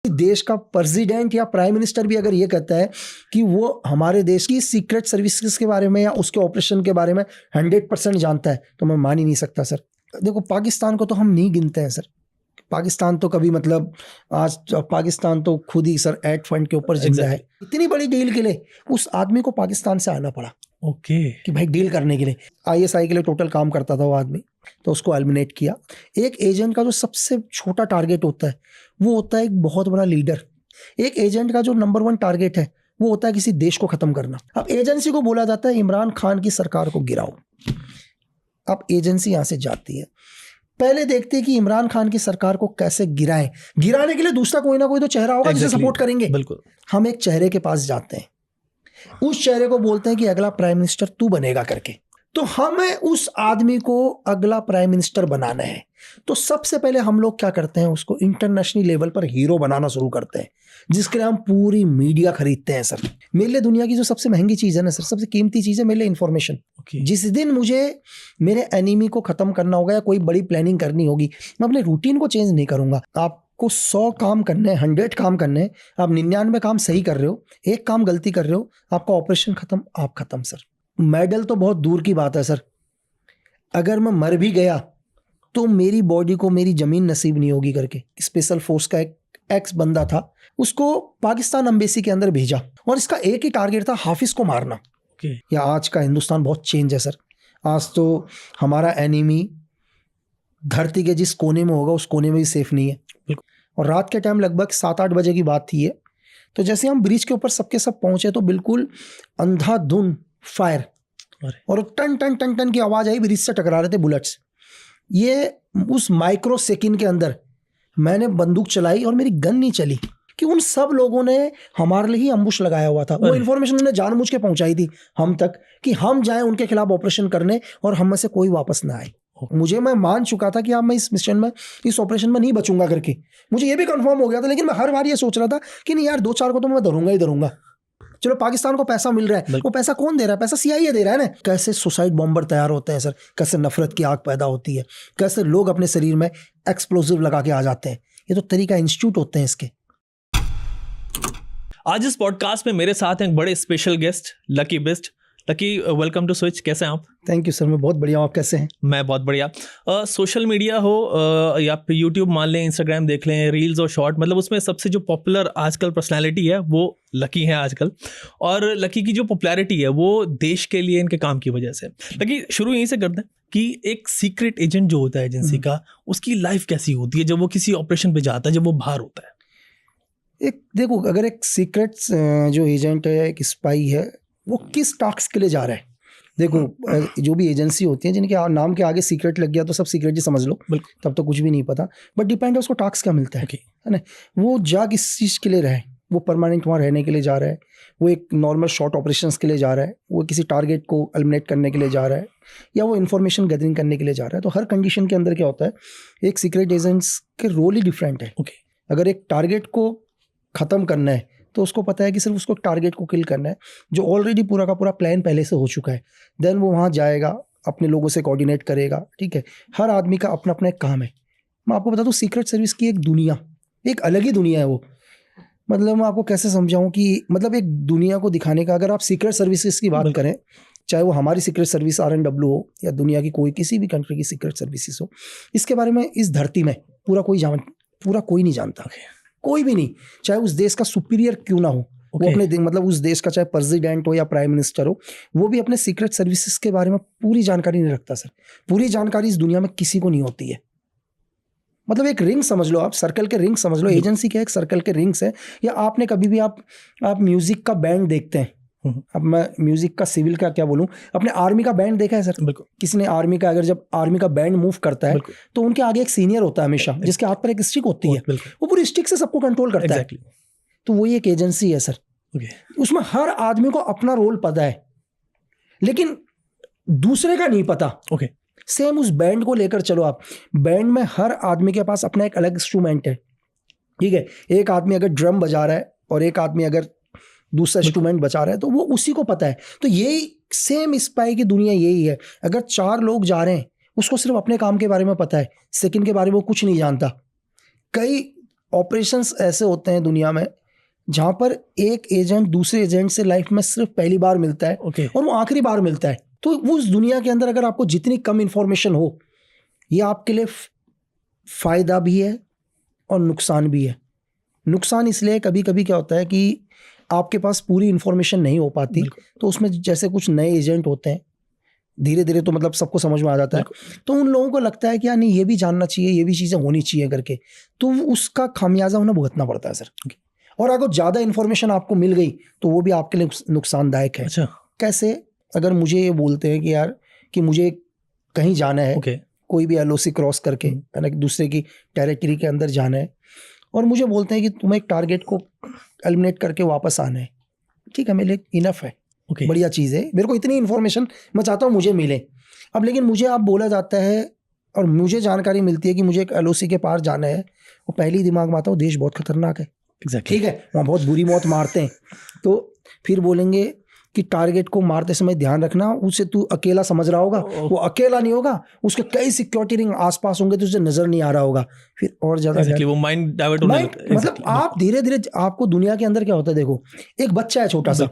देश का प्रेसिडेंट या प्राइम मिनिस्टर भी अगर ये कहता है कि वो हमारे देश की सीक्रेट सर्विसेज के बारे में या उसके ऑपरेशन के बारे में 100% जानता है, तो मैं मान ही नहीं सकता सर। देखो, पाकिस्तान को तो हम नहीं गिनते हैं सर। पाकिस्तान तो कभी मतलब आज पाकिस्तान तो खुद ही सर एड फंड के ऊपर जिंदा है। इतनी बड़ी डील के लिए उस आदमी को पाकिस्तान से आना पड़ा। कि भाई डील करने के लिए ISI के लिए टोटल काम करता था वो आदमी, तो उसको एलिमिनेट किया। एक एजेंट का जो सबसे छोटा टारगेट होता है वो होता है एक बहुत बड़ा लीडर। एक एजेंट का जो नंबर 1 टारगेट है वो होता है किसी देश को खत्म करना। अब एजेंसी को बोला जाता है इमरान खान की सरकार को गिराओ। अब एजेंसी यहां से जाती है, पहले देखते हैं कि इमरान खान की सरकार को कैसे गिराएं। गिराने के लिए दूसरा कोई ना कोई तो चेहरा होगा जिसे सपोर्ट करेंगे। बिल्कुल। हम एक चेहरे के पास जाते हैं, उस चेहरे को बोलते हैं कि अगला प्राइम मिनिस्टर तू बनेगा करके। तो हमें उस आदमी को अगला प्राइम मिनिस्टर बनाना है, तो सबसे पहले हम लोग क्या करते हैं, उसको इंटरनेशनल लेवल पर हीरो बनाना शुरू करते हैं, जिसके लिए हम पूरी मीडिया खरीदते हैं सर। मेरे लिए दुनिया की जो सबसे महंगी चीज़ है ना सर, सबसे कीमती चीज़ है मेरे लिए इन्फॉर्मेशन। जिस दिन मुझे मेरे एनिमी को खत्म करना होगा या कोई बड़ी प्लानिंग करनी होगी, मैं अपने रूटीन को चेंज नहीं करूंगा। आपको 100 काम करने हैं, 100 काम करने हैं, आप 99 काम सही कर रहे हो, एक काम गलती कर रहे हो, आपका ऑपरेशन खत्म, आप खत्म सर। मेडल तो बहुत दूर की बात है सर, अगर मैं मर भी गया तो मेरी बॉडी को मेरी जमीन नसीब नहीं होगी करके। स्पेशल फोर्स का एक एक्स बंदा था, उसको पाकिस्तान एम्बेसी के अंदर भेजा और इसका एक ही टारगेट था, हाफिज को मारना। या आज का हिंदुस्तान बहुत चेंज है सर। आज तो हमारा एनिमी धरती के जिस कोने में होगा उस कोने में भी सेफ नहीं है। और रात के टाइम लगभग 7-8 बजे की बात थी ये, तो जैसे हम ब्रिज के ऊपर सबके सब पहुंचे तो बिल्कुल अंधाधुंध फायर और टन टन टन टन की आवाज आई, ब्रिज से टकरा रहे थे बुलेट्स। ये उस माइक्रो सेकंड के अंदर मैंने बंदूक चलाई और मेरी गन नहीं चली कि उन सब लोगों ने हमारे लिए ही अम्बुश लगाया हुआ था। वो इन्फॉर्मेशन उन्होंने जानबूझ के पहुंचाई थी हम तक कि हम जाएं उनके खिलाफ ऑपरेशन करने और हम में से कोई वापस ना आए। मैं मान चुका था कि अब मैं इस मिशन में, इस ऑपरेशन में नहीं बचूंगा करके, मुझे ये भी कंफर्म हो गया था। लेकिन मैं हर बार ये सोच रहा था कि नहीं यार, 2-4 को तो मैं धरूंगा ही धरूंगा। चलो पाकिस्तान को पैसा मिल रहा है, वो पैसा कौन दे रहा है? पैसा CIA दे रहा है ना। कैसे सुसाइड बॉम्बर तैयार होते हैं सर, कैसे नफरत की आग पैदा होती है, कैसे लोग अपने शरीर में एक्सप्लोसिव लगा के आ जाते हैं। ये तो तरीका इंस्टीट्यूट होते हैं इसके। आज इस पॉडकास्ट में मेरे साथ हैं एक बड़े special guest, Lucky Bisht. Lucky, welcome to Switch. कैसे हैं आप? थैंक यू सर, मैं बहुत बढ़िया हूं। आप कैसे हैं? मैं बहुत बढ़िया। सोशल मीडिया हो या फिर यूट्यूब मान लें, इंस्टाग्राम देख लें, रील्स और शॉर्ट, मतलब उसमें सबसे जो पॉपुलर आजकल पर्सनैलिटी है वो लकी है आजकल। और लकी की जो पॉपुलैरिटी है वो देश के लिए इनके काम की वजह से। लकी, शुरू यहीं से करते हैं कि एक सीक्रेट एजेंट जो होता है एजेंसी का, उसकी लाइफ कैसी होती है जब वो किसी ऑपरेशन पे जाता है, जब वो बाहर होता है? एक देखो, अगर एक सीक्रेट जो एजेंट है, एक स्पाई है, वो किस टास्क के लिए जा रहा है। देखो, जो भी एजेंसी होती है जिनके नाम के आगे सीक्रेट लग गया तो सब सीक्रेट ही समझ लो, तब तो कुछ भी नहीं पता। बट डिपेंड है उसको टास्क क्या मिलता है, है ना। वो जा किस चीज़ के लिए रहे, वो परमानेंट वहाँ रहने के लिए जा रहा है, वो एक नॉर्मल शॉर्ट ऑपरेशंस के लिए जा रहा है, वो किसी टारगेट को एलिमिनेट करने के लिए जा रहा है, या वो इन्फॉर्मेशन गैदरिंग करने के लिए जा रहा है। तो हर कंडीशन के अंदर क्या होता है, एक सीक्रेट एजेंट्स के रोल ही डिफरेंट है। अगर एक टारगेट को ख़त्म करना है तो उसको पता है कि सिर्फ उसको टारगेट को किल करना है, जो ऑलरेडी पूरा का पूरा प्लान पहले से हो चुका है। देन वो वहाँ जाएगा, अपने लोगों से कोऑर्डिनेट करेगा, ठीक है। हर आदमी का अपना अपना एक काम है। मैं आपको बता दूँ, सीक्रेट सर्विस की एक दुनिया, एक अलग ही दुनिया है वो। मतलब मैं आपको कैसे समझाऊँ कि मतलब एक दुनिया को दिखाने का, अगर आप सीक्रेट सर्विसेज की बात करें, चाहे वो हमारी सीक्रेट सर्विस RNW हो या दुनिया की कोई किसी भी कंट्री की सीक्रेट सर्विसेज हो, इसके बारे में इस धरती में पूरा कोई नहीं जानता, कोई भी नहीं। चाहे उस देश का सुपीरियर क्यों ना हो, वो अपने मतलब उस देश का चाहे प्रेसिडेंट हो या प्राइम मिनिस्टर हो, वो भी अपने सीक्रेट सर्विसेज के बारे में पूरी जानकारी नहीं रखता सर। पूरी जानकारी इस दुनिया में किसी को नहीं होती है। मतलब एक रिंग समझ लो आप, सर्कल के रिंग समझ लो। एजेंसी क्या, एक सर्कल के रिंग्स है। या आपने कभी भी आप म्यूजिक का बैंड देखते हैं, अब मैं म्यूजिक का सिविल का क्या बोलूं, अपने आर्मी का बैंड देखा है सर? बिल्कुल। किसी ने आर्मी का, अगर जब आर्मी का बैंड मूव करता है तो उनके आगे एक सीनियर होता है हमेशा, जिसके हाथ पर एक स्टिक होती है, वो पूरी स्टिक से सबको कंट्रोल करता है। तो वही एक एजेंसी है सर। उसमें हर आदमी को अपना रोल पता है, लेकिन दूसरे का नहीं पता। सेम उस बैंड को लेकर चलो आप, बैंड में हर आदमी के पास अपना एक अलग इंस्ट्रूमेंट है, ठीक है। एक आदमी अगर ड्रम बजा रहा है और एक आदमी अगर दूसरा इंस्ट्रूमेंट बचा रहा है, तो वो उसी को पता है। तो यही सेम स्पाई की दुनिया यही है। अगर 4 लोग जा रहे हैं, उसको सिर्फ अपने काम के बारे में पता है, सेकंड के बारे में वो कुछ नहीं जानता। कई ऑपरेशंस ऐसे होते हैं दुनिया में जहाँ पर एक एजेंट दूसरे एजेंट से लाइफ में सिर्फ पहली बार मिलता है ओके और वो आखिरी बार मिलता है। तो वो उस दुनिया के अंदर अगर आपको जितनी कम इंफॉर्मेशन हो, ये आपके लिए फ़ायदा भी है और नुकसान भी है। नुकसान इसलिए कभी कभी क्या होता है कि आपके पास पूरी इंफॉर्मेशन नहीं हो पाती, तो उसमें जैसे कुछ नए एजेंट होते हैं, धीरे धीरे तो मतलब सबको समझ में आ जाता है, तो उन लोगों को लगता है कि यार नहीं ये भी जानना चाहिए, ये भी चीज़ें होनी चाहिए करके, तो उसका खामियाजा उन्हें भुगतना पड़ता है सर। और अगर ज़्यादा इन्फॉर्मेशन आपको मिल गई तो वो भी आपके लिए नुकसानदायक है। अच्छा, कैसे? अगर मुझे ये बोलते हैं कि यार कि मुझे कहीं जाना है, ओके कोई भी LOC क्रॉस करके है ना, दूसरे की टेरिटरी के अंदर जाना है, और मुझे बोलते हैं कि तुम्हें एक टारगेट को एलिमिनेट करके वापस आना है, ठीक है, मेरे लिए इनफ है, ओके बढ़िया चीज़ है, मेरे को इतनी इन्फॉर्मेशन मैं चाहता हूँ मुझे मिले। अब लेकिन मुझे आप बोला जाता है और मुझे जानकारी मिलती है कि मुझे एक LOC के पार जाना है, वो पहले ही दिमाग में आता है देश बहुत खतरनाक है, एग्जैक्टली ठीक है, वहाँ बहुत बुरी मौत मारते हैं, तो फिर बोलेंगे कि टारगेट को मारते समय ध्यान रखना, उसे तू अकेला समझ रहा होगा, वो अकेला नहीं होगा, उसके कई सिक्योरिटी रिंग आसपास होंगे तो उसे नजर नहीं आ रहा होगा, फिर और ज्यादा एग्जैक्टली वो माइंड डाइवर्ट होने लगता है। मतलब आप धीरे धीरे आपको दुनिया के अंदर क्या होता है, देखो एक बच्चा है छोटा सा,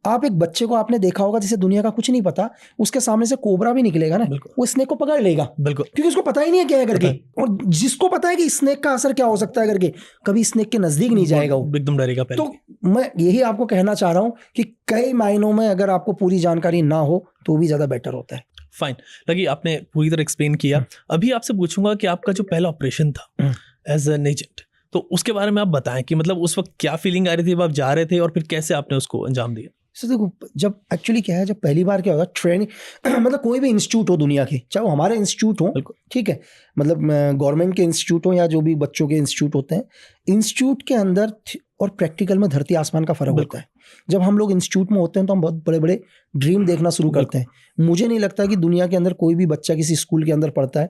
आप एक बच्चे को आपने देखा होगा जिसे दुनिया का कुछ नहीं पता, उसके सामने से कोबरा भी निकलेगा ना, वो स्नेक को पकड़ लेगा, बिल्कुल, क्योंकि उसको पता ही नहीं है क्या है करके, और जिसको पता है कि स्नेक का असर क्या हो सकता है करके, कभी स्नेक के नजदीक नहीं जाएगा, वो एकदम डरेगा पहले। तो मैं यही आपको कहना चाह रहा हूं कि कई मायनों में अगर आपको पूरी जानकारी ना हो तो भी ज्यादा बेटर होता है। फाइन लगी, आपने पूरी तरह एक्सप्लेन किया। अभी आपसे पूछूंगा कि आपका जो पहला ऑपरेशन था एज एन एजेंट, तो उसके बारे में आप बताएं कि मतलब उस वक्त क्या फीलिंग आ रही थी जब आप जा रहे थे और फिर कैसे आपने उसको अंजाम दिया। सो देखो, जब एक्चुअली क्या है, जब पहली बार क्या होगा ट्रेनिंग मतलब कोई भी इंस्टीट्यूट हो दुनिया के, चाहे वो हमारे इंस्टीट्यूट हो, ठीक है, मतलब गवर्नमेंट के इंस्टीट्यूट हो या जो भी बच्चों के इंस्टीट्यूट होते हैं, इंस्टीट्यूट के अंदर और प्रैक्टिकल में धरती आसमान का फर्क होता है। जब हम लोग इंस्टीट्यूट में होते हैं तो हम बहुत बड़े बड़े ड्रीम देखना शुरू करते हैं। मुझे नहीं लगता कि दुनिया के अंदर कोई भी बच्चा किसी स्कूल के अंदर पढ़ता है,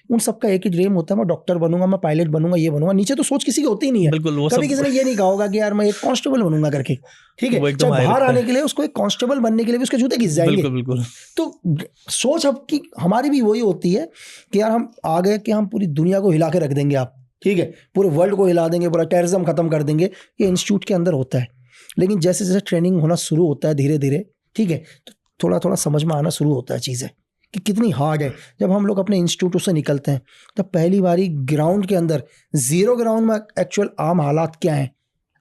उन सबका एक ही ड्रीम होता है, मैं डॉक्टर बनूंगा, मैं पायलट बनूंगा, ये बनूंगा, नीचे तो सोच किसी की होती ही नहीं है। कभी किसी ने ये नहीं कहा होगा कि यार मैं एक कांस्टेबल बनूंगा करके, ठीक है, चाहे बाहर आने के लिए उसको एक कांस्टेबल बनने के लिए भी उसके जूते घिस जाएंगे। बिल्कुल। तो सोच अब की हमारी भी वही होती है कि यार हम आ गए कि हम पूरी दुनिया को हिला के रख देंगे, आप ठीक है, पूरे वर्ल्ड को हिला देंगे, पूरा टेररिज्म खत्म कर देंगे, ये इंस्टीट्यूट के अंदर होता है। लेकिन जैसे जैसे ट्रेनिंग होना शुरू होता है धीरे धीरे, ठीक है, तो थोड़ा थोड़ा समझ में आना शुरू होता है चीज़ें कि कितनी हार्ड है। जब हम लोग अपने इंस्टीट्यूटों से निकलते हैं तब पहली बारी ग्राउंड के अंदर, जीरो ग्राउंड में एक्चुअल आम हालात क्या हैं,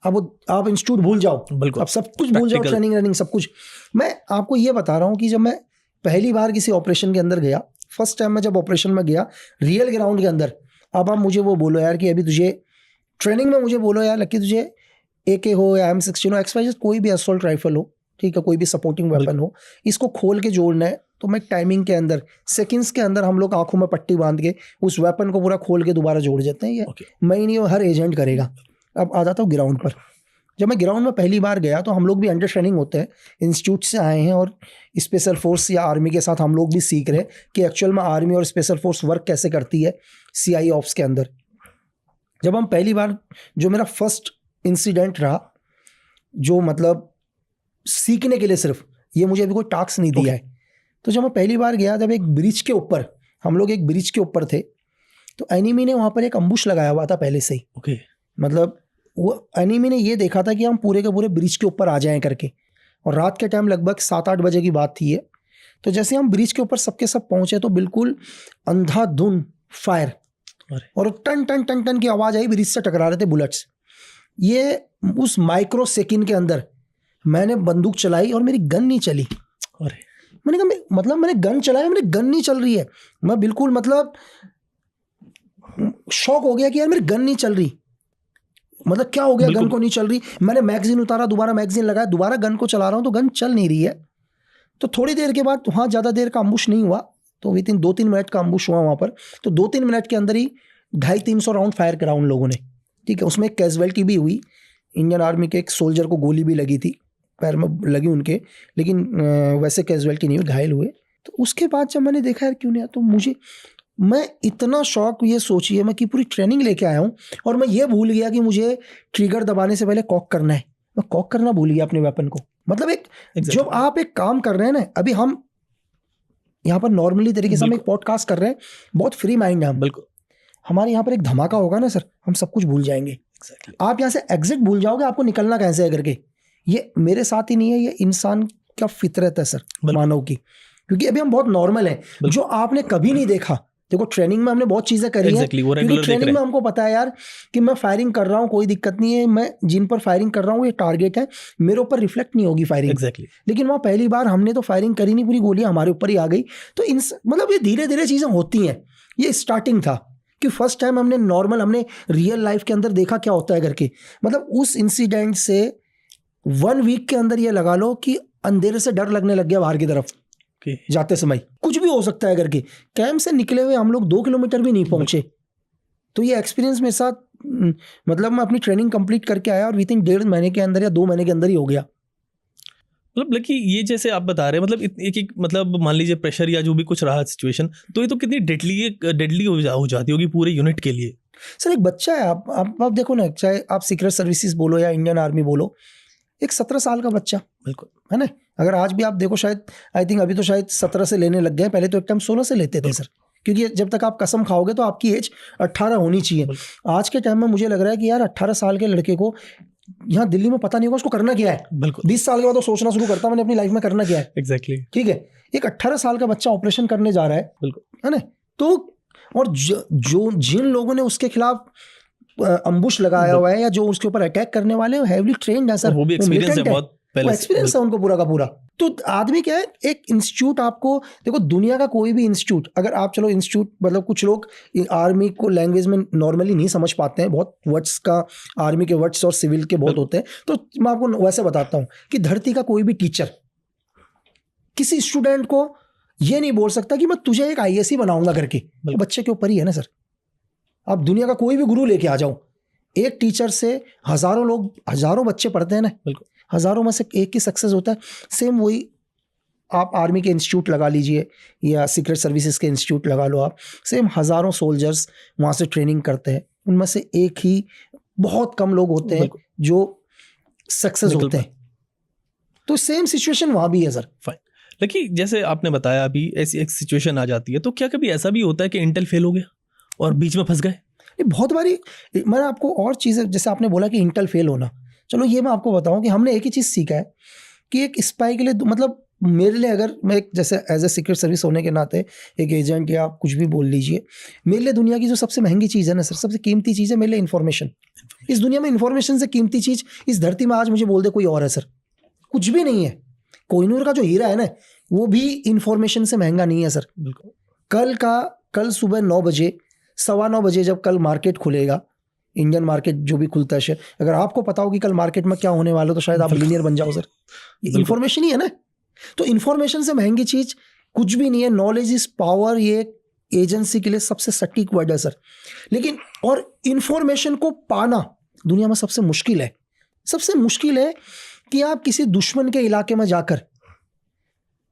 अब आप इंस्टीट्यूट भूल जाओ, अब सब कुछ भूल जाओ, ट्रेनिंग रनिंग सब कुछ। मैं आपको ये बता रहा हूँ कि जब मैं पहली बार किसी ऑपरेशन के अंदर गया, फर्स्ट टाइम मैं जब ऑपरेशन में गया रियल ग्राउंड के अंदर, अब आप मुझे वो बोलो यार कि अभी तुझे ट्रेनिंग में मुझे बोलो यार लकी तुझे AK हो या M16 हो, XYZ कोई भी असॉल्ट राइफल हो, ठीक है, कोई भी सपोर्टिंग वेपन हो, इसको खोल के जोड़ना है, तो मैं टाइमिंग के अंदर सेकंड्स के अंदर हम लोग आंखों में पट्टी बांध के उस वेपन को पूरा खोल के दोबारा जोड़ देते हैं। ये मैं नहीं, हर एजेंट करेगा। अब आ जाता हूँ ग्राउंड पर। जब मैं ग्राउंड में पहली बार गया तो हम लोग भी अंडर ट्रेनिंग होते हैं, इंस्टीट्यूट से आए हैं और स्पेशल फोर्स या आर्मी के साथ हम लोग भी सीख रहे हैं कि एक्चुअल में आर्मी और स्पेशल फोर्स वर्क कैसे करती है CI ऑप्स के अंदर। जब हम पहली बार, जो मेरा फर्स्ट इंसिडेंट रहा, जो मतलब सीखने के लिए सिर्फ, ये मुझे अभी कोई टास्क नहीं दिया है, तो जब मैं पहली बार गया, जब एक ब्रिज के ऊपर, हम लोग एक ब्रिज के ऊपर थे, तो एनिमी ने वहाँ पर एक अम्बुश लगाया हुआ था पहले से ही। मतलब वो एनिमी ने ये देखा था कि हम पूरे के पूरे ब्रिज के ऊपर आ जाएं करके, और रात के टाइम लगभग 7-8 बजे की बात थी ये। तो जैसे हम ब्रिज के ऊपर सबके सब पहुँचे तो बिल्कुल अंधाधुंध फायर और टन टन टन टन की आवाज़ आई, ब्रिज से टकरा रहे थे बुलेट्स। ये उस माइक्रो सेकंड के अंदर मैंने बंदूक चलाई और मेरी गन नहीं चली। मैंने कहा मतलब मैंने गन चलाया, मेरी गन नहीं चल रही है। मैं बिल्कुल मतलब शॉक हो गया कि यार मेरी गन नहीं चल रही, मतलब क्या हो गया, गन को नहीं चल रही। मैंने मैगजीन उतारा, दोबारा मैगजीन लगाया, दोबारा गन को चला रहा हूँ तो गन चल नहीं रही है। तो थोड़ी देर के बाद, वहाँ ज़्यादा देर का अम्बुश नहीं हुआ, तो विदिन 2-3 मिनट का अम्बुश हुआ वहाँ पर। तो 2-3 मिनट के अंदर ही 250-300 राउंड फायर करा उन लोगों ने, ठीक है। उसमें एक कैजुअलिटी भी हुई, इंडियन आर्मी के एक सोल्जर को गोली भी लगी थी, पैर में लगी उनके, लेकिन वैसे कैजुअलिटी नहीं हुई, घायल हुए। तो उसके बाद जब मैंने देखा यार क्यों नहीं, तो मैं इतना शौक, ये सोचिए मैं कि पूरी ट्रेनिंग लेके आया हूँ और मैं ये भूल गया कि मुझे ट्रिगर दबाने से पहले कॉक करना है। मैं कॉक करना भूल गया अपने वेपन को। मतलब एक जब आप एक काम कर रहे हैं ना, अभी हम यहाँ पर नॉर्मली तरीके से हम एक पॉडकास्ट कर रहे हैं, बहुत फ्री माइंड है हम, बिल्कुल। हमारे यहाँ पर एक धमाका होगा ना सर, हम सब कुछ भूल जाएंगे। Exactly. आप यहाँ से एग्जिट भूल जाओगे, आपको निकलना कैसे है करके। ये मेरे साथ ही नहीं है, ये इंसान का फितरत है सर, मानव की। क्योंकि अभी हम बहुत नॉर्मल हैं, जो आपने कभी नहीं देखा। देखो ट्रेनिंग में हमने बहुत चीजें करी हैं, क्योंकि ट्रेनिंग में हमको पता है यार कि मैं फायरिंग कर रहा हूँ, कोई दिक्कत नहीं है, मैं जिन पर फायरिंग कर रहा हूँ ये टारगेट है, मेरे ऊपर रिफ्लेक्ट नहीं होगी फायरिंग। लेकिन वहाँ पहली बार हमने तो फायरिंग करी नहीं, पूरी गोलियां हमारे ऊपर ही आ गई। तो मतलब ये धीरे धीरे चीजें होती हैं। ये स्टार्टिंग था कि फर्स्ट टाइम हमने नॉर्मल, हमने रियल लाइफ के अंदर देखा क्या होता है करके। मतलब उस इंसिडेंट से 1 वीक के अंदर ये लगा लो कि अंधेरे से डर लगने लग गया बाहर की तरफ जाते समय, कुछ भी हो सकता है करके। कैंप से निकले हुए हम लोग 2 किलोमीटर भी नहीं पहुंचे। तो ये एक्सपीरियंस मेरे साथ, मतलब मैं अपनी ट्रेनिंग कंप्लीट करके आया और विदिन 1.5 महीने के अंदर या 2 महीने के अंदर ही हो गया। मतलब लकी, ये जैसे आप बता रहे हैं, मतलब एक मतलब मान लीजिए प्रेशर या जो भी कुछ रहा सिचुएशन, तो ये तो कितनी डेडली हो जाती होगी पूरे यूनिट के लिए। सर एक बच्चा है, आप देखो ना, चाहे आप सीक्रेट सर्विसेज बोलो या इंडियन आर्मी बोलो, एक 17 साल का बच्चा, बिल्कुल है ना। अगर आज भी आप देखो, शायद आई थिंक अभी तो शायद 17 से लेने लग गए, पहले तो एक टाइम 16 से लेते थे सर। क्योंकि जब तक आप कसम खाओगे तो आपकी एज 18 होनी चाहिए। आज के टाइम में मुझे लग रहा है कि यार 18 साल के लड़के को यहाँ दिल्ली में पता नहीं होगा उसको करना क्या है। बिल्कुल 20 साल के बाद तो सोचना शुरू करता मैंने अपनी लाइफ में करना क्या है। एग्जैक्टली ठीक है, एक 18 साल का बच्चा ऑपरेशन करने जा रहा है, बिल्कुल, है ना। तो और जो जिन लोगों ने उसके खिलाफ अम्बुश लगाया हुआ है या जो उसके ऊपर अटैक करने वाले हैं, हेवीली ट्रेन्ड है सर। वो भी एक्सपीरियंस है, बहुत पहले एक्सपीरियंस है उनको पूरा का पूरा। तो आदमी क्या है, एक इंस्टीट्यूट आपको देखो, दुनिया का कोई भी इंस्टीट्यूट, अगर आप चलो इंस्टीट्यूट, मतलब कुछ लोग आर्मी को लैंग्वेज में नॉर्मली नहीं समझ पाते हैं, बहुत वर्ड्स का आर्मी के वर्ड्स और सिविल के बहुत होते हैं। तो मैं आपको वैसे बताता हूँ कि धरती का कोई भी टीचर किसी स्टूडेंट को ये नहीं बोल सकता कि मैं तुझे एक IAS ही बनाऊंगा करके, बच्चे के ऊपर ही है ना सर। आप दुनिया का कोई भी गुरु लेके आ जाओ, एक टीचर से हजारों बच्चे पढ़ते हैं ना, बिल्कुल, हजारों में से एक ही सक्सेस होता है। सेम वही आप आर्मी के इंस्टीट्यूट लगा लीजिए या सीक्रेट सर्विसेज के इंस्टीट्यूट लगा लो आप, सेम हजारों सोल्जर्स वहाँ से ट्रेनिंग करते हैं, उनमें से एक ही बहुत कम लोग होते हैं जो सक्सेस होते हैं। तो सेम सिचुएशन वहाँ भी है सर। फाइन, लेकिन जैसे आपने बताया अभी ऐसी एक सिचुएशन आ जाती है, तो क्या कभी ऐसा भी होता है कि इंटेल फेल हो गया और बीच में फंस गए? बहुत बारी मैंने आपको और चीज़ें, जैसे आपने बोला कि इंटेल फेल होना, चलो ये मैं आपको बताऊं कि हमने एक ही चीज़ सीखा है कि एक स्पाई के लिए, मतलब मेरे लिए, अगर मैं एक जैसे एज ए सीक्रेट सर्विस होने के नाते एक एजेंट या आप कुछ भी बोल लीजिए, मेरे लिए दुनिया की जो सबसे महंगी चीज़ है ना सर, सबसे कीमती चीज़ है मेरे लिए इन्फॉर्मेशन। इस दुनिया में इन्फॉर्मेशन से कीमती चीज़ इस धरती में आज मुझे बोल दे कोई और है सर, कुछ भी नहीं है। कोहिनूर का जो हीरा है ना, वो भी इन्फॉर्मेशन से महंगा नहीं है सर। कल सुबह 9 बजे, 9:15 बजे जब कल मार्केट खुलेगा, इंडियन मार्केट जो भी खुलता है शेयर, अगर आपको पता हो कि कल मार्केट में क्या होने वाला, तो शायद आप बिलियनियर बन जाओ सर। ये इन्फॉर्मेशन ही है ना। तो इन्फॉर्मेशन से महंगी चीज कुछ भी नहीं है। नॉलेज इज पावर, ये एजेंसी के लिए सबसे सटीक वर्ड है सर। लेकिन और इन्फॉर्मेशन को पाना दुनिया में सबसे मुश्किल है। सबसे मुश्किल है कि आप किसी दुश्मन के इलाके में जाकर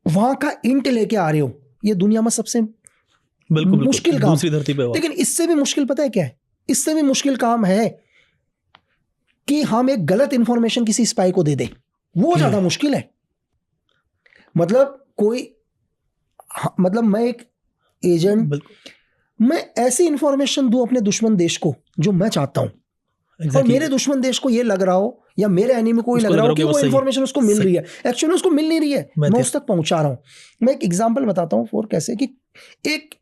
वहां का इंट लेके आ रहे हो, ये दुनिया में सबसे बिल्कुल मुश्किल काम, दूसरी धरती पे। लेकिन इससे भी मुश्किल पता है क्या है? इससे भी मुश्किल काम है कि हम एक गलत इंफॉर्मेशन किसी स्पाई को दे दें, वो ज्यादा मुश्किल है। मतलब मैं एक एजेंट, मैं ऐसी इंफॉर्मेशन दूं अपने दुश्मन देश को जो मैं चाहता हूं, और मेरे दुश्मन देश को ये लग रहा हो या मेरे एनिमी को ये लग रहा हो कि वो इंफॉर्मेशन उसको मिल रही है, एक्चुअली उसको मिल नहीं रही है, मैं उस तक पहुंचा रहा हूं। मैं एक एग्जांपल बताता हूं फॉर कैसे कि एक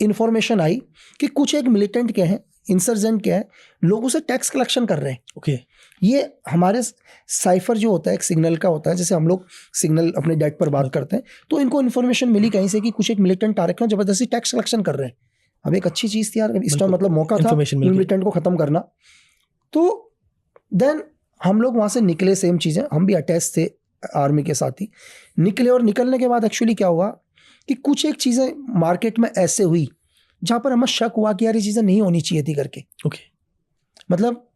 इंफॉर्मेशन आई कि कुछ एक मिलिटेंट के हैं, इंसर्जेंट के हैं, लोगों से टैक्स कलेक्शन कर रहे हैं। ओके, ये हमारे साइफर जो होता है एक सिग्नल का होता है, जैसे हम लोग सिग्नल अपने डेट पर बात करते हैं, तो इनको इन्फॉर्मेशन मिली कहीं से कि कुछ एक मिलिटेंट आ रखे हैं, जबरदस्ती टैक्स कलेक्शन कर रहे हैं। अब एक अच्छी चीज़ थी यार, इस टाइम मतलब मौका था मिलिटेंट को ख़त्म करना। तो देन हम लोग वहाँ से निकले, सेम चीज़ें, हम भी अटैच थे आर्मी के साथ ही निकले। और निकलने के बाद एक्चुअली क्या हुआ कि कुछ एक चीज़ें मार्केट में ऐसे हुई जहाँ पर हमें शक हुआ कि यार ये चीज़ें नहीं होनी चाहिए थी करके। ओके, मतलब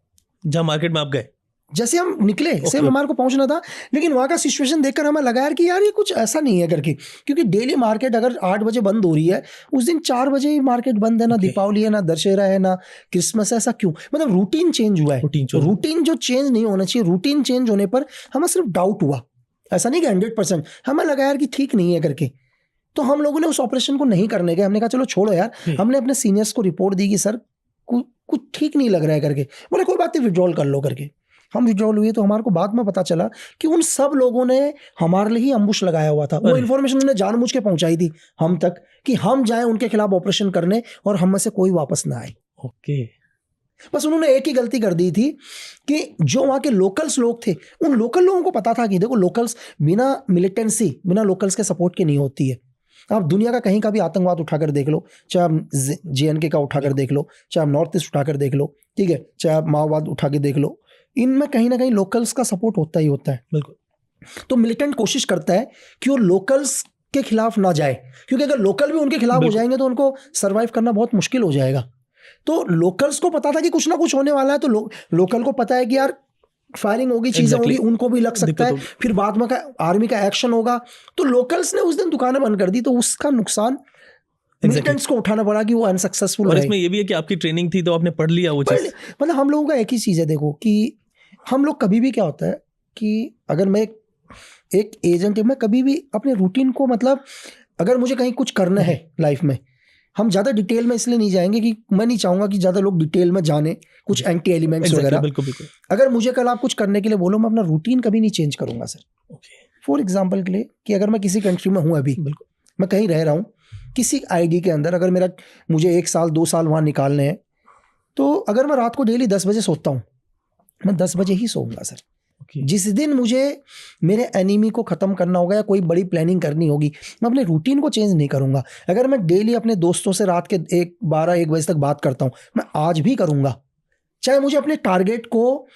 जहाँ मार्केट में आप गए, जैसे हम निकले सेम हमारे को पहुंचना था, लेकिन वहाँ का सिचुएशन देखकर हमें लगा यार कि यार ये कुछ ऐसा नहीं है करके, क्योंकि डेली मार्केट अगर 8 बजे बंद हो रही है, उस दिन 4 बजे ही मार्केट बंद है। ना दीपावली है, ना दशहरा है, ना क्रिसमस है, ऐसा क्यों? मतलब रूटीन चेंज हुआ है। रूटीन जो चेंज नहीं होना चाहिए, रूटीन चेंज होने पर हमें सिर्फ डाउट हुआ, ऐसा नहीं कि 100%, हमें लगा यार कि ठीक नहीं है करके। तो हम लोगों ने उस ऑपरेशन को नहीं करने गए, हमने कहा चलो छोड़ो यार। हमने अपने सीनियर्स को रिपोर्ट दी कि सर कुछ ठीक नहीं लग रहा है करके, बोले कोई बात नहीं विड्रॉल कर लो करके। हम विड्रॉल हुए तो हमारे को बाद में पता चला कि उन सब लोगों ने हमारे लिए ही अम्बुश लगाया हुआ था। वो इन्फॉर्मेशन उन्होंने जानबूझ के पहुंचाई थी हम तक कि हम जाएं उनके खिलाफ ऑपरेशन करने और हम में से कोई वापस ना आए। ओके। बस उन्होंने एक ही गलती कर दी थी कि जो वहाँ के लोकल्स लोग थे, उन लोकल लोगों को पता था कि देखो लोकल्स बिना मिलिटेंसी, बिना लोकल्स के सपोर्ट के नहीं होती है। आप दुनिया का कहीं का भी आतंकवाद उठाकर देख लो, चाहे आप JNK का उठाकर देख लो, चाहे आप नॉर्थ ईस्ट उठाकर देख लो, ठीक है, चाहे आप माओवाद उठा के देख लो, इनमें कहीं ना कहीं लोकल्स का सपोर्ट होता ही होता है। बिल्कुल। तो मिलिटेंट कोशिश करता है कि वो लोकल्स के खिलाफ ना जाए, क्योंकि अगर लोकल भी उनके खिलाफ हो जाएंगे तो उनको सर्वाइव करना बहुत मुश्किल हो जाएगा। तो लोकल्स को पता था कि कुछ ना कुछ होने वाला है, तो लोकल को पता है कि यार फायरिंग होगी, चीजें होगी, उनको भी लग सकता है, फिर बाद में आर्मी का एक्शन होगा। तो लोकल्स ने उस दिन दुकानें बंद कर दी, तो उसका नुकसान मिलिटेंट्स को उठाना पड़ा कि वो अनसक्सेसफुल। और इसमें ये भी है कि आपकी ट्रेनिंग थी तो आपने पढ़ लिया वो चीज। मतलब हम लोगों का एक ही चीज है, देखो कि हम लोग कभी भी क्या होता है कि अगर मैं एक एजेंट, मैं कभी भी अपने रूटीन को, मतलब अगर मुझे कहीं कुछ करना है लाइफ में, हम ज़्यादा डिटेल में इसलिए नहीं जाएंगे कि मैं नहीं चाहूँगा कि ज़्यादा लोग डिटेल में जाने कुछ एंटी एलिमेंट्स वगैरह। बिल्कुल बिल्कुल। अगर मुझे कल आप कुछ करने के लिए बोलो, मैं अपना रूटीन कभी नहीं चेंज करूँगा सर। फॉर एग्जाम्पल के लिए कि अगर मैं किसी कंट्री में हूँ, अभी मैं कहीं रह रहा हूँ किसी ID के अंदर, अगर मुझे 1 साल 2 साल वहाँ निकालने हैं, तो अगर मैं रात को डेली 10 बजे सोता हूँ, मैं 10 बजे ही सोऊंगा सर। जिस दिन मुझे मेरे एनिमी को ख़त्म करना होगा या कोई बड़ी प्लानिंग करनी होगी, मैं अपने रूटीन को चेंज नहीं करूंगा। अगर मैं डेली अपने दोस्तों से रात के 12-1 बजे तक बात करता हूं, मैं आज भी करूंगा, चाहे मुझे अपने टारगेट को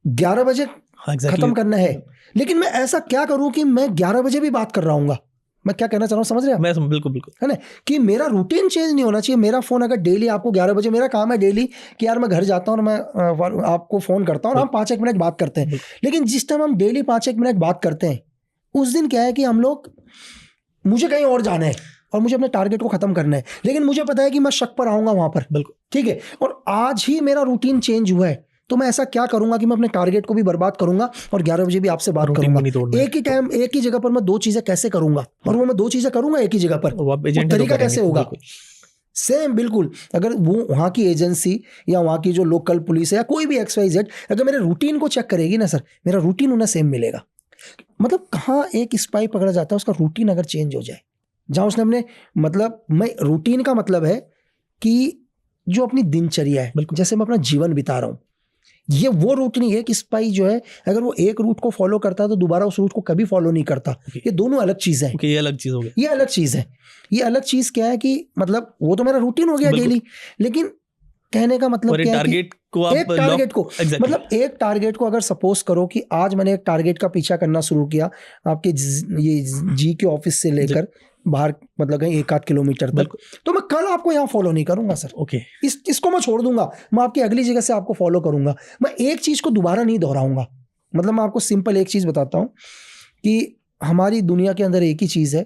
11 बजे ख़त्म करना है। लेकिन मैं ऐसा क्या करूं कि मैं 11 बजे भी बात कर रहा हूँ। मैं क्या कहना चाह रहा हूँ, समझ रहे हैं? मैं बिल्कुल बिल्कुल, है ना, कि मेरा रूटीन चेंज नहीं होना चाहिए। मेरा फ़ोन अगर डेली आपको 11 बजे, मेरा काम है डेली कि यार मैं घर जाता हूँ और मैं आपको फ़ोन करता हूँ और हम 5-1 मिनट बात करते हैं। लेकिन जिस टाइम हम डेली 5-1 मिनट बात करते हैं, उस दिन क्या है कि हम लोग, मुझे कहीं और जाना है और मुझे अपने टारगेट को ख़त्म करना है, लेकिन मुझे पता है कि मैं शक पर आऊँगा वहाँ पर। बिल्कुल ठीक है। और आज ही मेरा रूटीन चेंज हुआ है, तो मैं ऐसा क्या करूंगा कि मैं अपने टारगेट को भी बर्बाद करूंगा और 11 बजे भी आपसे बात करूंगा। एक ही टाइम, एक ही जगह पर मैं 2 चीजें कैसे करूंगा, और वो मैं 2 चीजें करूंगा एक ही जगह पर, वो तरीका कैसे होगा? सेम बिल्कुल। अगर वो वहाँ की एजेंसी या वहाँ की जो लोकल पुलिस है या कोई भी XYZ अगर मेरे रूटीन को चेक करेगी ना सर, मेरा रूटीन उन्हें सेम मिलेगा। मतलब कहाँ एक स्पाई पकड़ा जाता है, उसका रूटीन अगर चेंज हो जाए, जहाँ उसने अपने, मतलब मैं रूटीन का मतलब है कि जो अपनी दिनचर्या है, जैसे मैं अपना जीवन बिता रहा हूँ, ये वो रूट नहीं है कि स्पाई जो है अगर वो एक रूट को फॉलो करता है तो दोबारा उस रूट को कभी फॉलो नहीं करता। ये दोनों अलग चीजें हैं। ये अलग चीज हो गई, ये अलग चीज है। ये अलग चीज क्या है कि मतलब वो तो मेरा रूटीन हो गया डेली, लेकिन कहने का मतलब क्या है कि एक टारगेट को, मतलब एक टारगेट को अगर सपोज करो कि आज मैंने एक टारगेट का पीछा करना शुरू किया आपके ये जी के ऑफिस से लेकर बाहर, मतलब कहीं 1-8 किलोमीटर तक, तो मैं कल आपको यहाँ फॉलो नहीं करूंगा सर। ओके, इसको मैं छोड़ दूंगा, मैं आपकी अगली जगह से आपको फॉलो करूंगा। मैं एक चीज को दोबारा नहीं दोहराऊंगा। मतलब मैं आपको सिंपल एक चीज बताता हूँ कि हमारी दुनिया के अंदर एक ही चीज है,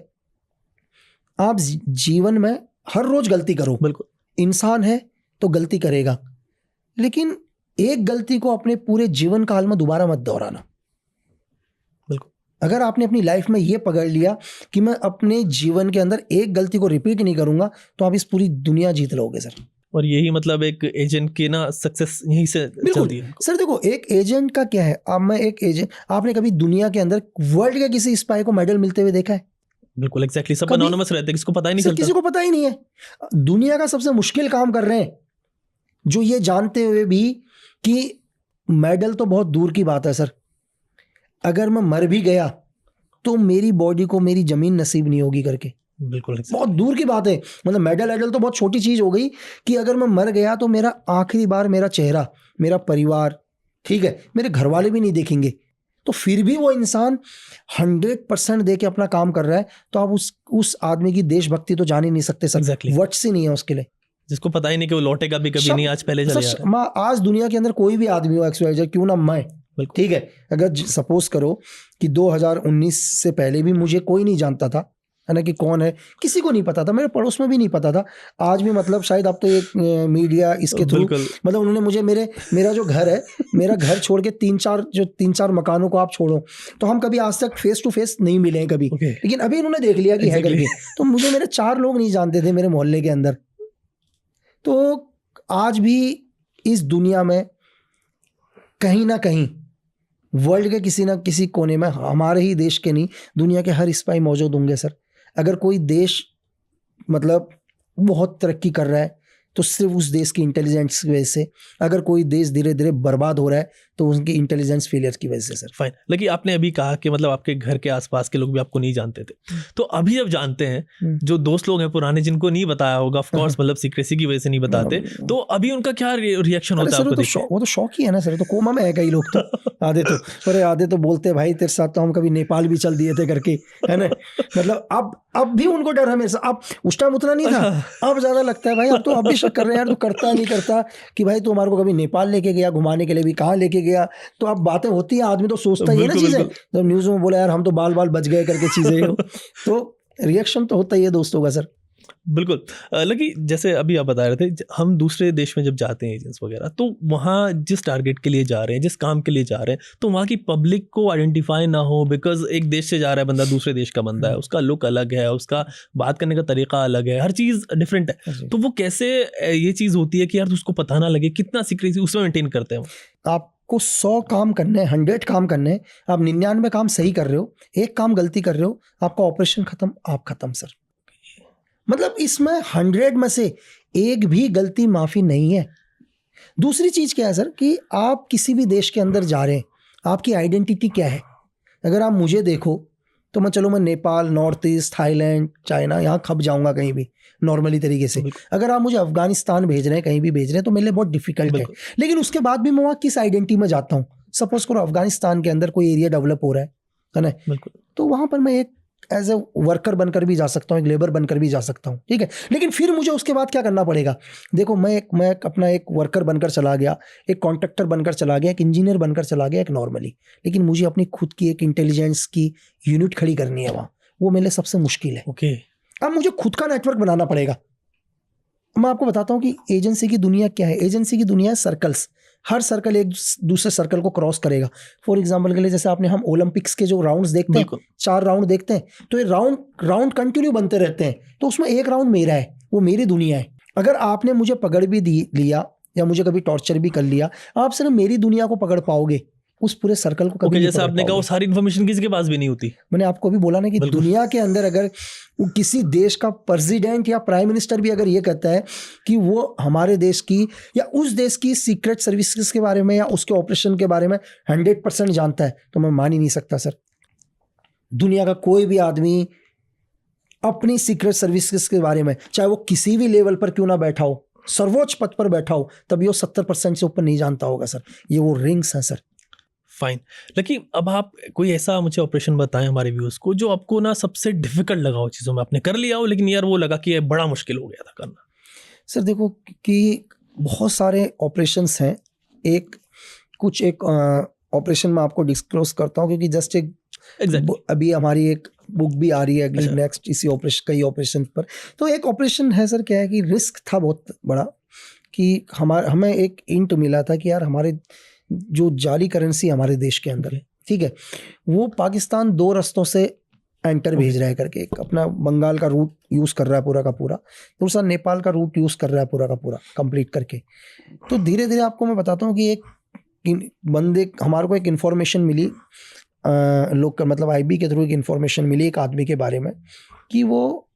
आप जीवन में हर रोज गलती करो। बिल्कुल, इंसान है तो गलती करेगा, लेकिन एक गलती को अपने पूरे जीवन काल में दोबारा मत दोहराना। अगर आपने अपनी लाइफ में ये पकड़ लिया कि मैं अपने जीवन के अंदर एक गलती को रिपीट नहीं करूंगा, तो आप इस पूरी दुनिया जीत लोगे सर। और यही मतलब एक एजेंट की ना सक्सेस यहीं से चलती है सर। देखो एक एजेंट का क्या है, अब मैं एक एजेंट, आपने कभी दुनिया के अंदर वर्ल्ड के किसी स्पाई को मेडल मिलते हुए देखा है? बिल्कुल एग्जैक्टली, सब एनोनिमस रहते हैं, किसी को पता ही नहीं चलता। किसी को पता ही नहीं है। दुनिया का सबसे मुश्किल काम कर रहे हैं, जो ये जानते हुए भी कि मेडल तो बहुत दूर की बात है सर, अगर मैं मर भी गया तो मेरी बॉडी को मेरी जमीन नसीब नहीं होगी करके। बिल्कुल बहुत दूर की बात है। मतलब मेडल तो बहुत छोटी चीज हो गई कि अगर मैं मर गया तो मेरा आखिरी बार मेरा चेहरा, मेरा परिवार, ठीक है, मेरे घर वाले भी नहीं देखेंगे। तो फिर भी वो इंसान 100% दे के अपना काम कर रहा है, तो आप उस आदमी की देशभक्ति तो जान ही नहीं सकते सर। वर्ड्स ही नहीं है उसके लिए, जिसको पता ही नहीं कि वो लौटेगा भी कभी नहीं, आज पहले चले जा रहा है। आज दुनिया के अंदर कोई भी आदमी हो, XYZ, क्यों ना मैं, ठीक है, अगर सपोज करो कि 2019 से पहले भी मुझे कोई नहीं जानता था, है ना, कि कौन है, किसी को नहीं पता था, मेरे पड़ोस में भी नहीं पता था। आज भी मतलब शायद अब तो एक मीडिया इसके थ्रू मतलब उन्होंने मुझे मेरा जो घर है, मेरा घर छोड़ के 3-4 मकानों को आप छोड़ो तो हम कभी आज तक फेस टू फेस नहीं मिले हैं कभी, लेकिन अभी इन्होंने देख लिया कि है करके। तो मुझे मेरे 4 लोग नहीं जानते थे मेरे मोहल्ले के अंदर। तो आज भी इस दुनिया में कहीं ना कहीं वर्ल्ड के किसी ना किसी कोने में, हमारे ही देश के नहीं, दुनिया के हर स्पाई मौजूद होंगे सर। अगर कोई देश मतलब बहुत तरक्की कर रहा है तो सिर्फ उस देश की इंटेलिजेंस की वजह से, अगर कोई देश धीरे धीरे बर्बाद हो रहा है तो उनकी इंटेलिजेंस फेलियर की वजह से सर। फाइन, लेकिन आपने अभी कहा कि मतलब आपके घर के आसपास के लोग भी आपको नहीं जानते थे, तो अभी अब जानते हैं, जो दोस्त लोग हैं पुराने जिनको नहीं बताया होगा, ऑफ कोर्स मतलब सीक्रेसी की वजह से नहीं बताते, तो अभी उनका क्या रिएक्शन होता है आपको देख के? वो तो शौक ही है ना सर, तो कोमा में है कई लोग तो आधे तो बोलते हैं भाई तेरे साथ तो हम कभी नेपाल भी चल दिए थे करके, है ना। मतलब अब भी उनको डर है मेरे से। अब उस टाइम उतना नहीं था, अब ज्यादा लगता है भाई, अब तो अब भी शक कर रहे हैं यार, तू करता नहीं करता कि भाई तू हमारे को कभी नेपाल लेके गया घुमाने के लिए, भी कहाँ लेके गया। तो अब बातें होती है, आदमी तो सोचता ही है ना चीजें, तो न्यूज में बोला यार हम तो बाल बच गए करके चीजें तो रिएक्शन तो होता ही है दोस्तों का सर। बिल्कुल। लेकिन जैसे अभी आप बता रहे थे, हम दूसरे देश में जब जाते हैं एजेंट्स वगैरह, तो वहाँ जिस टारगेट के लिए जा रहे हैं, जिस काम के लिए जा रहे हैं, तो वहाँ की पब्लिक को आइडेंटिफाई ना हो, बिकॉज एक देश से जा रहा है बंदा, दूसरे देश का बंदा है, उसका लुक अलग है, उसका बात करने का तरीका अलग है, हर चीज़ डिफरेंट है। तो वो कैसे ये चीज़ होती है कि यार उसको पता ना लगे, कितना सीक्रेसी उसमें मेंटेन करते हैं? आपको 100 काम करने, 100 काम करने, आप 99 काम सही कर रहे हो, एक काम गलती कर रहे हो, आपका ऑपरेशन खत्म, आप खत्म सर। मतलब इसमें 100 में से एक भी गलती माफी नहीं है। दूसरी चीज क्या है सर कि आप किसी भी देश के अंदर जा रहे हैं, आपकी आइडेंटिटी क्या है। अगर आप मुझे देखो तो मैं Nepal, north east, Thailand, China, यहाँ खप जाऊंगा कहीं भी नॉर्मली तरीके से। अगर आप मुझे अफगानिस्तान भेज रहे हैं, कहीं भी भेज रहे हैं, तो मेरे लिए बहुत डिफिकल्ट है। लेकिन उसके बाद भी मैं वहाँ किस आइडेंटिटी में जाता हूँ। सपोज करो अफगानिस्तान के अंदर कोई एरिया डेवलप हो रहा है ना, तो वहाँ पर मैं एक एज ए वर्कर बनकर भी जा सकता हूँ, एक लेबर बनकर भी जा सकता हूँ, ठीक है। लेकिन फिर मुझे उसके बाद क्या करना पड़ेगा? देखो मैं अपना एक वर्कर बनकर चला गया, एक कॉन्ट्रैक्टर बनकर चला गया, एक इंजीनियर बनकर चला गया, एक नॉर्मली, लेकिन मुझे अपनी खुद की एक इंटेलिजेंस की यूनिट खड़ी करनी है वहाँ, वो मेरे लिए सबसे मुश्किल है। ओके, अब मुझे खुद का नेटवर्क बनाना पड़ेगा। मैं आपको बताता हूँ कि एजेंसी की दुनिया क्या है। एजेंसी की दुनिया है सर्कल्स। हर सर्कल एक दूसरे सर्कल को क्रॉस करेगा। फॉर एग्जांपल के लिए जैसे हम ओलंपिक्स के जो राउंड्स देखते हैं, 4 राउंड देखते हैं, तो ये राउंड कंटिन्यू बनते रहते हैं, तो उसमें एक राउंड मेरा है, वो मेरी दुनिया है। अगर आपने मुझे पकड़ भी लिया या मुझे कभी टॉर्चर भी कर लिया, आप सिर्फ मेरी दुनिया को पकड़ पाओगे, उस पूरे सर्कल को कभी नहीं जैसे आपने कहा वो सारी इन्फॉर्मेशन किसी के पास भी नहीं होती। मैंने आपको भी बोला ना कि दुनिया के अंदर अगर किसी देश का प्रेसिडेंट या प्राइम मिनिस्टर भी अगर ये कहता है कि वो हमारे देश की या उस देश की सीक्रेट सर्विसेज के बारे में या उसके ऑपरेशन के बारे में 100% जानता है, तो मैं मान ही नहीं सकता सर। दुनिया का कोई भी आदमी अपनी सीक्रेट सर्विसेज के बारे में, चाहे वो किसी भी लेवल पर क्यों ना बैठा हो, सर्वोच्च पद पर बैठा हो, तभी वो 70% से ऊपर नहीं जानता होगा सर। ये वो रिंग्स हैं सर। फाइन, लेकिन अब आप कोई ऐसा मुझे ऑपरेशन बताएं हमारे व्यूअर्स को जो आपको ना सबसे डिफिकल्ट लगा हो, चीज़ों में आपने कर लिया हो लेकिन यार वो लगा कि ये बड़ा मुश्किल हो गया था करना। सर देखो कि बहुत सारे ऑपरेशंस हैं। एक ऑपरेशन मैं आपको डिस्क्लोज करता हूँ क्योंकि जस्ट अभी हमारी एक बुक भी आ रही है अगली नेक्स्ट इसी कई ऑपरेशन पर। तो एक ऑपरेशन है सर, क्या है कि रिस्क था बहुत बड़ा कि हमें एक इंट मिला था कि यार हमारे जो जाली करेंसी हमारे देश के अंदर है, ठीक है, वो पाकिस्तान 2 रास्तों से एंटर भेज रहा है करके। एक अपना बंगाल का रूट यूज़ कर रहा है पूरा का पूरा, दूसरा नेपाल का रूट यूज़ कर रहा है पूरा का पूरा कंप्लीट करके। तो धीरे धीरे आपको मैं बताता हूँ कि एक बंदे हमारे को एक इन्फॉर्मेशन मिली, मतलब IB के थ्रू एक इन्फॉर्मेशन मिली एक आदमी के बारे में कि वो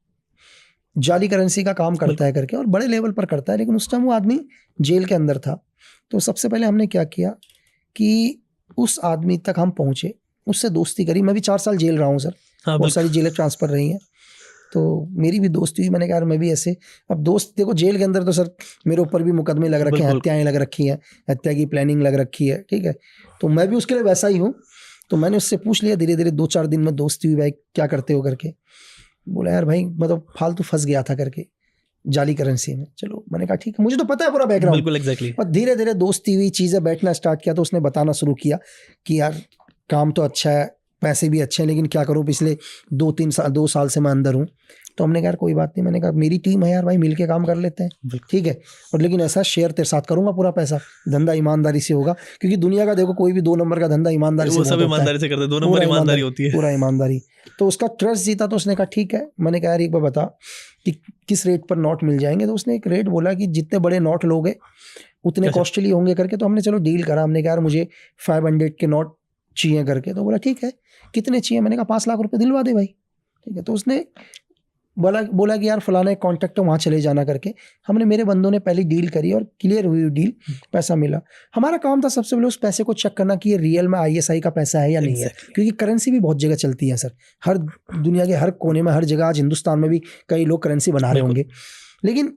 जाली करेंसी का काम करता है करके और बड़े लेवल पर करता है। लेकिन उस टाइम वो आदमी जेल के अंदर था। तो सबसे पहले हमने क्या किया कि उस आदमी तक हम पहुंचे, उससे दोस्ती करी। मैं भी 4 साल जेल रहा हूँ सर, बहुत सारी जेलें ट्रांसफ़र रही हैं, तो मेरी भी दोस्ती हुई। मैंने कहा यार मैं भी ऐसे, अब दोस्त देखो जेल के अंदर तो सर मेरे ऊपर भी मुकदमे लग रखे हैं, हत्याएँ लग रखी हैं, हत्या की प्लानिंग लग रखी है, ठीक है, तो मैं भी उसके लिए वैसा ही हूँ। तो मैंने उससे पूछ लिया, धीरे धीरे 2-4 दिन में दोस्ती हुई, भाई क्या करते हो करके। बोला यार भाई मैं तो फालतू फंस गया था करके जाली करेंसी में। चलो मैंने कहा ठीक है, मुझे तो पता है पूरा बैकग्राउंड, बिल्कुल एग्जैक्टली। और धीरे धीरे दोस्ती हुई, चीज़ें बैठना स्टार्ट किया, तो उसने बताना शुरू किया कि यार काम तो अच्छा है, पैसे भी अच्छे हैं, लेकिन क्या करूँ, पिछले 2 साल से मैं अंदर हूँ। तो हमने कहा यार कोई बात नहीं, मैंने कहा मेरी टीम है यार भाई, मिल के काम कर लेते हैं, ठीक है। और लेकिन ऐसा शेयर तेरे साथ करूंगा पूरा पैसा, धंधा ईमानदारी से होगा, क्योंकि दुनिया का देखो कोई भी 2 नंबर का धंधा ईमानदारी से वो सब ईमानदारी से करते हैं, 2 नंबर ईमानदारी होती है, पूरा ईमानदारी। तो उसका ट्रस्ट जीता, तो उसने कहा ठीक है। मैंने कहा यार एक बार बता कि किस रेट पर नोट मिल जाएंगे। तो उसने एक रेट बोला कि जितने बड़े नोट लोगे उतने कॉस्टली होंगे करके। तो हमने चलो डील करा, हमने कहा यार मुझे 500 के नोट चाहिए करके। तो बोला ठीक है, कितने चाहिए? मैंने कहा 5 लाख रुपए दिलवा दे भाई, ठीक है। तो उसने बोला कि यार फलाना एक कॉन्टैक्ट है, वहाँ चले जाना करके। हमने, मेरे बंदों ने पहली डील करी और क्लियर हुई डील, पैसा मिला। हमारा काम था सबसे पहले उस पैसे को चेक करना कि ये रियल में ISI का पैसा है या नहीं है, क्योंकि करेंसी भी बहुत जगह चलती है सर, हर दुनिया के हर कोने में, हर जगह। आज हिंदुस्तान में भी कई लोग करेंसी बना रहे होंगे, लेकिन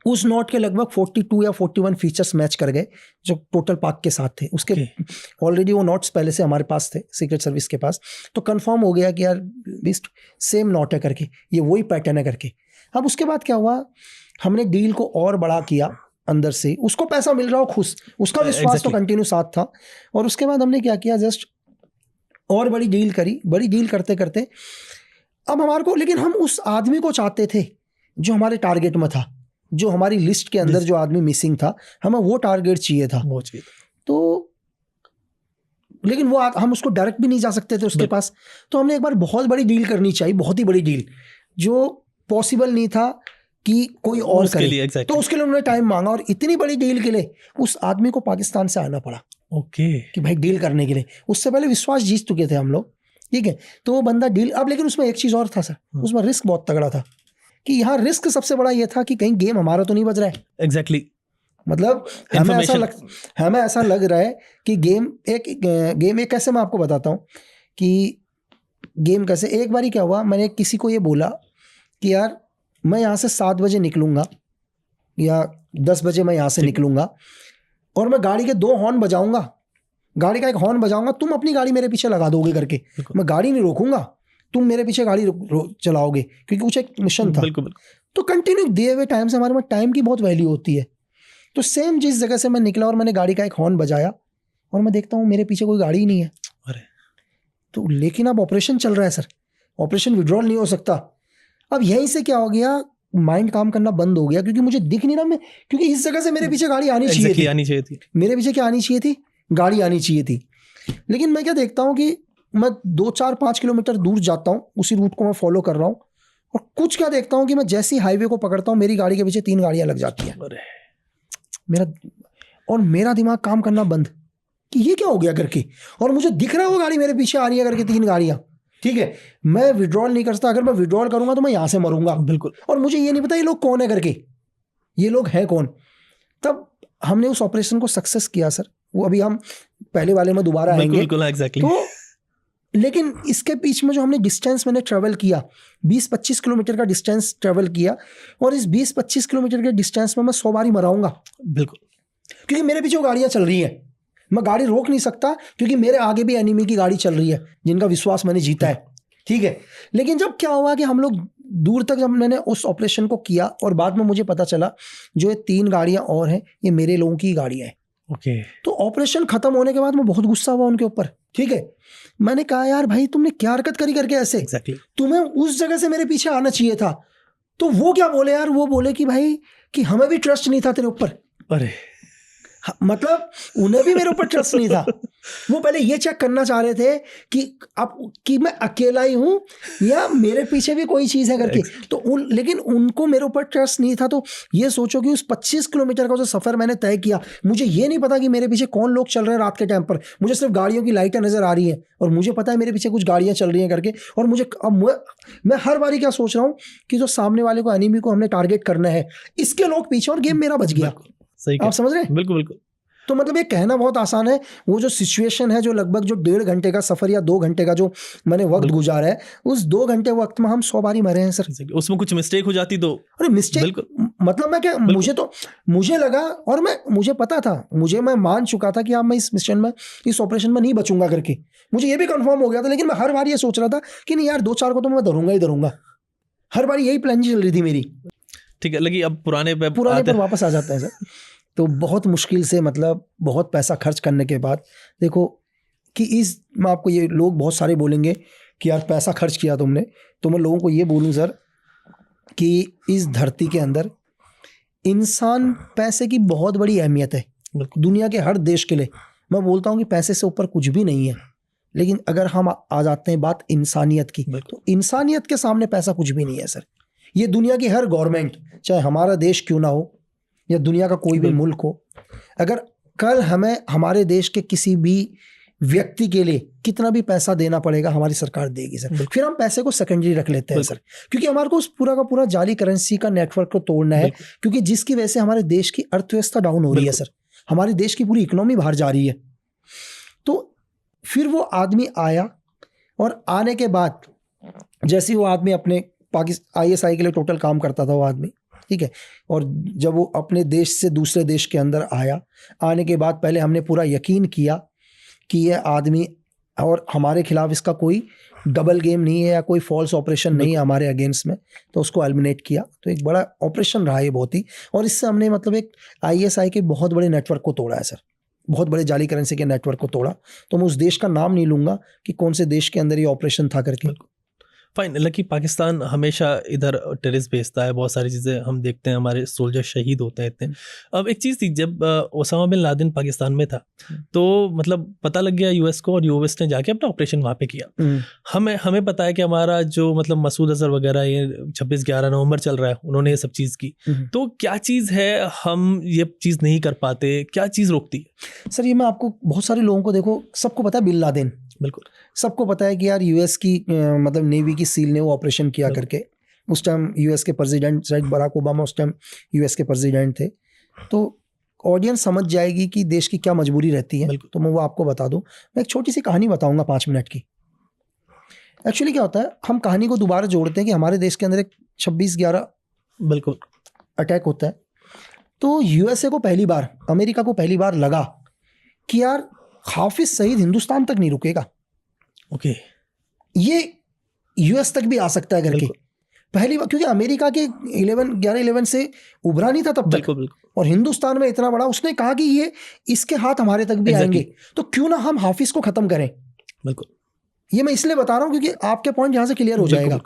उस नोट के लगभग 42 या 41 फीचर्स मैच कर गए जो टोटल पार्क के साथ थे उसके। ऑलरेडी वो नोट्स पहले से हमारे पास थे, सीक्रेट सर्विस के पास। तो कंफर्म हो गया कि यार बेस्ट सेम नोट है करके, ये वही पैटर्न है करके। अब उसके बाद क्या हुआ, हमने डील को और बड़ा किया अंदर से, उसको पैसा मिल रहा हो खुश, उसका विश्वास तो कंटिन्यू साथ था। और उसके बाद हमने क्या किया, जस्ट और बड़ी डील करी। बड़ी डील करते करते अब हमारे को, लेकिन हम उस आदमी को चाहते थे जो हमारे टारगेट में था, जो हमारी लिस्ट के अंदर जो आदमी मिसिंग था, हमें वो टारगेट चाहिए था। तो लेकिन वो हम उसको डायरेक्ट भी नहीं जा सकते थे उसके पास। तो हमने एक बार बहुत बड़ी डील करनी चाहिए, बहुत ही बड़ी डील, जो पॉसिबल नहीं था कि कोई और करे। तो उसके लिए उन्होंने टाइम मांगा, और इतनी बड़ी डील के लिए उस आदमी को पाकिस्तान से आना पड़ा। कि भाई डील करने के लिए। उससे पहले विश्वास जीत चुके थे हम लोग, ठीक है। तो वो बंदा डील, अब लेकिन उसमें एक चीज़ और था सर, उसमें रिस्क बहुत तगड़ा था। कि यहाँ रिस्क सबसे बड़ा ये था कि कहीं गेम हमारा तो नहीं बज रहा है। एग्जैक्टली मतलब हमें ऐसा लग रहा है कि गेम एक कैसे, मैं आपको बताता हूँ कि गेम कैसे। एक बारी क्या हुआ, मैंने किसी को ये बोला कि यार मैं यहाँ से 7 बजे निकलूँगा या 10 बजे मैं यहाँ से निकलूँगा, और मैं गाड़ी के 2 हॉर्न बजाऊँगा, गाड़ी का एक हॉर्न बजाऊँगा, तुम अपनी गाड़ी मेरे पीछे लगा दोगे करके। मैं गाड़ी नहीं रोकूंगा, तुम मेरे पीछे गाड़ी चलाओगे, क्योंकि कुछ एक मिशन था। बिल्कुल। तो कंटिन्यू दिए हुए टाइम से, हमारे में टाइम की बहुत वैल्यू होती है। तो सेम जिस जगह से मैं निकला और मैंने गाड़ी का एक हॉर्न बजाया, और मैं देखता हूँ मेरे पीछे कोई गाड़ी ही नहीं है। अरे तो लेकिन अब ऑपरेशन चल रहा है सर, ऑपरेशन विड्रॉल नहीं हो सकता। अब यहीं से क्या हो गया, माइंड काम करना बंद हो गया, क्योंकि मुझे दिख नहीं रहा मैं, क्योंकि इस जगह से मेरे पीछे गाड़ी आनी चाहिए थी। मेरे पीछे क्या आनी चाहिए थी, गाड़ी आनी चाहिए थी। लेकिन मैं क्या देखता हूँ कि मैं 2, 4, 5 किलोमीटर दूर जाता हूँ, उसी रूट को मैं फॉलो कर रहा हूँ, और कुछ क्या देखता हूँ कि मैं जैसी हाईवे को पकड़ता हूँ, मेरी गाड़ी के पीछे 3 गाड़ियां लग जाती हैं। मेरा दिमाग काम करना बंद कि ये क्या हो गया करके, और मुझे दिख रहा है वो गाड़ी मेरे पीछे आ रही है करके, 3 गाड़ियां, ठीक है। मैं विड्रॉल नहीं कर सकता, अगर मैं विड्रॉल करूंगा तो मैं यहां से मरूंगा। बिल्कुल। और मुझे ये नहीं पता ये लोग कौन है करके, ये लोग हैं कौन। तब हमने उस ऑपरेशन को सक्सेस किया सर। वो अभी हम पहले वाले में दोबारा आएंगे। तो लेकिन इसके बीच में जो हमने डिस्टेंस मैंने ट्रेवल किया, 20-25 किलोमीटर का डिस्टेंस ट्रेवल किया, और इस 20-25 किलोमीटर के डिस्टेंस में मैं 100 बार ही मराऊंगा। बिल्कुल। क्योंकि मेरे पीछे वो गाड़ियां चल रही हैं, मैं गाड़ी रोक नहीं सकता, क्योंकि मेरे आगे भी एनिमी की गाड़ी चल रही है जिनका विश्वास मैंने जीता है, ठीक है। लेकिन जब क्या हुआ कि हम लोग दूर तक, जब मैंने उस ऑपरेशन को किया, और बाद में मुझे पता चला जो ये 3 गाड़ियां और हैं ये मेरे लोगों की गाड़ियां हैं। ओके। तो ऑपरेशन खत्म होने के बाद मैं बहुत गुस्सा हुआ उनके ऊपर, ठीक है। मैंने कहा यार भाई तुमने क्या हरकत करी करके ऐसे। तुम्हें उस जगह से मेरे पीछे आना चाहिए था। तो वो क्या बोले यार, वो बोले कि भाई कि हमें भी ट्रस्ट नहीं था तेरे ऊपर। अरे मतलब उन्हें भी मेरे ऊपर ट्रस्ट नहीं था। वो पहले ये चेक करना चाह रहे थे कि मैं अकेला ही हूं या मेरे पीछे भी कोई चीज़ है करके। तो लेकिन उनको मेरे ऊपर ट्रस्ट नहीं था। तो ये सोचो कि उस 25 किलोमीटर का जो सफ़र मैंने तय किया, मुझे ये नहीं पता कि मेरे पीछे कौन लोग चल रहे हैं रात के टाइम पर। मुझे सिर्फ गाड़ियों की लाइटें नज़र आ रही हैं, और मुझे पता है मेरे पीछे कुछ गाड़ियाँ चल रही हैं करके। और मुझे अब मैं हर बारी क्या सोच रहा हूँ कि जो सामने वाले को, एनिमी को हमने टारगेट करना है, इसके लोग पीछे, और गेम मेरा बच गया। सही, आप समझ रहे हैं? बिल्कुल बिल्कुल। तो मतलब ये कहना बहुत आसान है, वो जो सिचुएशन है, जो लगभग जो 1.5 घंटे का सफर या 2 घंटे का जो मैंने वक्त गुजारा है, उस 2 घंटे वक्त में हम 100 बारी मरे हैं सर। उसमें कुछ मिस्टेक हो जाती तो, अरे मिस्टेक मतलब मैं क्या, मुझे लगा, और मुझे पता था, मैं मान चुका था कि अब मैं इस मिशन में, इस ऑपरेशन में नहीं बचूंगा करके। मुझे ये भी कंफर्म हो गया था। लेकिन मैं हर बार ये सोच रहा था कि नहीं यार 2-4 को तो मैं धरूंगा ही धरूंगा। हर बार यही प्लान चल रही थी मेरी। ठीक है, लगी अब पुराने पर वापस आ जाते हैं सर। तो बहुत मुश्किल से, मतलब बहुत पैसा खर्च करने के बाद, देखो कि इस, मैं आपको ये, लोग बहुत सारे बोलेंगे कि यार पैसा खर्च किया तुमने, तो मैं लोगों को ये बोलूँ सर कि इस धरती के अंदर इंसान पैसे की बहुत बड़ी अहमियत है दुनिया के हर देश के लिए। मैं बोलता हूँ कि पैसे से ऊपर कुछ भी नहीं है, लेकिन अगर हम आ जाते हैं बात इंसानियत की, तो इंसानियत के सामने पैसा कुछ भी नहीं है सर। ये दुनिया की हर गवर्नमेंट, चाहे हमारा देश क्यों ना हो या दुनिया का कोई भी मुल्क हो, अगर कल हमें हमारे देश के किसी भी व्यक्ति के लिए कितना भी पैसा देना पड़ेगा, हमारी सरकार देगी सर। फिर हम पैसे को सेकेंडरी रख लेते हैं सर, क्योंकि हमारे को उस पूरा का पूरा जाली करेंसी का नेटवर्क को तोड़ना है, क्योंकि जिसकी वजह से हमारे देश की अर्थव्यवस्था डाउन हो रही है सर, हमारे देश की पूरी इकोनॉमी बाहर जा रही है। तो फिर वो आदमी आया, और आने के बाद जैसे ही वो आदमी अपने ISI के लिए टोटल काम करता था वो आदमी, ठीक है, और जब वो अपने देश से दूसरे देश के अंदर आया, आने के बाद पहले हमने पूरा यकीन किया कि ये आदमी और हमारे खिलाफ इसका कोई डबल गेम नहीं है या कोई फॉल्स ऑपरेशन नहीं है हमारे अगेंस्ट में, तो उसको एलिमिनेट किया। तो एक बड़ा ऑपरेशन रहा ये बहुत ही, और इससे हमने मतलब एक ISI के बहुत बड़े नेटवर्क को तोड़ा है सर, बहुत बड़े जाली करेंसी के नेटवर्क को तोड़ा। तो मैं उस देश का नाम नहीं लूँगा कि कौन से देश के अंदर ये ऑपरेशन था करके। फाइन, लकी पाकिस्तान हमेशा इधर टेररिस्ट भेजता है, बहुत सारी चीज़ें हम देखते हैं, हमारे सोल्जर शहीद होते हैं इतने। अब एक चीज़ थी, जब ओसामा बिन लादेन पाकिस्तान में था तो मतलब पता लग गया US को, और US ने जाके अपना ऑपरेशन वहाँ पे किया। हमें पता है कि हमारा जो मतलब मसूद अजहर वगैरह ये 26-11 नवंबर चल रहा है, उन्होंने ये सब चीज़ की। तो क्या चीज़ है हम ये चीज़ नहीं कर पाते, क्या चीज़ रोकती है सर? ये मैं आपको, बहुत सारे लोगों को, देखो सबको पता है बिन लादेन, बिल्कुल सबको पता है कि यार US की मतलब नेवी की सील ने वो ऑपरेशन किया करके। उस टाइम US के प्रेसिडेंट शायद बराक ओबामा उस टाइम US के प्रेसिडेंट थे। तो ऑडियंस समझ जाएगी कि देश की क्या मजबूरी रहती है, तो मैं वो आपको बता दूं। मैं एक छोटी सी कहानी बताऊंगा 5 मिनट की। एक्चुअली क्या होता है, हम कहानी को दोबारा जोड़ते हैं कि हमारे देश के अंदर एक 26/11 बिल्कुल अटैक होता है। तो USA को पहली बार, अमेरिका को पहली बार लगा कि यार हाफिज सईद हिंदुस्तान तक नहीं रुकेगा, ओके ये US तक भी आ सकता है करके। पहली बार, क्योंकि अमेरिका के 11 से उभरा नहीं था तब तक, और हिंदुस्तान में इतना बड़ा, उसने कहा कि ये इसके हाथ हमारे तक भी आएंगे, तो क्यों ना हम हाफिज को खत्म करें। बिल्कुल, ये मैं इसलिए बता रहा हूं क्योंकि आपके पॉइंट यहां से क्लियर हो जाएगा।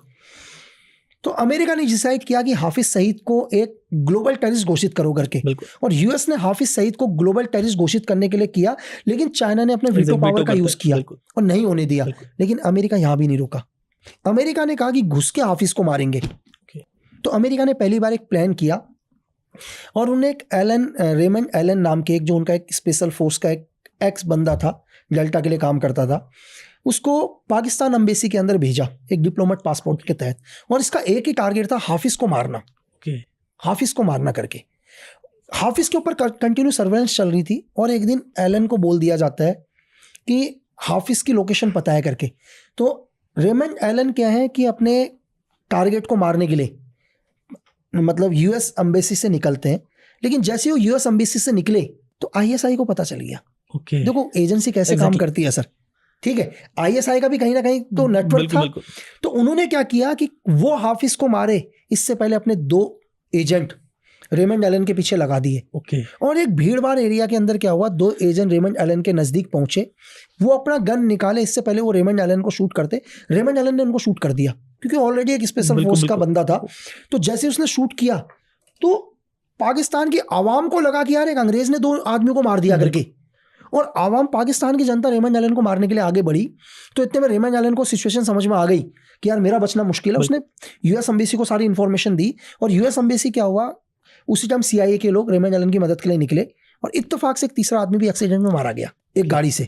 तो अमेरिका ने डिसाइड किया कि हाफिज सईद को एक ग्लोबल टेररिस्ट घोषित करो करके, और US ने हाफिज सईद को ग्लोबल टेररिस्ट घोषित करने के लिए किया, लेकिन चाइना ने अपने वीटो पावर का यूज किया और नहीं होने दिया। लेकिन अमेरिका यहां भी नहीं रुका। अमेरिका ने कहा कि घुस के हाफिज को मारेंगे। तो अमेरिका ने पहली बार एक प्लान किया, और उन्हें एक रेमंड एलन नाम के, एक जो उनका एक स्पेशल फोर्स का एक एक्स बंदा था, डेल्टा के लिए काम करता था, उसको पाकिस्तान एम्बेसी के अंदर भेजा एक डिप्लोमेट पासपोर्ट के तहत, और इसका एक ही टारगेट था, हाफिज को मारना। हाफिज को मारना करके हाफिज के ऊपर कंटिन्यू सर्वेलेंस चल रही थी। और एक दिन एलन को बोल दिया जाता है कि हाफिज की लोकेशन पता है करके। तो रेमंड एलन क्या है कि अपने टारगेट को मारने के लिए मतलब US एम्बेसी से निकलते हैं, लेकिन जैसे वो US एम्बेसी से निकले तो ISI को पता चल गया। देखो एजेंसी कैसे काम करती है सर, ठीक है। ISI का भी कहीं ना कहीं तो नेटवर्क था। तो उन्होंने क्या किया कि वो हाफिज को मारे, इससे पहले अपने 2 एजेंट रेमंड एलन के पीछे लगा दिए। और एक भीड़ भाड़ एरिया के अंदर क्या हुआ, 2 एजेंट रेमंड एलन के नजदीक पहुंचे, वो अपना गन निकाले, इससे पहले वो रेमंड एलन को शूट करते, रेमंड एलन ने उनको शूट कर दिया क्योंकि ऑलरेडी एक स्पेशल फोर्स का बंदा था। तो जैसे उसने शूट किया तो पाकिस्तान की आवाम को लगा कि यार एक अंग्रेज ने 2 आदमियों को मार दिया करके, और आवाम, पाकिस्तान की जनता रेमंड एलन को मारने के लिए आगे बढ़ी। तो इतने में रेमंड एलन को सिचुएशन समझ में आ गई कि यार मेरा बचना मुश्किल है। उसने US एम्बेसी को सारी इंफॉर्मेशन दी, और US एम्बेसी क्या हुआ, उसी टाइम CIA के लोग रेमंड एलन की मदद के लिए निकले, और इत्तेफाक से एक तीसरा आदमी भी एक्सीडेंट में मारा गया एक गाड़ी से।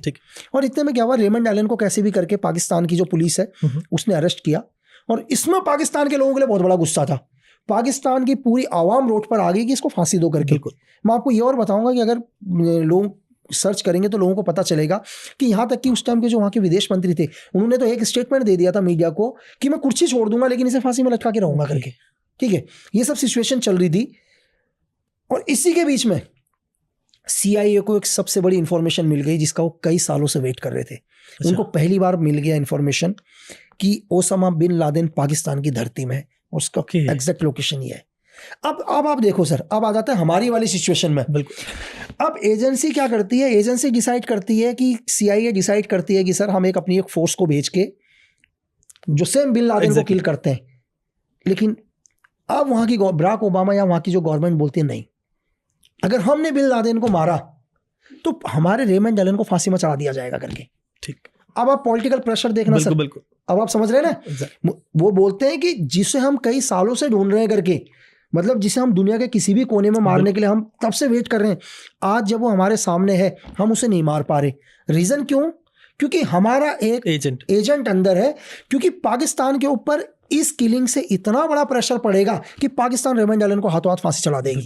और इतने में क्या हुआ, रेमंड एलन को कैसे भी करके पाकिस्तान की जो पुलिस है उसने अरेस्ट किया। और इसमें पाकिस्तान के लोगों के लिए बहुत बड़ा गुस्सा था। पाकिस्तान की पूरी आवाम रोड पर आ गई कि इसको फांसी दो करके। मैं आपको ये और बताऊंगा कि अगर लोग सर्च करेंगे तो लोगों को पता चलेगा कि यहाँ तक कि उस टाइम के जो वहाँ के विदेश मंत्री थे, उन्होंने तो एक स्टेटमेंट दे दिया था मीडिया को कि मैं कुर्सी छोड़ दूंगा लेकिन इसे फांसी में लटका के रहूंगा करके, ठीक है। ये सब सिचुएशन चल रही थी। और इसी के बीच में CIA को एक सबसे बड़ी इंफॉर्मेशन मिल गई जिसका वो कई सालों से वेट कर रहे थे। उनको पहली बार मिल गया इंफॉर्मेशन कि ओसामा बिन लादेन पाकिस्तान की धरती में है, और उसका एग्जैक्ट लोकेशन ये है। अब आप देखो सर, अब आ जाता है हमारी वाली सिचुएशन में। बिल्कुल। अब एजेंसी क्या करती है, एजेंसी डिसाइड करती है कि CIA डिसाइड करती है कि सर हम अपनी एक फोर्स को भेज के जो सेम बिन लादेन को किल करते हैं, लेकिन अब वहां की बराक ओबामा या वहां की जो गवर्नमेंट बोलती है नहीं, अगर हमने बिन लादेन को मारा तो हमारे रेमंड एलन को फांसी में चढ़ा दिया जाएगा करके। ठीक। अब आप पॉलिटिकल प्रेशर देखना सर, बिल्कुल। अब आप समझ रहे हैं ना, वो बोलते हैं कि जिसे हम कई सालों से ढूंढ रहे हैं करके, मतलब जिसे हम दुनिया के किसी भी कोने में मारने के लिए हम तब से वेट कर रहे हैं, आज जब वो हमारे सामने है हम उसे नहीं मार पा रहे। रीजन क्यों? क्योंकि हमारा एक एजेंट अंदर है, क्योंकि पाकिस्तान के ऊपर इस किलिंग से इतना बड़ा प्रेशर पड़ेगा कि पाकिस्तान रेमंड एलन को हाथों हाथ फांसी चला देगी,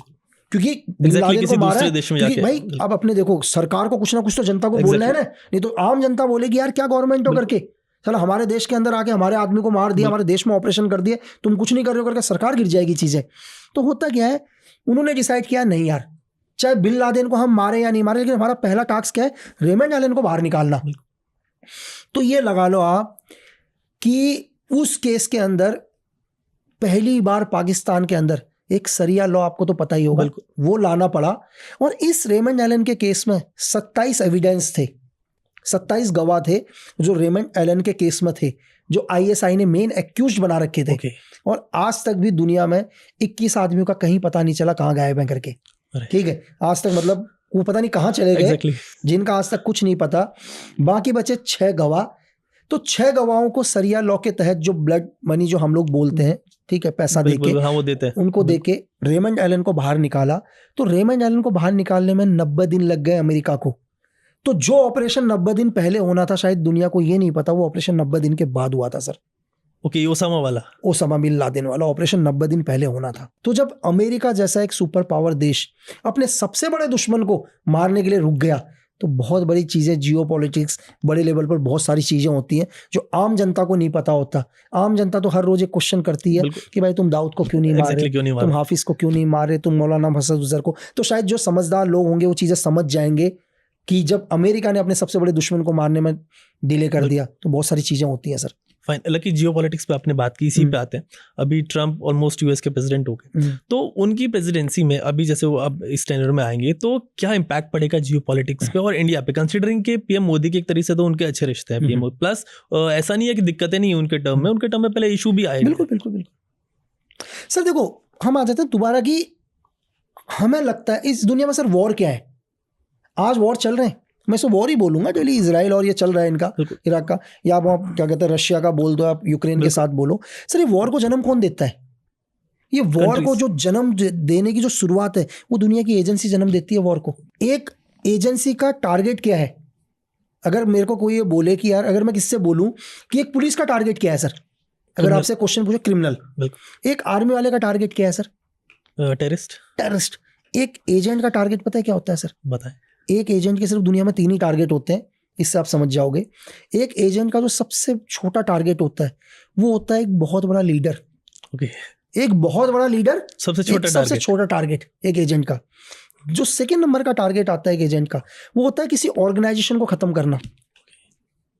क्योंकि बिन लादेन को मारा है। क्योंकि भाई अब अपने देखो, सरकार को कुछ ना कुछ तो जनता को बोलना है ना, नहीं तो आम जनता बोलेगी यार क्या गवर्नमेंट हो करके, चलो हमारे देश के अंदर आके हमारे आदमी को मार दिया, हमारे देश में ऑपरेशन कर दिए, तुम कुछ नहीं कर रहे हो करके सरकार गिर जाएगी चीजें। तो होता क्या है, उन्होंने डिसाइड किया नहीं यार, चाहे बिन लादेन को हम मारे या नहीं मारे, लेकिन हमारा पहला टास्क क्या है, रेमंड एलन को बाहर निकालना। तो ये लगा लो आप कि उस केस के अंदर पहली बार पाकिस्तान के अंदर एक सरिया लॉ, आपको तो पता ही होगा, वो लाना पड़ा। और इस रेमंड एलन के केस में 27 एविडेंस थे, 27 गवाह थे जो रेमंड एलन के केस में थे, जो ISI ने मेन एक्यूज्ड बना रखे थे। और आज तक भी दुनिया में 21 आदमियों का कहीं पता नहीं चला कहाँ गायब है करके। ठीक है, आज तक मतलब वो पता नहीं कहाँ चले गए, जिनका आज तक कुछ नहीं पता। बाकी बचे 6 गवाह। तो 6 गवाहों को सरिया लॉ के तहत जो ब्लड मनी जो हम लोग बोलते हैं, ठीक है, पैसा देके, हाँ, वो देते हैं, उनको देके रेमंड एलन को बाहर निकाला। तो रेमंड एलन को बाहर निकालने में 90 दिन लग गए अमेरिका को। तो जो ऑपरेशन 90 दिन पहले होना था, शायद दुनिया को ये नहीं पता, वो ऑपरेशन 90 दिन के बाद हुआ था sir. Okay, Osama bin Laden वाला ऑपरेशन 90 दिन पहले होना था। तो जब अमेरिका जैसा एक सुपर पावर देश अपने सबसे बड़े दुश्मन को मारने के लिए रुक गया, तो बहुत बड़ी चीज़ें, जियोपॉलिटिक्स, बड़े लेवल पर बहुत सारी चीज़ें होती हैं जो आम जनता को नहीं पता होता। आम जनता तो हर रोज एक क्वेश्चन करती है कि भाई तुम दाऊद को क्यों नहीं मार रहे, तुम हाफिज को क्यों नहीं मार रहे, तुम मौलाना मसूद अजहर को। तो शायद जो समझदार लोग होंगे वो चीज़ें समझ जाएंगे कि जब अमेरिका ने अपने सबसे बड़े दुश्मन को मारने में डिले कर दिया, तो बहुत सारी चीज़ें होती हैं सर। फाइन, लकी जियोपॉलिटिक्स पे आपने बात की, इसी पे आते हैं। अभी ट्रम्प ऑलमोस्ट US के प्रेसिडेंट हो गए, तो उनकी प्रेसिडेंसी में अभी जैसे वो अब इस टेन्योर में आएंगे, तो क्या इम्पैक्ट पड़ेगा जियोपॉलिटिक्स पे और इंडिया पे, कंसीडरिंग के PM मोदी के एक तरीके से तो उनके अच्छे रिश्ते हैं PM, प्लस ऐसा नहीं है कि दिक्कतें नहीं है उनके टर्म में, उनके टर्म में पहले इशू भी आएगा। बिल्कुल बिल्कुल बिल्कुल सर। देखो, हम आ जाते हैं दोबारा की, हमें लगता है इस दुनिया में सर वॉर क्या है, आज वॉर चल रहे हैं, मैं इसको वॉर ही बोलूंगा डेली, इजराइल और ये चल रहा है इनका, इराक का, या आप क्या कहते हैं रशिया का बोल दो, आप यूक्रेन के साथ बोलो। सर ये वॉर को जन्म कौन देता है? ये वॉर को जो जन्म देने की जो शुरुआत है, वो दुनिया की एजेंसी जन्म देती है वॉर को। एक एजेंसी का टारगेट क्या है? अगर मेरे को कोई ये बोले कि यार, अगर मैं किससे बोलूं कि एक पुलिस का टारगेट क्या है सर, अगर आपसे क्वेश्चन पूछे क्रिमिनल, एक आर्मी वाले का टारगेट क्या है सर? टेररिस्ट। एक एजेंट का टारगेट पता है क्या होता है सर? बताएं। एक एजेंट के सिर्फ दुनिया में 3 ही टारगेट होते हैं, इससे आप समझ जाओगे। एक एजेंट का जो सबसे छोटा टारगेट होता है, वो होता है एक बहुत बड़ा लीडर। ओके, एक बहुत बड़ा लीडर, सबसे छोटा टारगेट एक एजेंट का। जो सेकंड नंबर का टारगेट आता है एक एजेंट का, वो होता है किसी ऑर्गेनाइजेशन को खत्म करना,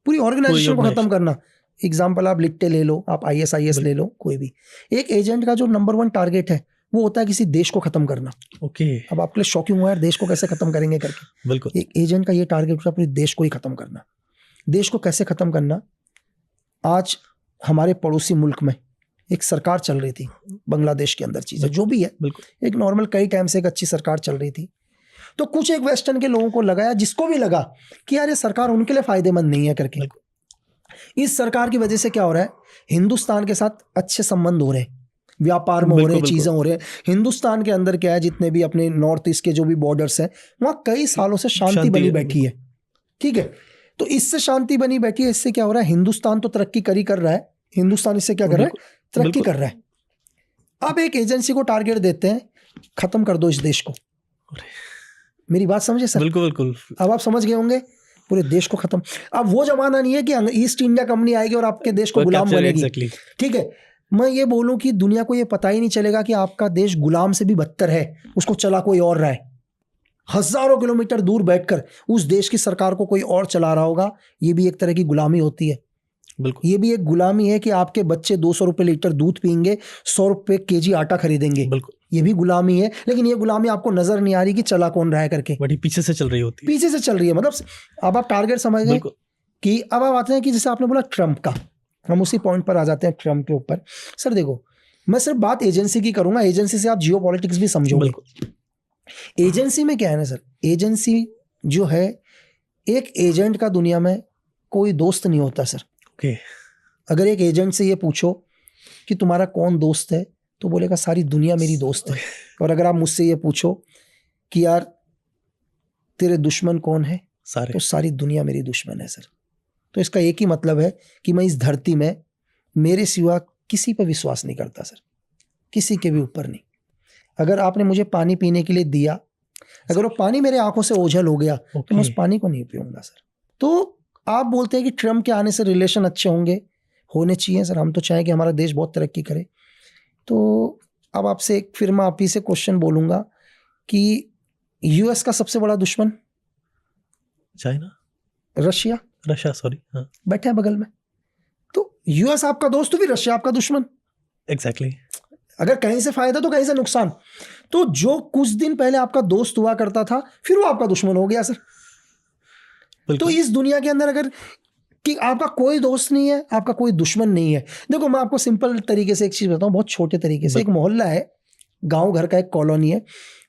पूरी ऑर्गेनाइजेशन को खत्म करना। एग्जाम्पल आप लिट्टे ले लो, आप ISIS ले लो, कोई भी। एक एजेंट का जो नंबर 1 टारगेट है, वो होता है किसी देश को खत्म करना। ओके, अब आपके लिए शॉकिंग हुआ यार, देश को कैसे खत्म करेंगे करके। बिल्कुल, एक एजेंट का ये टारगेट होता है पूरे देश को ही खत्म करना। देश को कैसे खत्म करना? आज हमारे पड़ोसी मुल्क में एक सरकार चल रही थी, बांग्लादेश के अंदर चीजें जो भी है, बिल्कुल एक नॉर्मल, कई टाइम से एक अच्छी सरकार चल रही थी। तो कुछ एक वेस्टर्न के लोगों को लगाया, जिसको भी लगा कि यार ये सरकार उनके लिए फायदेमंद नहीं है करके। इस सरकार की वजह से क्या हो रहा है, हिंदुस्तान के साथ अच्छे संबंध हो रहे हैं, व्यापार में हो रहे, चीजें हो रहे। हिंदुस्तान के अंदर क्या है, जितने भी अपने नॉर्थ ईस्ट के जो भी बॉर्डर्स हैं, वहां कई सालों से शांति बनी बैठी है। ठीक है, तो इससे शांति बनी बैठी है, इससे क्या हो रहा है, हिंदुस्तान तो तरक्की कर रहा है, हिंदुस्तान इससे क्या कर रहा है, तरक्की कर रहा है। अब एक एजेंसी को टारगेट देते हैं, खत्म कर दो इस देश को। मेरी बात समझे सर? बिल्कुल बिल्कुल। अब आप समझ गए होंगे, पूरे देश को खत्म। अब वो जमाना नहीं है कि ईस्ट इंडिया कंपनी आएगी और आपके देश को गुलाम बनेगी। ठीक है, मैं ये बोलूं कि दुनिया को ये पता ही नहीं चलेगा कि आपका देश गुलाम से भी बदतर है, उसको चला कोई और रहा है। हजारों किलोमीटर दूर बैठकर उस देश की सरकार को कोई और चला रहा होगा, ये भी एक तरह की गुलामी होती है। बिल्कुल, ये भी एक गुलामी है कि आपके बच्चे 200 रुपए लीटर दूध पीएंगे, 100 रुपए केजी आटा खरीदेंगे। बिल्कुल, ये भी गुलामी है, लेकिन ये गुलामी आपको नजर नहीं आ रही कि चला कौन रहा है करके, बड़ी पीछे से चल रही होती है, पीछे से चल रही है। मतलब अब आप टारगेट समझ गए बिल्कुल। कि अब आप आते हैं कि जैसे आपने बोला ट्रम्प का, हम उसी पॉइंट पर आ जाते हैं ट्रम्प के ऊपर। सर देखो, मैं सिर्फ बात एजेंसी की करूंगा, एजेंसी से आप जियो पॉलिटिक्स भी समझोगे। एजेंसी में क्या है ना सर, एजेंसी जो है, एक एजेंट का दुनिया में कोई दोस्त नहीं होता सर। ओके। अगर एक एजेंट से ये पूछो कि तुम्हारा कौन दोस्त है, तो बोलेगा सारी दुनिया मेरी दोस्त है। और अगर आप मुझसे ये पूछो कि यार तेरे दुश्मन कौन है, सारे, तो सारी दुनिया मेरी दुश्मन है सर। तो इसका एक ही मतलब है कि मैं इस धरती में मेरे सिवा किसी पर विश्वास नहीं करता सर, किसी के भी ऊपर नहीं। अगर आपने मुझे पानी पीने के लिए दिया, अगर वो पानी मेरे आंखों से ओझल हो गया, तो मैं उस पानी को नहीं पीऊंगा सर। तो आप बोलते हैं कि ट्रम्प के आने से रिलेशन अच्छे होने चाहिए सर। हम तो चाहें कि हमारा देश बहुत तरक्की करे। तो अब आपसे फिर मैं आप ही से क्वेश्चन बोलूंगा कि यूएस का सबसे बड़ा दुश्मन चाइना, रशिया सॉरी, हाँ, बैठे हैं बगल में। तो यूएस आपका दोस्त तो फिर रशिया आपका दुश्मन। एग्जैक्टली। अगर कहीं से फायदा तो कहीं से नुकसान। तो जो कुछ दिन पहले आपका दोस्त हुआ करता था, फिर वो आपका दुश्मन हो गया सर। तो इस दुनिया के अंदर अगर कि आपका कोई दोस्त नहीं है, आपका कोई दुश्मन नहीं है। देखो मैं आपको सिंपल तरीके से एक चीज बताऊं, बहुत छोटे तरीके से। एक मोहल्ला है, गांव घर का एक कॉलोनी है।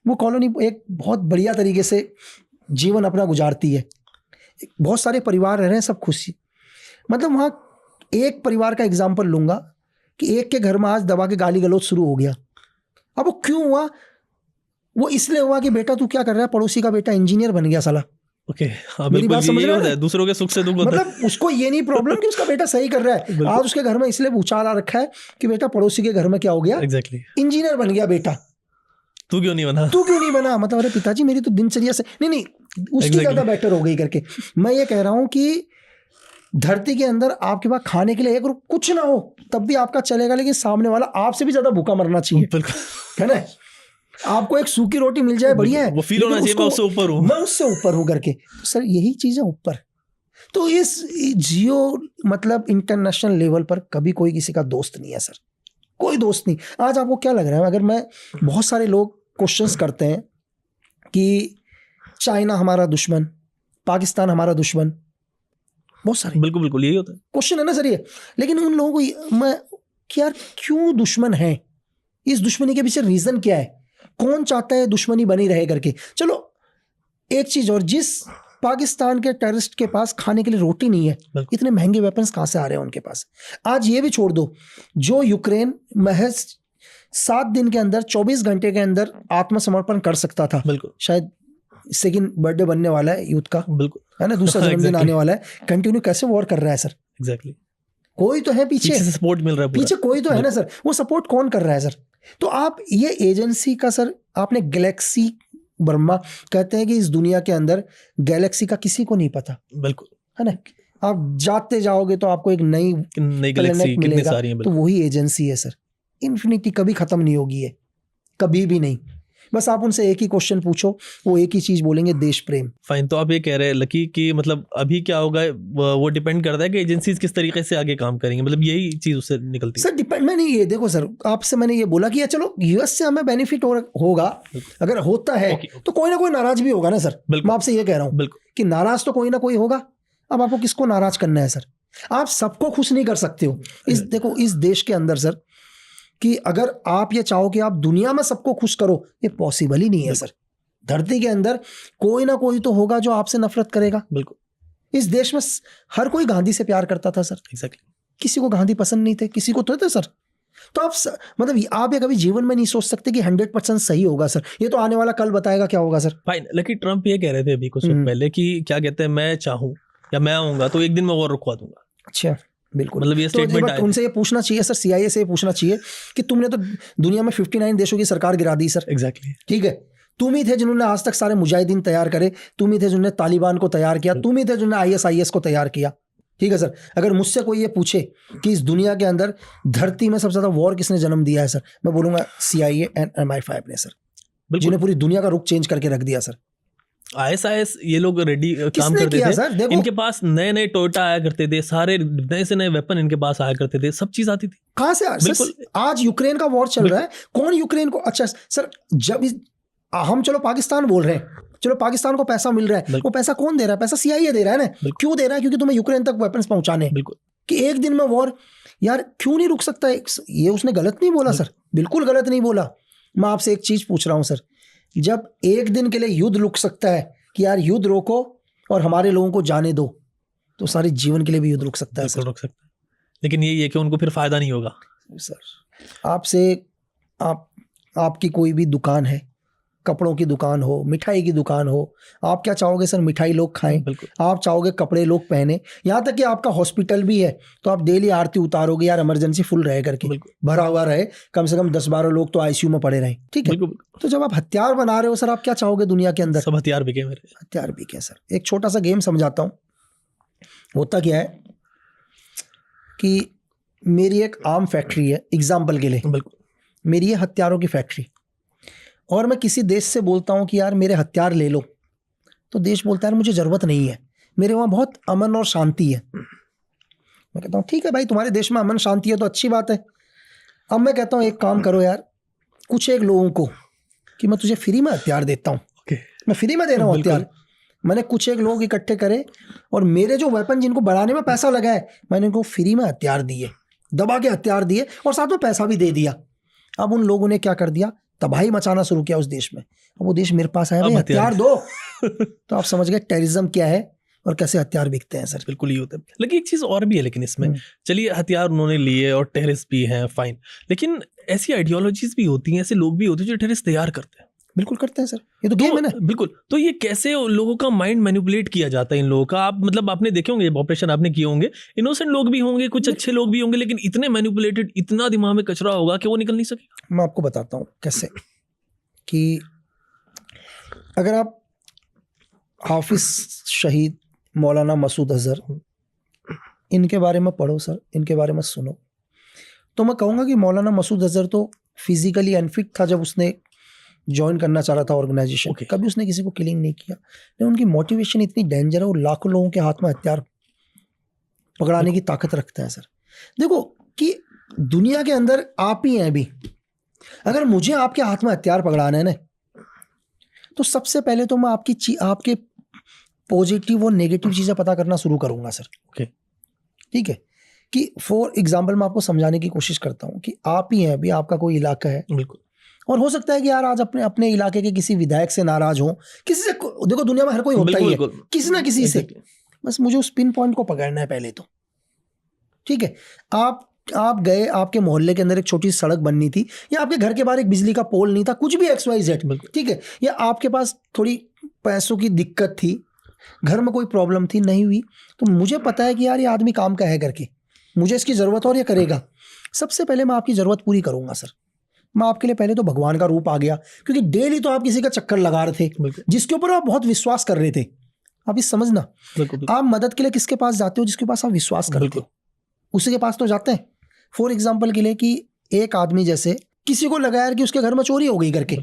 वो कॉलोनी एक बहुत बढ़िया तरीके से जीवन अपना गुजारती है। बहुत सारे परिवार रह रहे हैं, सब खुशी। मतलब वहाँ एक परिवार का एग्जाम्पल लूंगा कि एक के घर में आज दबा के गाली गलौज शुरू हो गया। अब वो क्यों हुआ? वो इसलिए हुआ कि बेटा तू क्या कर रहा है, पड़ोसी का बेटा इंजीनियर बन गया साला। ओके, मेरी बात समझ रहे हैं? दूसरों के सुख से दुख होता है। मतलब उसको ये नहीं प्रॉब्लम कि उसका बेटा सही कर रहा है। आज उसके घर में इसलिए उछाल आ रखा है कि बेटा पड़ोसी के घर में क्या हो गया, एग्जैक्टली, इंजीनियर बन गया बेटा। तू क्यों नहीं बना? मतलब अरे पिताजी मेरी तो दिनचर्या से नहीं उसकी ज्यादा बेटर हो गई करके। मैं ये कह रहा हूं कि धरती के अंदर आपके पास खाने के लिए एक कुछ ना हो तब भी आपका चलेगा, लेकिन सामने वाला आपसे भी ज्यादा भूखा मरना चाहिए, है ना। आपको एक सूखी रोटी मिल जाए, बढ़िया है, वो फील होना चाहिए मैं उससे ऊपर हूं, मैं उससे ऊपर हूं करके। तो सर यही चीज है ऊपर। तो इस जियो मतलब इंटरनेशनल लेवल पर कभी कोई किसी का दोस्त नहीं है सर, कोई दोस्त नहीं। आज आपको क्या लग रहा है, अगर मैं बहुत सारे लोग क्वेश्चंस करते हैं कि चाइना हमारा दुश्मन, पाकिस्तान हमारा दुश्मन, बहुत सारे, बिल्कुल यही होता है क्वेश्चन है ना सर ये। लेकिन उन लोगों को मैं कि यार क्यों दुश्मन है, इस दुश्मनी के पीछे रीजन क्या है, कौन चाहता है दुश्मनी बनी रहे करके। चलो एक चीज और, जिस पाकिस्तान के टेररिस्ट के पास खाने के लिए रोटी नहीं है, इतने महंगे वेपन्स कहां से आ रहे हैं उनके पास। आज ये भी छोड़ दो, जो यूक्रेन महज 7 दिन के अंदर 24 घंटे के अंदर आत्मसमर्पण कर सकता था, बिल्कुल, शायद सेकंड बर्थडे बनने वाला है यूथ का, बिल्कुल है ना, दूसरा जन्मदिन आने वाला है, कंटिन्यू कैसे वॉर कर रहा है सर। एग्जैक्टली, कोई तो है पीछे से सपोर्ट मिल रहा है, पीछे कोई तो है ना सर। वो सपोर्ट कौन कर रहा है सर? तो आप ये एजेंसी का सर, आपने गैलेक्सी ब्रह्मा कहते हैं कि इस दुनिया के अंदर गैलेक्सी का किसी को नहीं पता, बिल्कुल, है ना। आप जाते जाओगे तो आपको एक नई गैलेक्सी कितनी सारी है, तो वही एजेंसी है सर। इन्फिनिटी कभी खत्म नहीं होगी है, कभी भी नहीं। बस आप उनसे एक ही क्वेश्चन पूछो, वो एक ही चीज बोलेंगे, देश प्रेम। फाइन। तो आप ये कह रहे हैं लकी कि मतलब अभी क्या होगा वो डिपेंड करता है कि एजेंसीज किस तरीके से आगे काम करेंगे, मतलब यही चीज उससे निकलती है सर। डिपेंड, मैंने ये देखो सर, आपसे मैंने ये बोला कि चलो यूएस से हमें बेनिफिट होगा, अगर होता है तो कोई ना कोई नाराज भी होगा ना सर। मैं आपसे ये कह रहा हूँ कि नाराज तो कोई ना कोई होगा। अब आपको किसको नाराज करना है सर? आप सबको खुश नहीं कर सकते हो। देखो इस देश के अंदर सर, कि अगर आप ये चाहो कि आप दुनिया में सबको खुश करो, ये पॉसिबल ही नहीं है सर। धरती के अंदर कोई ना कोई तो होगा जो आपसे नफरत करेगा। बिल्कुल। इस देश में हर कोई गांधी से प्यार करता था सर। एग्जैक्टली। किसी को गांधी पसंद नहीं थे, किसी को तो थे सर। तो आप मतलब आप ये कभी जीवन में नहीं सोच सकते कि 100% सही होगा सर। ये तो आने वाला कल बताएगा क्या होगा सर। फाइन। लेकिन ट्रम्प ये कह रहे थे अभी कुछ वक्त पहले कि क्या कहते हैं, मैं चाहूँ या मैं आऊंगा तो एक दिन में वॉर रुकवा दूंगा। अच्छा, बिल्कुल। मतलब ये स्टेटमेंट तो उनसे ये पूछना चाहिए सर, CIA से ये पूछना चाहिए कि तुमने तो दुनिया में 59 देशों की सरकार गिरा दी सर। एग्जैक्टली। ठीक है, तुम ही थे जिन्होंने आज तक सारे मुजाहिदीन तैयार करे, तुम ही थे जिन्होंने तालिबान को तैयार किया, तुम ही थे जिन्होंने ISIS को तैयार किया। ठीक है सर, अगर मुझसे कोई ये पूछे कि इस दुनिया के अंदर धरती में सबसे ज्यादा वॉर किसने जन्म दिया है सर, मैं बोलूंगा CIA and MI5 ने सर, जिन्हें पूरी दुनिया का रुख चेंज करके रख दिया सर। ISIS ये लोग रेडी काम किसने करते किया थे सर? देखो इनके पास नए नए टोयोटा आया करते थे, सारे नए से नए वेपन इनके पास आया करते थे, सब चीज आती थी। कहाँ से बिल्कुल। आज यूक्रेन का वॉर चल रहा है, कौन यूक्रेन को, अच्छा सर जब हम चलो पाकिस्तान बोल रहे हैं, चलो पाकिस्तान को पैसा मिल रहा है, वो पैसा कौन दे रहा है? पैसा CIA दे रहा है ना। क्यों दे रहा है? क्योंकि तुम्हें यूक्रेन तक वेपन्स पहुंचाने, बिल्कुल, कि एक दिन में वॉर, यार क्यों नहीं रुक सकता? ये उसने गलत नहीं बोला सर, बिल्कुल गलत नहीं बोला। मैं आपसे एक चीज पूछ रहा हूं सर, जब एक दिन के लिए युद्ध रुक सकता है कि यार युद्ध रोको और हमारे लोगों को जाने दो, तो सारे जीवन के लिए भी युद्ध रुक सकता है सर। रुक सकता है, लेकिन यही है कि उनको फिर फायदा नहीं होगा। सर आपसे आपकी कोई भी दुकान है, कपड़ों की दुकान हो, मिठाई की दुकान हो, आप क्या चाहोगे सर? मिठाई लोग खाएं। आप चाहोगे कपड़े लोग पहने। यहाँ तक कि आपका हॉस्पिटल भी है तो आप डेली आरती उतारोगे, यार इमरजेंसी फुल रहे करके, भरा हुआ रहे, कम से कम 10-12 लोग तो ICU में पड़े रहें, ठीक है। तो जब आप हथियार बना रहे हो सर, आप क्या चाहोगे दुनिया के अंदर? सब हथियार बिके मेरे, हथियार बिके सर। एक छोटा सा गेम समझाता हूँ। होता क्या है कि मेरी एक आर्म फैक्ट्री है, एग्जाम्पल के लिए, मेरी ये हथियारों की फैक्ट्री, और मैं किसी देश से बोलता हूँ कि यार मेरे हथियार ले लो, तो देश बोलता है यार मुझे ज़रूरत नहीं है, मेरे वहाँ बहुत अमन और शांति है। मैं कहता हूँ ठीक है भाई, तुम्हारे देश में अमन शांति है तो अच्छी बात है। अब मैं कहता हूँ एक काम करो यार, कुछ एक लोगों को कि मैं तुझे फ्री में हथियार देता हूँ, मैं फ्री में दे रहा हूँ हथियार। मैंने कुछ एक लोग इकट्ठे करे और मेरे जो वेपन जिनको बनाने में पैसा लगा है, मैंने उनको फ्री में हथियार दिए, दबा के हथियार दिए और साथ में पैसा भी दे दिया। अब उन लोगों ने क्या कर दिया? तबाही मचाना शुरू किया उस देश में। अब वो देश मेरे पास आया, भाई हथियार दो। तो आप समझ गए टेररिज्म क्या है और कैसे हथियार बिकते हैं सर। बिल्कुल ही होता है। लेकिन एक चीज और भी है, लेकिन इसमें चलिए हथियार उन्होंने लिए और टेररिस्ट भी हैं, फाइन, लेकिन ऐसी आइडियोलॉजीज भी होती हैं, ऐसे लोग भी होते हैं जो टेररिस्ट तैयार करते हैं। बिल्कुल करते हैं सर, ये तो गेम है ना। बिल्कुल। तो ये कैसे लोगों का माइंड मैनिपुलेट किया जाता है इन लोगों का? आप मतलब आपने देखे होंगे, ऑपरेशन आपने किए होंगे, इनोसेंट लोग भी होंगे, कुछ अच्छे लोग भी होंगे, लेकिन इतने मैनिपुलेटेड, इतना दिमाग में कचरा होगा कि वो निकल नहीं सके। मैं आपको बताता हूँ कैसे, कि अगर आप हाफिज शहीद मौलाना मसूद अजहर इनके बारे में पढ़ो सर, इनके बारे में सुनो, तो मैं कहूँगा कि मौलाना मसूद अजहर तो फिजिकली अनफिट था जब उसने ज्वाइन करना चाह रहा था ऑर्गेनाइजेशन। कभी उसने किसी को किलिंग नहीं किया, लेकिन उनकी मोटिवेशन इतनी डेंजर है, वो लाखों लोगों के हाथ में हथियार पकड़ाने की ताकत रखता है सर। देखो कि दुनिया के अंदर आप ही हैं अभी, अगर मुझे आपके हाथ में हथियार पकड़ाना है ना, तो सबसे पहले तो मैं आपके पॉजिटिव और नेगेटिव चीज़ें पता करना शुरू करूंगा सर। ठीक है, कि फॉर एग्जाम्पल मैं आपको समझाने की कोशिश करता हूँ कि आप ही हैं अभी, आपका कोई इलाका है, बिल्कुल, और हो सकता है कि यार आज अपने इलाके के किसी विधायक से नाराज हो, किसी से, देखो दुनिया में हर कोई होता ही है, किसी ना किसी से। बस मुझे उस पिन पॉइंट को पकड़ना है पहले तो। ठीक है, आप गए, आपके मोहल्ले के अंदर एक छोटी सी सड़क बननी थी, या आपके घर के बाहर एक बिजली का पोल नहीं था, कुछ भी XYZ, ठीक है, या आपके पास थोड़ी पैसों की दिक्कत थी, घर में कोई प्रॉब्लम थी, नहीं हुई, तो मुझे पता है कि यार ये आदमी काम का है करके, मुझे इसकी ज़रूरत और ये करेगा। सबसे पहले मैं आपकी ज़रूरत पूरी करूंगा सर। मैं आपके लिए पहले तो भगवान का रूप आ गया, क्योंकि डेली तो आप किसी का चक्कर लगा रहे थे जिसके ऊपर आप बहुत विश्वास कर रहे थे। आप इस समझना, आप मदद के लिए किसके पास जाते हो? जिसके पास आप विश्वास करते हो उसी के पास तो जाते हैं। फॉर एग्जाम्पल के लिए कि एक आदमी जैसे किसी को लगा यार कि उसके घर में चोरी हो गई करके,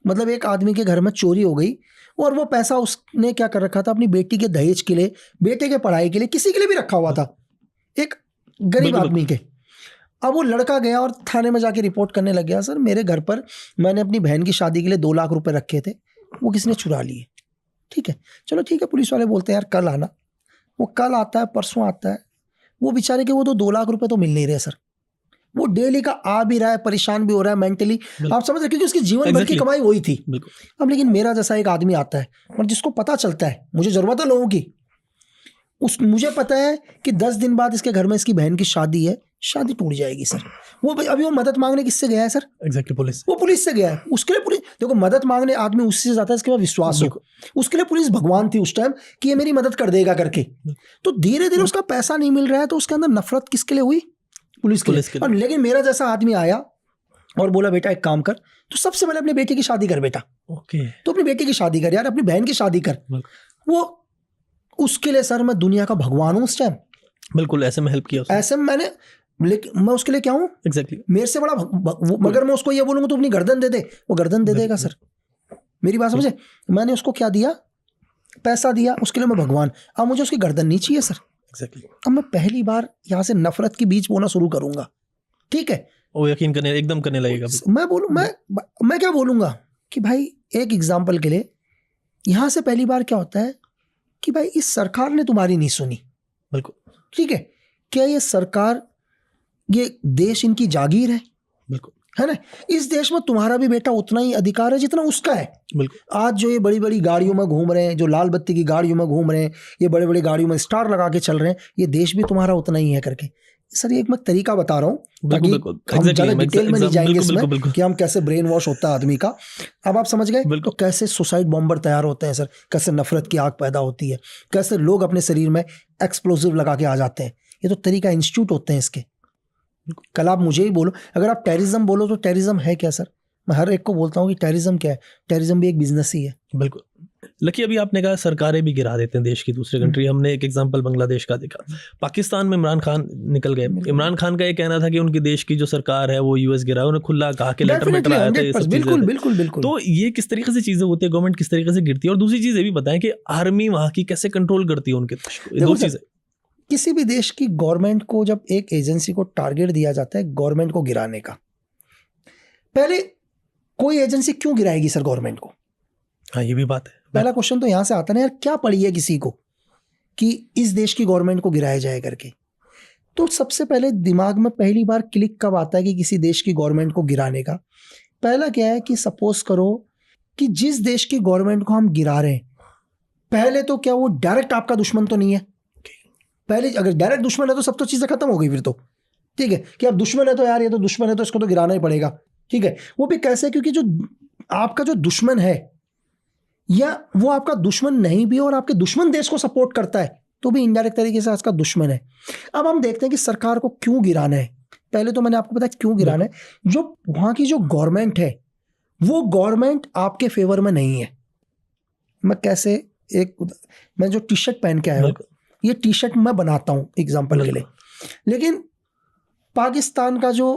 मतलब एक आदमी के घर में चोरी हो गई और वो पैसा उसने क्या कर रखा था, अपनी बेटी के दहेज के लिए, बेटे के पढ़ाई के लिए, किसी के लिए भी रखा हुआ था, एक गरीब आदमी के। अब वो लड़का गया और थाने में जाके रिपोर्ट करने लग गया, सर मेरे घर पर मैंने अपनी बहन की शादी के लिए 2 लाख रुपए रखे थे, वो किसी ने चुरा लिए। ठीक है, चलो ठीक है, पुलिस वाले बोलते हैं यार कल आना। वो कल आता है, परसों आता है, वो बेचारे के वो तो 2 लाख रुपए तो मिल नहीं रहे सर। वो डेली का आ भी रहा है, परेशान भी हो रहा है मेंटली, आप समझ रहे, क्योंकि उसकी जीवन भर की कमाई वही थी। अब लेकिन मेरा जैसा एक आदमी आता है और जिसको पता चलता है मुझे जरूरत है लोगों की, मुझे पता है कि 10 दिन बाद इसके घर में इसकी बहन की शादी है, शादी टूट जाएगी सर। वो अभी वो मदद मांगने किससे गया है सर? Exactly police. वो पुलिस से गया है। उसके लिए पुलिस, देखो मदद मांगने आदमी उससे जाता है इसके बाद विश्वास हो। उसके लिए पुलिस भगवान थी उस टाइम कि ये मेरी मदद कर देगा करके। तो धीरे धीरे उसका पैसा नहीं मिल रहा है तो उसके अंदर नफरत किसके लिए हुई? पुलिस के लिए। और लेकिन मेरा जैसा आदमी आया और बोला बेटा एक काम कर, तो सबसे पहले अपनी बेटी की शादी कर बेटा। तो अपनी बेटी की शादी कर यार, अपनी बहन की शादी कर। वो उसके लिए सर मैं दुनिया का भगवान हूँ उस टाइम। बिल्कुल, ऐसे में हेल्प किया उसने। ऐसे में मैंने, लेकिन मैं उसके लिए क्या हूँ? एग्जैक्टली मेरे से बड़ा मगर मैं उसको ये बोलूंगा तो अपनी गर्दन दे दे, वो गर्दन दे देगा सर। मेरी बात समझे, मैंने उसको क्या दिया, पैसा दिया, उसके लिए मैं भगवान, अब मुझे उसकी गर्दन नहीं चाहिए सर। एग्जैक्टली। अब मैं पहली बार यहाँ से नफरत की बीज बोना शुरू करूंगा, ठीक है, वो यकीन करने एकदम करने लगेगा। मैं क्या बोलूंगा कि भाई एक एग्जाम्पल के लिए, यहाँ से पहली बार क्या होता है कि भाई इस सरकार ने तुम्हारी नहीं सुनी, बिल्कुल, ठीक है, क्या ये सरकार, ये देश इनकी जागीर है, बिल्कुल, है ना, इस देश में तुम्हारा भी बेटा उतना ही अधिकार है जितना उसका है। बिल्कुल। आज जो ये बड़ी बड़ी गाड़ियों में घूम रहे हैं, जो लाल बत्ती की गाड़ियों में घूम रहे हैं, ये बड़े बड़े गाड़ियों में स्टार लगा के चल रहे हैं, ये देश भी तुम्हारा उतना ही है करके। सर ये एक मैं तरीका बता रहा हूँ ताकि हम ज़्यादा डिटेल में नहीं जाएंगे इसमें कि हम कैसे ब्रेन वॉश होता है आदमी का। अब आप समझ गए तो कैसे सुसाइड बॉम्बर तैयार होते हैं सर, कैसे नफरत की आग पैदा होती है, कैसे लोग अपने शरीर में एक्सप्लोसिव लगा के आ जाते हैं। ये तो तरीका इंस्टीट्यूट होते हैं इसके। कल आप मुझे ही बोलो, अगर आप टेररिज्म बोलो तो टेररिज्म है क्या सर? मैं हर एक को बोलता हूँ कि टेररिज्म क्या है, टेररिज्म भी एक बिजनेस ही है। बिल्कुल। लकी अभी आपने कहा सरकारें भी गिरा देते हैं देश की दूसरी कंट्री। हमने एक एग्जांपल बांग्लादेश का देखा, पाकिस्तान में इमरान खान निकल गए। इमरान खान का ये कहना था कि उनके देश की जो सरकार है वो यूएस गिरा, उन्हें खुला कहा कि लेटर में आया था, ये सब बिल्कुल बिल्कुल बिल्कुल। तो ये किस तरीके से चीजें होती है, गवर्नमेंट किस तरीके से गिरती है, और दूसरी चीज ये भी बताएं कि आर्मी वहां की कैसे कंट्रोल करती है उनके देश को। दो चीजें, किसी भी देश की गवर्नमेंट को जब एक एजेंसी को टारगेट दिया जाता है गवर्नमेंट को गिराने का, पहले कोई एजेंसी क्यों गिराएगी सर गवर्नमेंट को? हाँ ये भी बात है। पहला क्वेश्चन तो यहां से आता है यार, क्या पड़ी है किसी को कि इस देश की गवर्नमेंट को गिराया जाए करके? तो सबसे पहले दिमाग में पहली बार क्लिक कब आता है कि किसी देश की गवर्नमेंट को गिराने का? पहला क्या है कि सपोज करो कि जिस देश की गवर्नमेंट को हम गिरा रहे हैं, पहले तो क्या वो डायरेक्ट आपका दुश्मन तो नहीं है? पहले अगर डायरेक्ट दुश्मन है तो सब तो चीजें खत्म हो गई फिर तो, ठीक है, कि अब दुश्मन है तो यार ये तो दुश्मन है तो इसको तो गिराना ही पड़ेगा, ठीक है। वो भी कैसे? क्योंकि जो आपका जो दुश्मन है या वो आपका दुश्मन नहीं भी और आपके दुश्मन देश को सपोर्ट करता है तो भी इनडायरेक्ट तरीके से आपका दुश्मन है। अब हम देखते हैं कि सरकार को क्यों गिराना है। पहले तो मैंने आपको बताया क्यों गिराना है। जो वहां की जो गवर्नमेंट है वो गवर्नमेंट आपके फेवर में नहीं है। मैं कैसे, मैं जो टी शर्ट पहन के आया हूँ, ये टी शर्ट मैं बनाता हूँ एग्जाम्पल के लिए, लेकिन पाकिस्तान का जो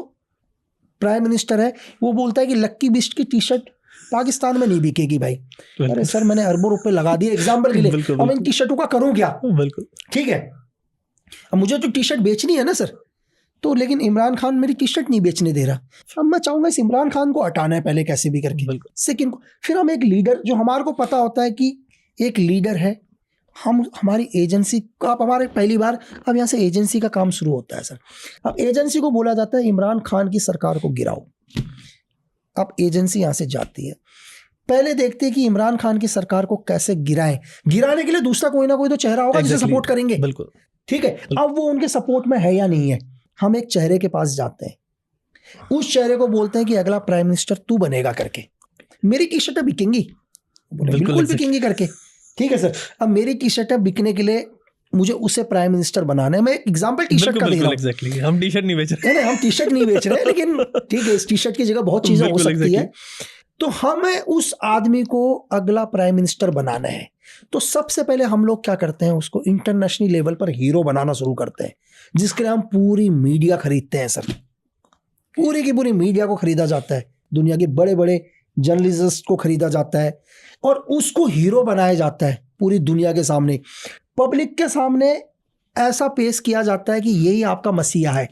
प्राइम मिनिस्टर है वो बोलता है कि लक्की बिस्ट की टी शर्ट पाकिस्तान में नहीं बिकेगी भाई। अरे सर मैंने अरबों रुपए लगा दिए एग्जाम्पल के लिए, अब इन टी शर्टों का करूं क्या? बिल्कुल ठीक है, अब मुझे तो टी शर्ट बेचनी है ना सर, तो लेकिन इमरान खान मेरी टी शर्ट नहीं बेचने दे रहा। अब मैं चाहूंगा इस इमरान खान को हटाना है पहले कैसे भी करके, सेकंड को, फिर हम एक लीडर, जो हमारे को पता होता है कि एक लीडर है, हम हमारी एजेंसी को, आप हमारे पहली बार अब यहाँ से एजेंसी का काम शुरू होता है सर। अब एजेंसी को बोला जाता है इमरान खान की सरकार को गिराओ। अब एजेंसी यहाँ से जाती है, पहले देखते हैं कि इमरान खान की सरकार को कैसे गिराएं। गिराने के लिए दूसरा कोई ना कोई तो चेहरा होगा जिसे सपोर्ट करेंगे, बिल्कुल ठीक है। अब वो उनके सपोर्ट में है या नहीं है, हम एक चेहरे के पास जाते हैं, उस चेहरे को बोलते हैं कि अगला प्राइम मिनिस्टर तू बनेगा करके, मेरी टी शर्टें बिकेंगी, बिल्कुल बिकेंगी करके, ठीक है सर। अब मेरी टी शर्टें बिकने के लिए मुझे उसे प्राइम मिनिस्टर बनाना है। मैं एग्जांपल टी शर्ट का दे रहा हूं, हम टी शर्ट नहीं बेच रहे, हम टी शर्ट नहीं बेच रहे, लेकिन ठीक है इस टी शर्ट की जगह बहुत चीजें हो सकती है। तो हमें उस आदमी को अगला प्राइम मिनिस्टर बनाना है, तो सबसे पहले हम लोग क्या करते हैं, उसको इंटरनेशनल लेवल पर हीरो बनाना शुरू करते हैं, जिसके लिए हम पूरी मीडिया खरीदते हैं सर। पूरी की पूरी मीडिया को खरीदा जाता है, दुनिया के बड़े बड़े जर्नलिस्ट को खरीदा जाता है और उसको हीरो बनाया जाता है पूरी दुनिया के सामने, पब्लिक के सामने ऐसा पेश किया जाता है कि यही आपका मसीहा है,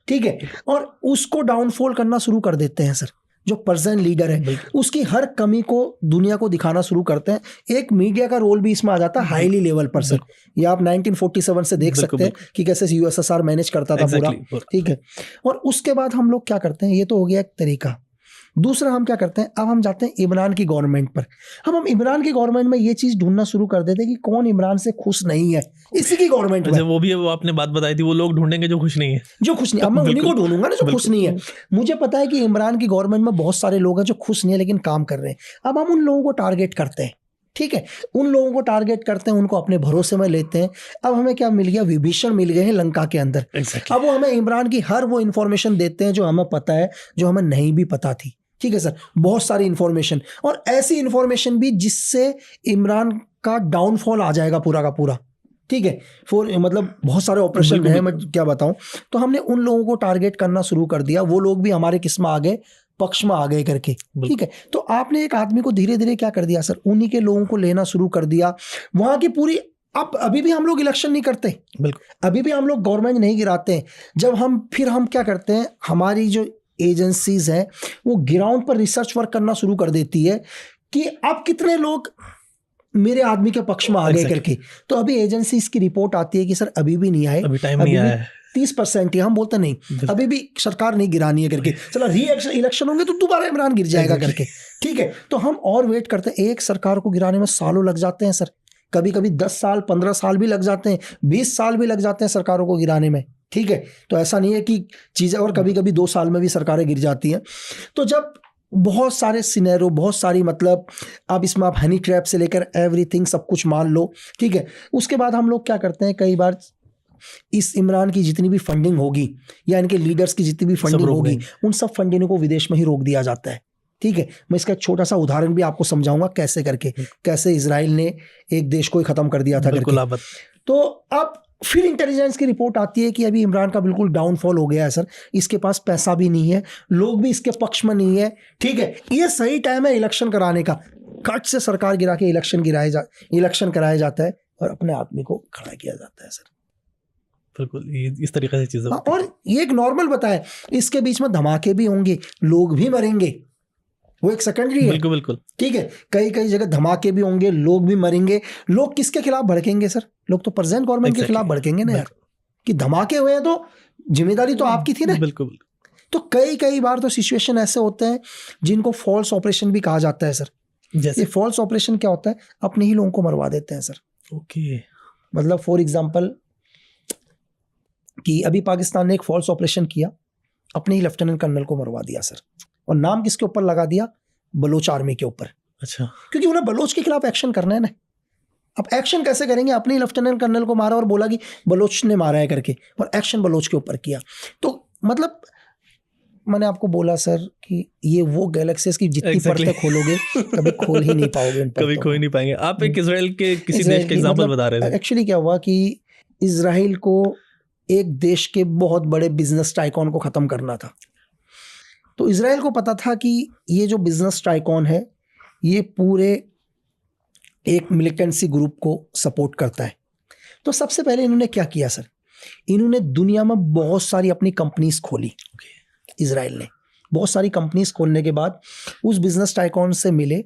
ठीक है। और उसको डाउनफॉल करना शुरू कर देते हैं सर। जो प्रेजेंट लीडर है उसकी हर कमी को दुनिया को दिखाना शुरू करते हैं। एक मीडिया का रोल भी इसमें आ जाता है हाईली लेवल पर सर। ये आप 1947 से देख सकते हैं कि कैसे यूएसएसआर मैनेज करता था पूरा, ठीक है। और उसके बाद हम लोग क्या करते हैं, ये तो हो गया एक तरीका। दूसरा हम क्या करते हैं, अब हम जाते हैं इमरान की गवर्नमेंट पर। हम इमरान की गवर्नमेंट में ये चीज ढूंढना शुरू कर देते हैं कि कौन इमरान से खुश नहीं है इसी की गवर्नमेंट में। वो भी वो आपने बात बताई थी, वो लोग ढूंढेंगे जो खुश नहीं है, जो खुश नहीं। अब मैं उन्हीं को ढूंढूंगा ना जो खुश नहीं है। मुझे पता है कि इमरान की गवर्नमेंट में बहुत सारे लोग हैं जो खुश नहीं है लेकिन काम कर रहे हैं। अब हम उन लोगों को टारगेट करते हैं, ठीक है, उन लोगों को टारगेट करते हैं, उनको अपने भरोसे में लेते हैं। अब हमें क्या मिल गया, विभीषण मिल गए हैं लंका के अंदर। अब वो हमें इमरान की हर वो इंफॉर्मेशन देते हैं जो हमें पता है, जो हमें नहीं भी पता थी, ठीक है सर। बहुत सारी इंफॉर्मेशन, और ऐसी इंफॉर्मेशन भी जिससे इमरान का डाउनफॉल आ जाएगा पूरा का पूरा, ठीक है। मतलब बहुत सारे ऑपरेशन है, मैं क्या बताऊं। तो हमने उन लोगों को टारगेट करना शुरू कर दिया, वो लोग भी हमारे किस्म आ गए, पक्ष में आ गए करके, ठीक है। तो आपने एक आदमी को धीरे धीरे क्या कर दिया सर, उन्हीं के लोगों को लेना शुरू कर दिया, वहां की पूरी। अब अभी भी हम लोग इलेक्शन नहीं करते, बिल्कुल, अभी भी हम लोग गवर्नमेंट नहीं गिराते हैं। जब हम क्या करते हैं, हमारी जो एजेंसीज हैं वो ग्राउंड पर रिसर्च वर्क करना शुरू कर देती है कि अब कितने लोग मेरे आदमी के पक्ष में आ गए करके। तो अभी एजेंसीज की रिपोर्ट आती है कि सर अभी भी नहीं आए, अभी टाइम नहीं आया है, 30% ही। हम बोलते नहीं अभी भी सरकार नहीं गिरानी है करके, चलो री इलेक्शन होंगे तो दोबारा इमरान गिर जाएगा करके, ठीक है। तो हम और वेट करते हैं, एक सरकार को गिराने में सालों लग जाते हैं सर, कभी कभी 10 साल 15 साल भी लग जाते हैं, 20 साल भी लग जाते हैं सरकारों को गिराने में, ठीक है। तो ऐसा नहीं है कि चीज़ें, और कभी कभी 2 साल में भी सरकारें गिर जाती हैं। तो जब बहुत सारे सिनेरियो, बहुत सारी, मतलब अब इसमें आप हनी ट्रैप से लेकर एवरीथिंग सब कुछ मान लो, ठीक है। उसके बाद हम लोग क्या करते हैं, कई बार इस इमरान की जितनी भी फंडिंग होगी या इनके लीडर्स की जितनी भी फंडिंग होगी, उन सब फंडिंग को विदेश में ही रोक दिया जाता है, ठीक है। मैं इसका एक छोटा सा उदाहरण भी आपको समझाऊंगा कैसे करके, कैसे इजराइल ने एक देश को ही खत्म कर दिया था करके। तो अब फिर इंटेलिजेंस की रिपोर्ट आती है कि अभी इमरान का बिल्कुल डाउनफॉल हो गया है सर, इसके पास पैसा भी नहीं है, लोग भी इसके पक्ष में नहीं है, ठीक है। ये सही टाइम है इलेक्शन कराने का, कट से सरकार गिरा के इलेक्शन कराया जाता है और अपने आदमी को खड़ा किया जाता है सर। बिल्कुल, इस तरीके से चीजें। और ये एक नॉर्मल बताया, इसके बीच में धमाके भी होंगे, लोग भी मरेंगे, वो एक सेकेंडरी है, बिल्कुल बिल्कुल, ठीक है। कई कई जगह धमाके भी होंगे, लोग भी मरेंगे। लोग किसके खिलाफ भड़केंगे सर? लोग तो प्रेजेंट गवर्नमेंट के खिलाफ भड़केंगे ना यार, कि धमाके हुए हैं तो जिम्मेदारी तो आपकी थी ना। बिल्कुल। तो कई बार तो सिचुएशन ऐसे होते हैं जिनको फॉल्स ऑपरेशन भी कहा जाता है सर। जैसे ये फॉल्स ऑपरेशन क्या होता है? अपने ही लोगों को मरवा देते हैं सर। ओके, मतलब फॉर एग्जांपल कि अभी पाकिस्तान ने एक फॉल्स ऑपरेशन किया, अपने ही लेफ्टिनेंट कर्नल को मरवा दिया सर, और नाम किसके ऊपर लगा दिया? बलोच आर्मी के ऊपर। अच्छा, क्योंकि उन्हें बलोच के खिलाफ एक्शन करना है ना। अब एक्शन कैसे करेंगे? अपने ही लेफ्टिनेंट कर्नल को मारा और बोला कि बलोच ने मारा है करके, और एक्शन बलोच के ऊपर किया। तो मतलब मैंने आपको बोला सर कि ये वो गैलेक्सीज की जितनी परतें खोलोगे कभी खोल ही नहीं पाओगे, कभी खोल नहीं पाएंगे। आप एक इजराइल के किसी देश के एग्जांपल बता रहे थे। एक्चुअली क्या हुआ कि इजराइल को एक देश के बहुत बड़े बिजनेस टाइकॉन को ख़त्म करना था। तो इजराइल को पता था कि ये जो बिजनेस टाइकॉन है ये पूरे एक मिलिटेंसी ग्रुप को सपोर्ट करता है। तो सबसे पहले इन्होंने क्या किया सर? इन्होंने दुनिया में बहुत सारी अपनी कंपनीज खोली। इजराइल ने बहुत सारी कंपनीज खोलने के बाद उस बिजनेस टाइकॉन से मिले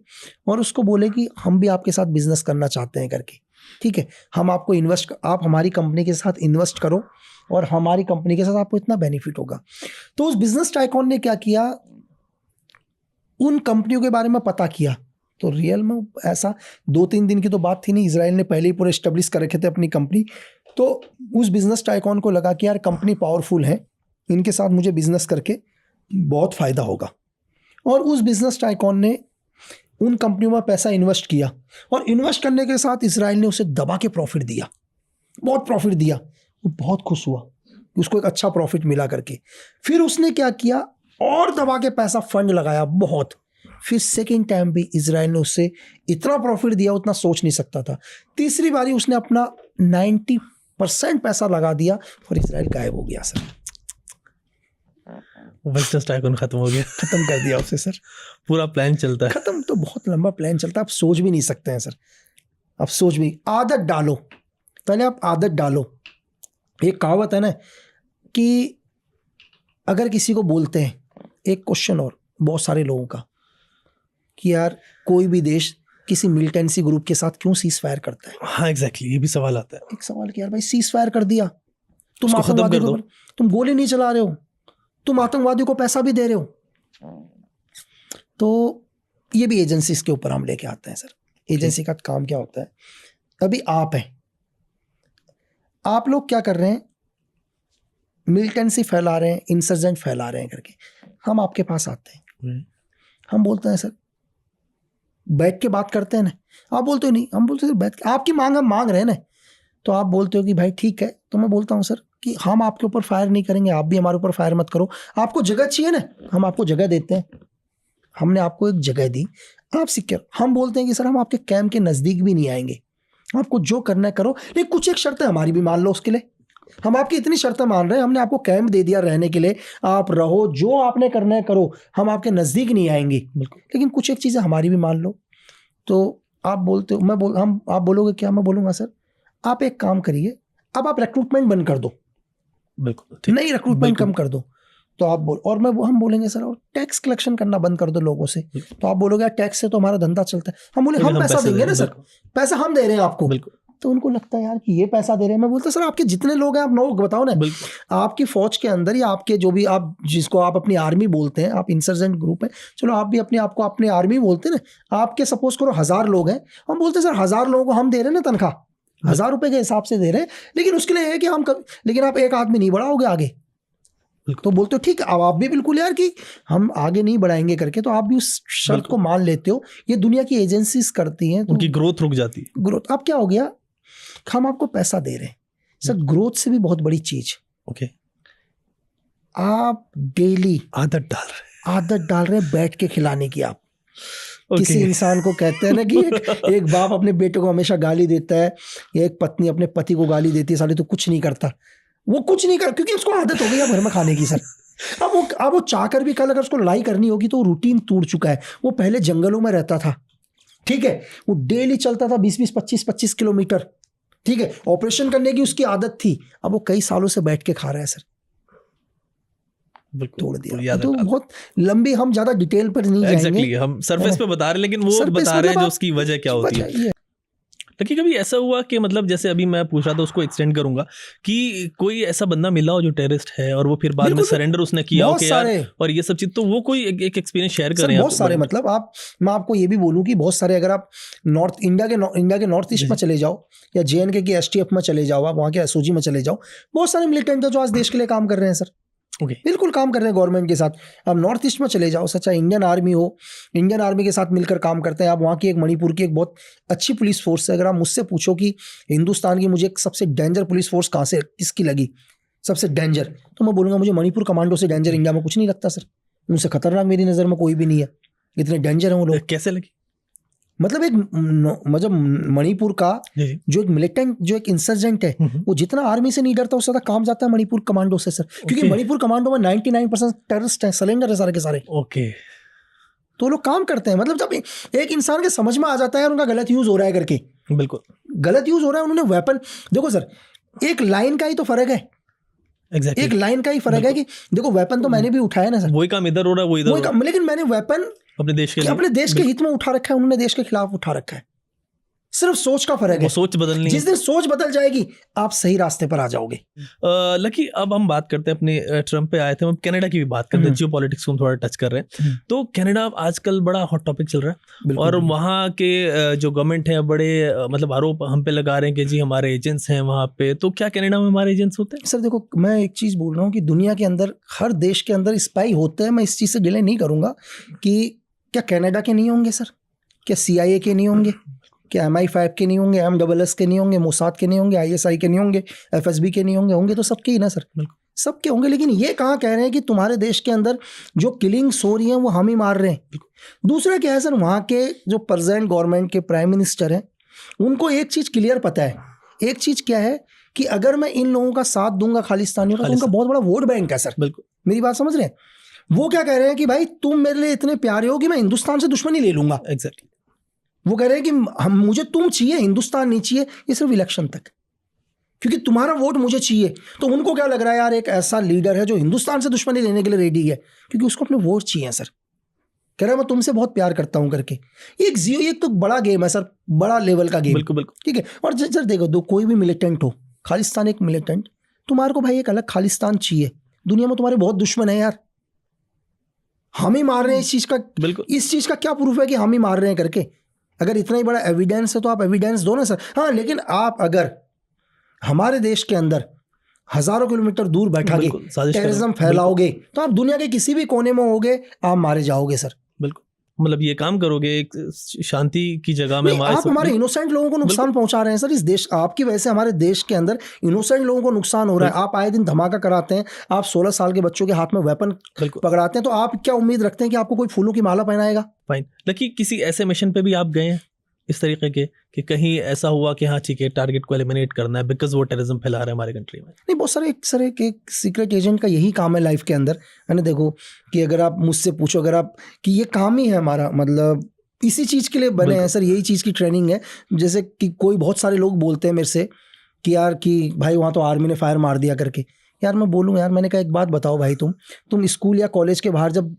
और उसको बोले कि हम भी आपके साथ बिजनेस करना चाहते हैं करके, ठीक है। हम आपको आप हमारी कंपनी के साथ इन्वेस्ट करो और हमारी कंपनी के साथ आपको इतना बेनिफिट होगा। तो उस बिजनेस टाइकॉन ने क्या किया, उन कंपनियों के बारे में पता किया। तो रियल में ऐसा 2-3 दिन की तो बात थी नहीं, इजराइल ने पहले ही पूरे एस्टेब्लिश कर रखे थे अपनी कंपनी। तो उस बिजनेस टाइकॉन को लगा कि यार कंपनी पावरफुल है, इनके साथ मुझे बिजनेस करके बहुत फ़ायदा होगा। और उस बिजनेस टाइकॉन ने उन कंपनियों में पैसा इन्वेस्ट किया, और इन्वेस्ट करने के साथ इजराइल ने उसे दबा के प्रॉफिट दिया, बहुत प्रॉफिट दिया। वो बहुत खुश हुआ कि उसको एक अच्छा प्रॉफिट मिला करके। फिर उसने क्या किया, और दबा के पैसा फंड लगाया बहुत। फिर सेकेंड टाइम भी इजराइल ने उससे इतना प्रॉफिट दिया उतना सोच नहीं सकता था। तीसरी बारी उसने अपना 90% पैसा लगा दिया और इजराइल गायब हो गया सर। बिजनेस टाइकून खत्म हो गया, खत्म कर दिया उसे सर। पूरा प्लान चलता है। खत्म तो बहुत लंबा प्लान चलता है, आप सोच भी नहीं सकते हैं सर। आप सोच भी, आदत डालो, पहले आप आदत डालो। एक कहावत है ना कि अगर किसी को बोलते हैं, एक क्वेश्चन और बहुत सारे लोगों का, कि यार कोई भी देश किसी मिलिटेंसी ग्रुप के साथ क्यों सीज फायर करता है? हाँ एग्जैक्टली, ये भी सवाल आता है। एक सवाल कि यार भाई सीज फायर कर दिया, तुम उसको खत्म कर दो, तुम गोली नहीं चला रहे हो, तुम आतंकवादियों को पैसा भी दे रहे हो। तो ये भी एजेंसीज के ऊपर हम लेके आते हैं सर। एजेंसी का काम क्या होता है? अभी आप हैं, आप लोग क्या कर रहे हैं? मिलिटेंसी फैला रहे हैं, इंसर्जेंट फैला रहे हैं करके। हम आपके पास आते हैं, हम बोलते हैं सर बैठ के बात करते हैं ना। आप बोलते हो नहीं, हम बोलते हैं बैठ के, आपकी मांग हम मांग रहे हैं ना। तो आप बोलते हो कि भाई ठीक है। तो मैं बोलता हूँ सर कि हम आपके ऊपर फायर नहीं करेंगे, आप भी हमारे ऊपर फायर मत करो। आपको जगह चाहिए ना, हम आपको जगह देते हैं। हमने आपको एक जगह दी, आप सिक्योर। हम बोलते हैं कि सर हम आपके कैंप के नज़दीक भी नहीं आएंगे, आपको जो करना है करो, लेकिन कुछ एक शर्त है हमारी भी मान लो उसके लिए। हम आपकी इतनी शर्तें मान रहे हैं, हमने आपको कैंप दे दिया रहने के लिए, आप रहो, जो आपने करना है करो, हम आपके नज़दीक नहीं आएंगे। लेकिन कुछ एक चीज़ें हमारी भी मान लो। तो आप बोलते हो, आप बोलोगे क्या? मैं बोलूँगा सर आप एक काम करिए, अब आप रिक्रूटमेंट बंद कर दो। बिल्कुल नहीं, रिक्रूटमेंट कम कर दो। तो आप और हम बोलेंगे सर और टैक्स कलेक्शन करना बंद कर दो लोगों से। तो आप बोलोगे यार टैक्स से तो हमारा धंधा चलता है। हम बोले हम पैसा देंगे ना सर, पैसा हम दे रहे हैं आपको। तो उनको लगता है यार कि ये पैसा दे रहे हैं। मैं बोलता सर आपके जितने लोग हैं आप लोग बताओ ना, आपकी फौज के अंदर या आपके जो भी आप जिसको आप अपनी आर्मी बोलते हैं, आप इंसर्जेंट ग्रुप है, चलो आप भी अपने आप को अपनी आर्मी बोलते हैं ना, आपके सपोज करो 1000 लोग हैं, हम बोलते हैं सर 1000 लोगों को हम दे रहे हैं ना तनख्वाह, 1000 रुपए के हिसाब से दे रहे हैं, लेकिन उसके लिए है कि लेकिन आप एक आदमी नहीं बढ़ाओगे आगे। तो बोलते हो ठीक, अब आप भी बिल्कुल यार कि हम आगे नहीं बढ़ाएंगे करके, तो आप भी उस शर्त को मान लेते हो। ये दुनिया की एजेंसीज करती हैं, तो उनकी ग्रोथ रुक जाती है। ग्रोथ अब क्या हो गया, हम आपको पैसा दे रहे हैं सर, ग्रोथ से भी बहुत बड़ी चीज, ओके, आप डेली आदत डाल रहे हैं बैठ के खिलाने की। आप किसी इंसान को कहते हैं ना कि एक बाप अपने बेटे को हमेशा गाली देता है, या एक पत्नी अपने पति को गाली देती है, साले तो कुछ नहीं करता, वो कुछ नहीं कर, क्योंकि उसको आदत हो गई है घर में खाने की सर। अब वो चाहकर भी कल अगर उसको लड़ाई करनी होगी तो रूटीन टूट चुका है। वो पहले जंगलों में रहता था, ठीक है, वो डेली चलता था 20-20, 25-25 किलोमीटर, ठीक है, ऑपरेशन करने की उसकी आदत थी। अब वो कई सालों से बैठ के खा रहा है सर, तोड़ दिया। तो बहुत लंबी, हम ज्यादा डिटेल पर नहीं जाएंगे, हम सरफेस पे बता रहे हैं, लेकिन वो बता रहे हैं जो उसकी वजह क्या होती है। लेकिन कभी ऐसा हुआ कि मतलब जैसे अभी मैं पूछ रहा था, उसको एक्सटेंड करूंगा कि कोई ऐसा बंदा मिला हो जो टेररिस्ट है और वो फिर बाद में सरेंडर उसने किया हो कि यार और ये सब चीज, तो वो कोई एक एक्सपीरियंस शेयर करें? बहुत सारे, मतलब मैं आपको ये भी बोलूं कि बहुत सारे, अगर आप इंडिया के नॉर्थ ईस्ट में चले जाओ या JNK की STF में चले जाओ, आप वहाँ के SOG में चले जाओ, बहुत सारे मिलिटेंट है जो आज देश के लिए काम कर रहे हैं सर। बिल्कुल काम कर रहे हैं गवर्नमेंट के साथ। अब नॉर्थ ईस्ट में चले जाओ, सच्चा इंडियन आर्मी हो, इंडियन आर्मी के साथ मिलकर काम करते हैं। आप वहाँ की एक मणिपुर की एक बहुत अच्छी पुलिस फोर्स है। अगर आप मुझसे पूछो कि हिंदुस्तान की मुझे एक सबसे डेंजर पुलिस फोर्स कहाँ से, किसकी लगी सबसे डेंजर, तो मैं बोलूँगा मुझे मणिपुर कमांडो से डेंजर इंडिया में कुछ नहीं लगता सर। उनसे खतरनाक मेरी नज़र में कोई भी नहीं है, इतने डेंजर हैं वो लोग। कैसे लगी? मतलब मणिपुर का जो एक मिलिटेंट, जो एक इंसर्जेंट है, वो जितना आर्मी से नहीं डरता उससे ज्यादा काम जाता है मणिपुर कमांडो से सर। क्योंकि मणिपुर कमांडो में 99% टेररिस्ट हैं, सलेंडर है सारे के सारे। ओके, तो लोग काम करते हैं। मतलब जब एक इंसान के समझ में आ जाता है उनका गलत यूज हो रहा है करके, बिल्कुल गलत यूज हो रहा है, उन्होंने वेपन, देखो सर एक लाइन का ही तो फर्क है। Exactly. एक लाइन का ही फर्क है कि देखो वेपन तो मैंने भी उठाया ना सर, वही काम इधर हो रहा है, वो इधर हो रहा है, लेकिन मैंने वेपन अपने देश के हित में उठा रखा है, उन्होंने देश के खिलाफ उठा रखा है। सिर्फ सोच का फर्क है, सोच बदलनी। जिस दिन सोच बदल जाएगी आप सही रास्ते पर आ जाओगे। लकी, अब हम बात करते हैं अपने ट्रम्प पे आए थे, हम कनाडा की भी बात करते हैं, जियो पॉलिटिक्स को हम थोड़ा टच कर रहे हैं। तो कनाडा आजकल बड़ा हॉट टॉपिक चल रहा है, और वहाँ के जो गवर्नमेंट है बड़े मतलब आरोप हम पे लगा रहे हैं कि जी हमारे एजेंट्स हैं वहाँ पे। तो क्या कनाडा में हमारे एजेंट्स होते हैं? सर देखो, मैं एक चीज बोल रहा हूँ कि दुनिया के अंदर हर देश के अंदर स्पाई होते हैं। मैं इस चीज से डिले नहीं करूंगा कि क्या कनाडा के नहीं होंगे सर, क्या CIA के नहीं होंगे, क्या MI5 के नहीं होंगे, MSS के नहीं होंगे, मोसाद के नहीं होंगे, ISI के नहीं होंगे, FSB के नहीं होंगे, होंगे तो सबके ही ना सर, सबके होंगे। लेकिन ये कहाँ कह रहे हैं कि तुम्हारे देश के अंदर जो किलिंग्स हो रही हैं वो हम ही मार रहे हैं। दूसरा क्या है सर, वहाँ के जो प्रेजेंट गवर्नमेंट के प्राइम मिनिस्टर हैं उनको एक चीज़ क्लियर पता है। एक चीज़ क्या है कि अगर मैं इन लोगों का साथ दूंगा खालिस्तानियों का, तो उनका बहुत बड़ा वोट बैंक है सर। बिल्कुल, मेरी बात समझ रहे हैं? वो क्या कह रहे हैं कि भाई तुम मेरे लिए इतने प्यारे हो कि मैं हिंदुस्तान से दुश्मनी ले लूंगा। एग्जैक्टली, वो कह रहे हैं कि मुझे तुम चाहिए, हिंदुस्तान नहीं चाहिए। ये सिर्फ इलेक्शन तक, क्योंकि तुम्हारा वोट मुझे चाहिए। तो उनको क्या लग रहा है यार, एक ऐसा लीडर है जो हिंदुस्तान से दुश्मनी लेने के लिए रेडी है, क्योंकि उसको अपने वोट चाहिए सर। कह रहा है मैं तुमसे बहुत प्यार करता हूं करके। एक तो बड़ा गेम है सर, बड़ा लेवल का गेम। बिल्कुल, ठीक है। और सर देखो, कोई भी मिलिटेंट हो, खालिस्तान एक मिलिटेंट, तुम्हारे को भाई एक अलग खालिस्तान चाहिए। दुनिया में तुम्हारे बहुत दुश्मन है यार, हम ही मार रहे हैं इस चीज का। बिल्कुल, इस चीज का क्या प्रूफ है कि हम ही मार रहे हैं करके? अगर इतना ही बड़ा एविडेंस है तो आप एविडेंस दो ना सर। हाँ, लेकिन आप अगर हमारे देश के अंदर हजारों किलोमीटर दूर बैठा के टेररिज्म फैलाओगे तो आप दुनिया के किसी भी कोने में होगे, आप मारे जाओगे सर। बिल्कुल, मतलब ये काम करोगे एक शांति की जगह में, आप हमारे इनोसेंट लोगों को नुकसान पहुंचा रहे हैं सर। इस देश, आपकी वजह से हमारे देश के अंदर इनोसेंट लोगों को नुकसान हो रहा है। आप आए दिन धमाका कराते हैं, आप 16 साल के बच्चों के हाथ में वेपन पकड़ाते हैं, तो आप क्या उम्मीद रखते हैं कि आपको कोई फूलों की माला पहनाएगा? फाइन। लेकिन किसी ऐसे मिशन पे भी आप गए हैं इस तरीके के कि कहीं ऐसा हुआ कि हाँ ठीक है टारगेट को एलिमिनेट करना है बिकॉज वो टेररिज्म फैला रहा है हमारे कंट्री में? नहीं, बहुत सारे एक सीक्रेट एजेंट का यही काम है लाइफ के अंदर, है ना। देखो कि अगर आप मुझसे पूछो, अगर आप कि ये काम ही है हमारा, मतलब इसी चीज़ के लिए बने हैं सर, यही चीज़ की ट्रेनिंग है। जैसे कि कोई बहुत सारे लोग बोलते हैं मेरे से कि यार कि भाई वहाँ तो आर्मी ने फायर मार दिया करके। यार मैं बोलूँ यार, मैंने कहा एक बात बताओ भाई, तुम स्कूल या कॉलेज के बाहर जब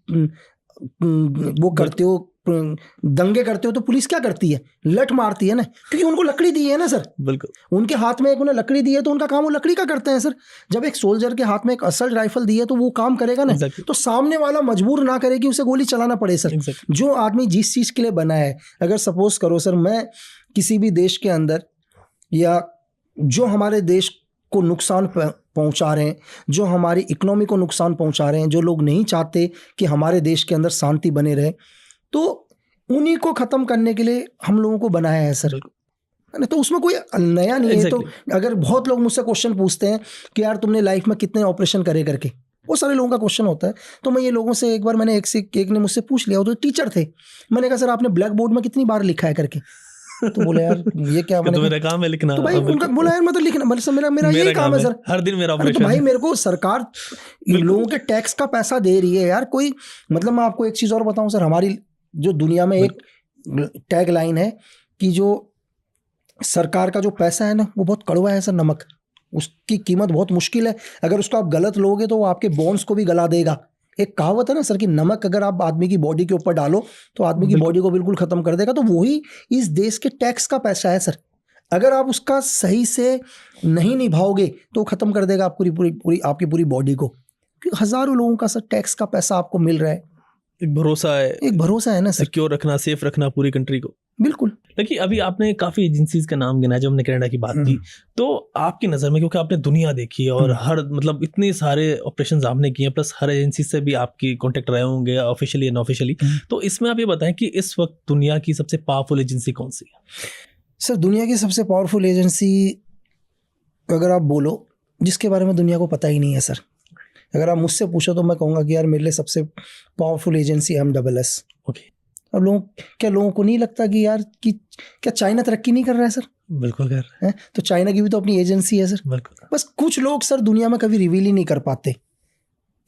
वो करते हो, दंगे करते हो, तो पुलिस क्या करती है? लठ मारती है ना, क्योंकि उनको लकड़ी दी है ना सर। बिल्कुल, उनके हाथ में एक उन्हें लकड़ी दी है तो उनका काम वो लकड़ी का करते हैं सर। जब एक सोल्जर के हाथ में एक असल्ट राइफल दी है तो वो काम करेगा ना। Exactly. तो सामने वाला मजबूर ना करे कि उसे गोली चलाना पड़े सर। Exactly. जो आदमी जिस चीज़ के लिए बना है, अगर सपोज करो सर मैं किसी भी देश के अंदर, या जो हमारे देश को नुकसान पहुंचा रहे हैं, जो हमारी इकोनॉमी को नुकसान पहुंचा रहे हैं, जो लोग नहीं चाहते कि हमारे देश के अंदर शांति बने रहे, तो उन्हीं को ख़त्म करने के लिए हम लोगों को बनाया है सर। तो उसमें कोई नया नहीं है। तो अगर बहुत लोग मुझसे क्वेश्चन पूछते हैं कि यार तुमने लाइफ में कितने ऑपरेशन करे करके, वो सारे लोगों का क्वेश्चन होता है। तो मैं ये लोगों से एक बार मैंने एक ने मुझसे पूछ लिया, वो तो टीचर थे। मैंने कहा सर आपने ब्लैक बोर्ड में कितनी बार लिखा है करके? तो बोले यार ये क्या, मैंने मेरा काम है लिखना। तो भाई उनका बोला यार मैं तो लिखना, मतलब मेरा यही काम है सर, हर दिन मेरा ऑपरेशन। तो भाई मेरे को सरकार लोगों के टैक्स का पैसा दे रही है यार। कोई मतलब मैं आपको एक चीज़ और बताऊं सर, हमारी जो दुनिया में एक टैग लाइन है कि जो सरकार का जो पैसा है ना वो बहुत कड़वा है सर, नमक। उसकी कीमत बहुत मुश्किल है, अगर उसको आप गलत लोगे तो वो आपके बोन्स को भी गला देगा। एक कहावत है ना सर कि नमक अगर आप आदमी की बॉडी के ऊपर डालो तो आदमी की बॉडी को बिल्कुल ख़त्म कर देगा। तो वही इस देश के टैक्स का पैसा है सर। अगर आप उसका सही से नहीं निभाओगे तो ख़त्म कर देगा आप पूरी आपकी पूरी बॉडी को। क्योंकि हज़ारों लोगों का सर टैक्स का पैसा आपको मिल रहा है। एक भरोसा है ना सर, सिक्योर रखना, सेफ रखना पूरी कंट्री को। बिल्कुल। लेकिन अभी आपने काफ़ी एजेंसीज का नाम गिना, जब हमने कनाडा की बात की, तो आपकी नज़र में, क्योंकि आपने दुनिया देखी है और हर मतलब इतने सारे ऑपरेशंस आपने किए, प्लस हर एजेंसी से भी आपकी कांटेक्ट रहे होंगे ऑफिशियली एंड ऑफिशियली, तो इसमें आप ये बताएं कि इस वक्त दुनिया की सबसे पावरफुल एजेंसी कौन सी है? सर दुनिया की सबसे पावरफुल एजेंसी अगर आप बोलो जिसके बारे में दुनिया को पता ही नहीं है सर, अगर आप मुझसे पूछो तो मैं कहूँगा कि यार मेरे लिए सबसे पावरफुल एजेंसी MSS। ओके। अब लोगों को नहीं लगता कि यार कि क्या चाइना तरक्की नहीं कर रहा है सर? बिल्कुल कर रहा है। तो चाइना की भी तो अपनी एजेंसी है सर। बिल्कुल। बस कुछ लोग सर दुनिया में कभी रिवील ही नहीं कर पाते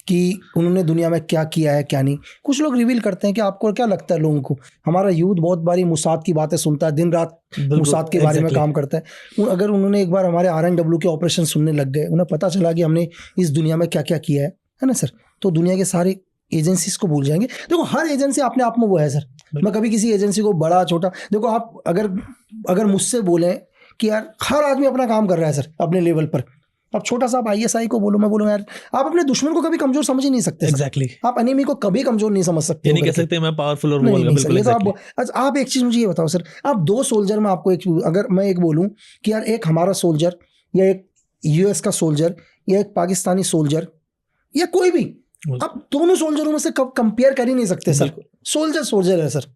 कि उन्होंने दुनिया में क्या किया है क्या नहीं। कुछ लोग रिवील करते हैं कि आपको क्या लगता है लोगों को, हमारा यूथ बहुत बारी मुसाद की बातें सुनता है, दिन रात मुसाद के बारे में काम करता है। अगर उन्होंने एक बार हमारे RNW के ऑपरेशन सुनने लग गए, उन्हें पता चला कि हमने इस दुनिया में क्या क्या किया है ना सर, तो दुनिया के सारे एजेंसीज को भूल जाएंगे। देखो हर एजेंसी अपने आप में वो है सर। मैं कभी किसी एजेंसी को बड़ा छोटा, देखो आप अगर मुझसे बोलें कि यार हर आदमी अपना काम कर रहा है सर अपने लेवल पर, अब छोटा सा आप ISI को बोलो, मैं बोलूँ यार आप अपने दुश्मन को कभी कमजोर समझ ही नहीं सकते। एग्जैक्टली। आप एनिमी को कभी कमजोर नहीं समझ सकते। ये नहीं कह सकते मैं पावरफुल और नहीं, बिल्कुल। तो आप एक चीज मुझे ये बताओ सर, आप दो सोल्जर में आपको अगर मैं एक बोलूँ कि यार एक हमारा सोल्जर या एक US का सोल्जर या एक पाकिस्तानी सोल्जर या कोई भी, आप दोनों सोल्जरों में से कब कंपेयर कर ही नहीं सकते सर। सोल्जर है सर,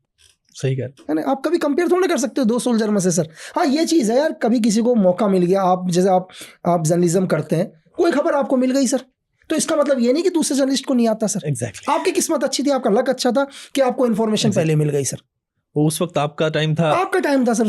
सही कह, आप कभी कंपेयर थोड़ा कर सकते हो दो सोल्जर में से सर। हाँ ये चीज़ है यार, कभी किसी को मौका मिल गया, आप जैसे आप जर्नलिज्म करते हैं, कोई खबर आपको मिल गई सर, तो इसका मतलब ये नहीं कि दूसरे जर्नलिस्ट को नहीं आता सर। एग्जैक्टली। आपकी किस्मत अच्छी थी, आपका लक अच्छा था कि आपको इन्फॉर्मेशन पहले मिल गई सर। उस वक्त आपका टाइम था सर,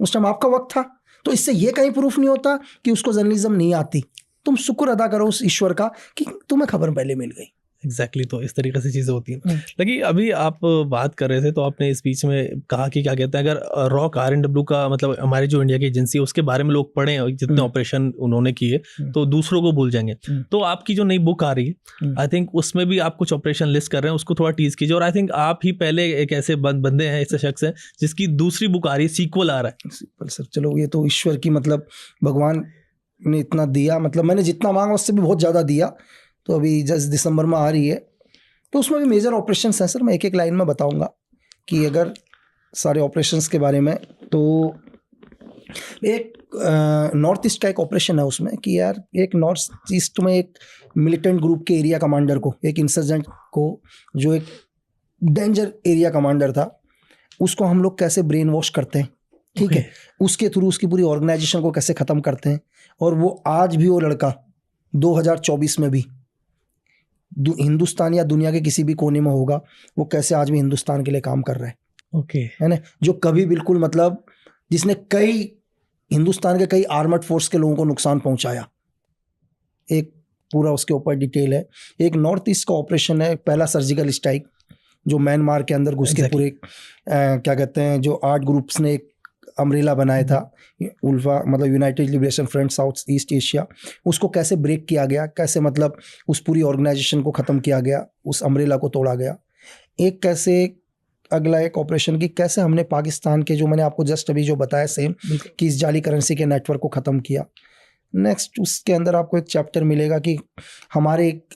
उस टाइम आपका वक्त था। तो इससे ये कहीं प्रूफ नहीं होता कि उसको जर्नलिज्म नहीं आती। तुम शुक्र अदा करो उस ईश्वर का कि तुम्हें खबर पहले मिल गई। एग्जैक्टली। तो इस तरीके से चीज़ें होती हैं। लेकिन अभी आप बात कर रहे थे तो आपने इस बीच में कहा कि क्या कहते हैं, अगर ROC RNW का मतलब हमारी जो इंडिया की एजेंसी है उसके बारे में लोग पढ़ें, जितने ऑपरेशन उन्होंने किए तो दूसरों को भूल जाएंगे। तो आपकी जो नई बुक आ रही है, आई थिंक उसमें भी आप कुछ ऑपरेशन लिस्ट कर रहे हैं, उसको थोड़ा टीज कीजिए। और आई थिंक आप ही पहले एक ऐसे बंदे हैं, ऐसे शख्स हैं जिसकी दूसरी बुक आ रही है, सीक्वल आ रहा है। सर चलो ये तो ईश्वर की, मतलब भगवान ने इतना दिया, मतलब मैंने जितना मांगा उससे भी बहुत ज़्यादा दिया। तो अभी जस्ट दिसंबर में आ रही है, तो उसमें भी मेजर ऑपरेशंस हैं सर। मैं एक एक लाइन में बताऊंगा कि अगर सारे ऑपरेशंस के बारे में, तो एक नॉर्थ ईस्ट का एक ऑपरेशन है उसमें कि यार एक नॉर्थ ईस्ट में एक मिलिटेंट ग्रुप के एरिया कमांडर को, एक इंसर्जेंट को, जो एक डेंजर एरिया कमांडर था, उसको हम लोग कैसे ब्रेन वॉश करते हैं, ठीक है, उसके थ्रू उसकी पूरी ऑर्गेनाइजेशन को कैसे ख़त्म करते हैं। और वो आज भी वो लड़का 2024 में भी हिंदुस्तान या दुनिया के किसी भी कोने में होगा, वो कैसे आज भी हिंदुस्तान के लिए काम कर रहा है। ओके है ना, जो कभी बिल्कुल मतलब जिसने कई हिंदुस्तान के कई आर्मड फोर्स के लोगों को नुकसान पहुंचाया, एक पूरा उसके ऊपर डिटेल है। एक नॉर्थ ईस्ट का ऑपरेशन है, पहला सर्जिकल स्ट्राइक जो म्यांमार के अंदर घुस के Exactly. पूरे क्या कहते हैं, जो 8 ग्रुप्स ने एक अम्ब्रेला बनाया था, उल्फा मतलब United liberation front south east Asia, उसको कैसे ब्रेक किया गया, कैसे मतलब उस पूरी ऑर्गेनाइजेशन को ख़त्म किया गया, उस अम्ब्रेला को तोड़ा गया। एक कैसे अगला एक ऑपरेशन की कैसे हमने पाकिस्तान के जो मैंने आपको जस्ट अभी जो बताया सेम कि इस जाली करेंसी के नेटवर्क को ख़त्म किया। नेक्स्ट उसके अंदर आपको एक चैप्टर मिलेगा कि हमारे एक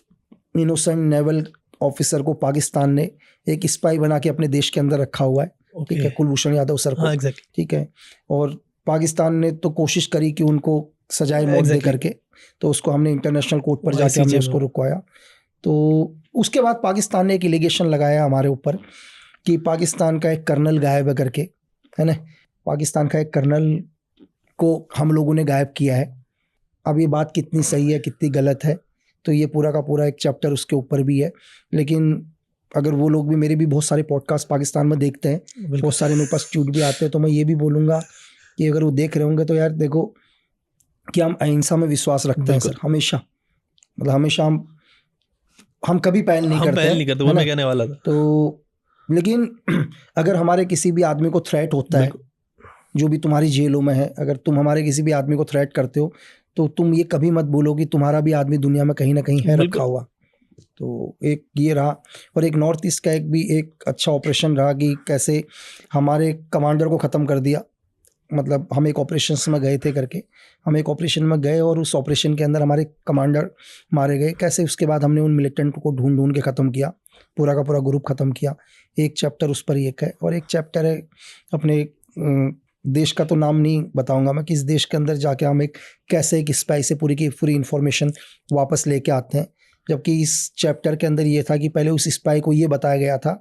इनोसेंट नेवल ऑफिसर को पाकिस्तान ने एक स्पाई बना के अपने देश के अंदर रखा हुआ है, ठीक है, कुलभूषण यादव सर को, एग्जैक्टली, ठीक है। और पाकिस्तान ने तो कोशिश करी कि उनको सजाए मौत दे करके, तो उसको हमने इंटरनेशनल कोर्ट पर जाके हमने उसको रुकवाया। तो उसके बाद पाकिस्तान ने एक एलिगेशन लगाया हमारे ऊपर कि पाकिस्तान का एक कर्नल गायब है करके, है ना, पाकिस्तान का एक कर्नल को हम लोगों ने गायब किया है। अब ये बात कितनी सही है कितनी गलत है, तो ये पूरा का पूरा एक चैप्टर उसके ऊपर भी है। लेकिन अगर वो लोग भी, मेरे भी बहुत सारे पॉडकास्ट पाकिस्तान में देखते हैं, बहुत सारे मेरे पास ट्वीट भी आते हैं, तो मैं ये भी बोलूँगा कि अगर वो देख रहे होंगे तो यार देखो कि हम अहिंसा में विश्वास रखते हैं सर, हमेशा, मतलब हमेशा हम कभी पहल नहीं करते, वो मैं कहने वाला था। तो लेकिन अगर हमारे किसी भी आदमी को थ्रेट होता है, जो भी तुम्हारी जेलों में है, अगर तुम हमारे किसी भी आदमी को थ्रेट करते हो तो तुम ये कभी मत बोलो कि तुम्हारा भी आदमी दुनिया में कहीं ना कहीं है रखा हुआ। तो एक ये रहा। और एक नॉर्थ ईस्ट का एक अच्छा ऑपरेशन रहा कि कैसे हमारे कमांडर को ख़त्म कर दिया। मतलब हम एक ऑपरेशन में गए थे करके, हम एक ऑपरेशन में गए और उस ऑपरेशन के अंदर हमारे कमांडर मारे गए, कैसे उसके बाद हमने उन मिलिटेंट को ढूंढ के ख़त्म किया, पूरा का पूरा ग्रुप ख़त्म किया। एक चैप्टर उस पर ही एक है। और एक चैप्टर है अपने देश का, तो नाम नहीं बताऊंगा मैं, किस देश के अंदर जाके हम एक कैसे एक स्पाई से पूरी की पूरी इन्फॉर्मेशन वापस लेके आते हैं। जबकि इस चैप्टर के अंदर ये था कि पहले उस स्पाई को ये बताया गया था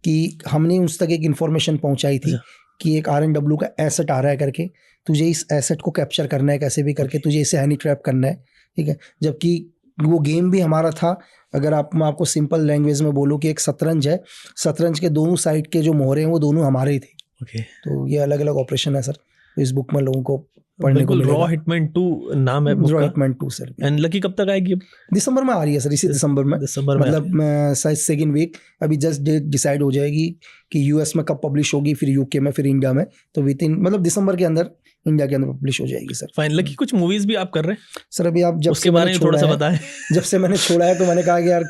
कि हमने उस तक एक इन्फॉर्मेशन पहुंचाई थी कि एक RNW का एसेट आ रहा है करके, तुझे इस एसेट को कैप्चर करना है कैसे भी करके, तुझे इसे हनी ट्रैप करना है, ठीक है। जबकि वो गेम भी हमारा था। अगर मैं आपको सिंपल लैंग्वेज में बोलूँ कि एक शतरंज है, शतरंज के दोनों साइड के जो मोहरे हैं वो दोनों हमारे ही थे। तो ये अलग अलग ऑपरेशन है सर, तो इस बुक में लोगों को पढ़ने को मिलेगा। रॉ हिटमैन 2 नाम है बुक का। Raw hitman 2 sir. And lucky कब तक आएगी? दिसंबर में आ रही है सर, इसी दिसंबर में मतलब शायद सेकेंड वीक। अभी जस्ट डेट डिसाइड हो जाएगी कि US में कब पब्लिश होगी, फिर UK में, फिर इंडिया में। तो विद इन मतलब दिसंबर के अंदर इंडिया के अंदर पब्लिश हो जाएगी सर। फाइन। लकी कुछ मूवीज भी आप कर रहे हैं सर? अभी आप जब उसके बारे में थोड़ा सा बताएं। जब से मैंने छोड़ा है तो मैंने कहा कि यार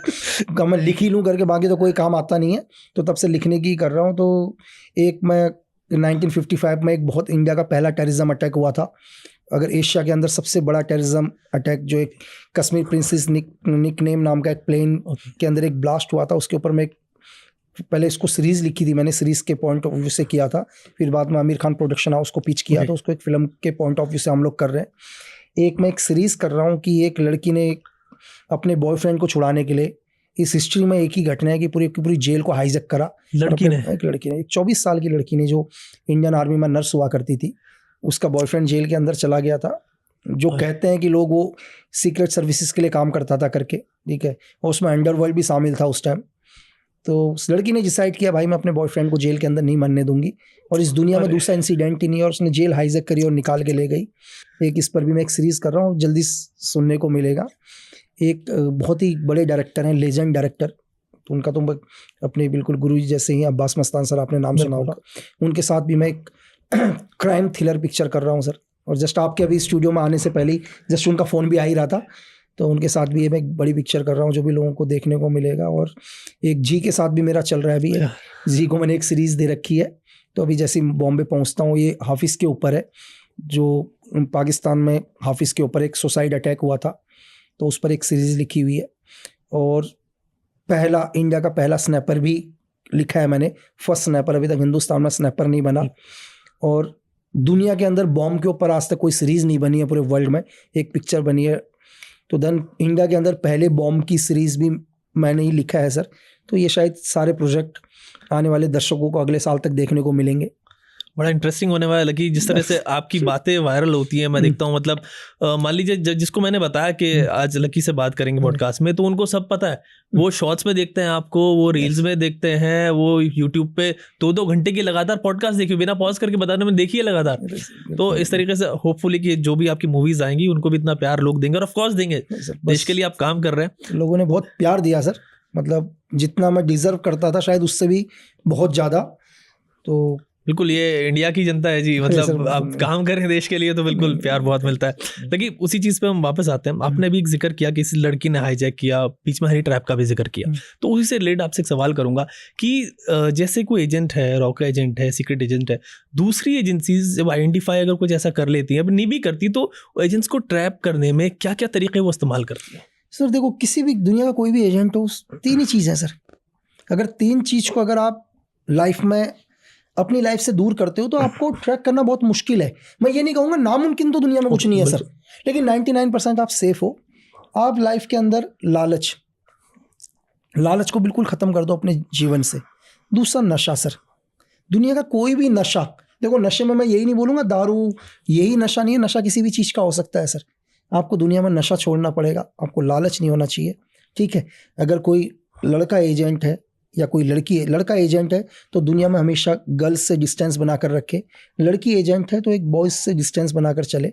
मैं लिख ही लूँ करके, बाकी तो कोई काम आता नहीं है, तो तब से लिखने की कर रहा हूँ। तो एक मैं 1955 में एक बहुत इंडिया का पहला टेररिज्म अटैक हुआ था, अगर एशिया के अंदर सबसे बड़ा टेररिज्म अटैक, जो एक कश्मीर प्रिंसेस निकनेम नाम का एक प्लेन के अंदर एक ब्लास्ट हुआ था, उसके ऊपर मैं पहले इसको सीरीज़ लिखी थी मैंने, सीरीज़ के पॉइंट ऑफ व्यू से किया था। फिर बाद में आमिर खान प्रोडक्शन हाउस को पिच किया, तो उसको एक फिल्म के पॉइंट ऑफ व्यू से हम लोग कर रहे हैं। एक मैं एक सीरीज़ कर रहा हूँ कि एक लड़की ने अपने बॉयफ्रेंड को छुड़ाने के लिए, इस हिस्ट्री में एक ही घटना है कि पूरी जेल को हाईजैक करा एक लड़की ने, एक 24 साल की लड़की ने, जो इंडियन आर्मी में नर्स हुआ करती थी। उसका बॉयफ्रेंड जेल के अंदर चला गया था, जो कहते हैं कि लोग वो सीक्रेट सर्विसेज के लिए काम करता था करके, ठीक है, और उसमें अंडरवर्ल्ड भी शामिल था उस टाइम। तो उस लड़की ने डिसाइड किया भाई मैं अपने बॉयफ्रेंड को जेल के अंदर नहीं मरने दूंगी, और इस दुनिया में दूसरा इंसिडेंट ही नहीं है, और उसने जेल हाईजैक करी और निकाल के ले गई। एक इस पर भी मैं एक सीरीज़ कर रहा हूँ, जल्दी सुनने को मिलेगा। एक बहुत ही बड़े डायरेक्टर हैं, लेजेंड डायरेक्टर, तो उनका तो अपने बिल्कुल गुरु जी जैसे ही, अब्बास मस्तान सर आपने नाम सुना होगा, उनके साथ भी मैं एक क्राइम थ्रिलर पिक्चर कर रहा हूँ सर। और जस्ट आपके अभी स्टूडियो में आने से पहले ही जस्ट उनका फ़ोन भी आ ही रहा था, तो उनके साथ भी ये मैं एक बड़ी पिक्चर कर रहा हूँ जो भी लोगों को देखने को मिलेगा। और एक जी के साथ भी मेरा चल रहा है अभी, जी को मैंने एक सीरीज़ दे रखी है। तो अभी जैसे बॉम्बे पहुँचता हूँ, ये हाफिज़ के ऊपर है, जो पाकिस्तान में हाफिज़ के ऊपर एक सुसाइड अटैक हुआ था, तो उस पर एक सीरीज़ लिखी हुई है। और पहला इंडिया का पहला स्नैपर भी लिखा है मैंने, फर्स्ट स्नैपर, अभी तक हिंदुस्तान में स्नैपर नहीं बना। और दुनिया के अंदर बॉम्ब के ऊपर आज तक कोई सीरीज़ नहीं बनी है पूरे वर्ल्ड में, एक पिक्चर बनी है। तो देन इंडिया के अंदर पहले बॉम्ब की सीरीज़ भी मैंने ही लिखा है सर। तो ये शायद सारे प्रोजेक्ट आने वाले दर्शकों को अगले साल तक देखने को मिलेंगे। बड़ा इंटरेस्टिंग होने वाला है लकी, जिस तरह से आपकी बातें वायरल होती हैं मैं देखता हूँ। मतलब मान लीजिए जिसको मैंने बताया कि आज लकी से बात करेंगे पॉडकास्ट में, तो उनको सब पता है, वो शॉर्ट्स में देखते हैं आपको, वो रील्स में देखते हैं, वो यूट्यूब पे 2-2 घंटे की लगातार पॉडकास्ट देखिए, बिना पॉज करके बताने में देखिए लगातार। तो इस तरीके से होपफुली कि जो भी आपकी मूवीज आएंगी उनको भी इतना प्यार लोग देंगे, और ऑफ कोर्स देंगे, देश के लिए आप काम कर रहे हैं। लोगों ने बहुत प्यार दिया सर, मतलब जितना मैं डिजर्व करता था शायद उससे भी बहुत ज़्यादा। तो बिल्कुल ये इंडिया की जनता है जी, मतलब आप काम करें देश के लिए तो बिल्कुल प्यार बहुत मिलता है। लेकिन उसी चीज़ पे हम वापस आते हैं। आपने भी एक जिक्र किया कि किसी लड़की ने हाईजैक किया, बीच में हनी ट्रैप का भी जिक्र किया, तो उसी से रिलेटेड आपसे एक सवाल करूंगा कि जैसे कोई एजेंट है, रॉका एजेंट है, सीक्रेट एजेंट है, दूसरी एजेंसीज जब आइडेंटिफाई अगर कुछ ऐसा कर लेती है, अब नहीं भी करती, तो एजेंट्स को ट्रैप करने में क्या क्या तरीके वो इस्तेमाल करती है? सर देखो, किसी भी दुनिया का कोई भी एजेंट हो, 3 ही चीज़ है सर। अगर 3 चीज़ को अगर आप लाइफ में अपनी लाइफ से दूर करते हो तो आपको ट्रैक करना बहुत मुश्किल है। मैं ये नहीं कहूँगा नामुमकिन तो दुनिया में कुछ नहीं है सर, लेकिन 99% आप सेफ हो। आप लाइफ के अंदर लालच को बिल्कुल ख़त्म कर दो अपने जीवन से। दूसरा नशा सर, दुनिया का कोई भी नशा, देखो नशे में मैं यही नहीं बोलूँगा दारू यही नशा नहीं है, नशा किसी भी चीज़ का हो सकता है सर। आपको दुनिया में नशा छोड़ना पड़ेगा, आपको लालच नहीं होना चाहिए, ठीक है। अगर कोई लड़का एजेंट है या कोई लड़का एजेंट है तो दुनिया में हमेशा गर्ल्स से डिस्टेंस बनाकर रखे। लड़की एजेंट है तो एक बॉयज़ से डिस्टेंस बनाकर चले,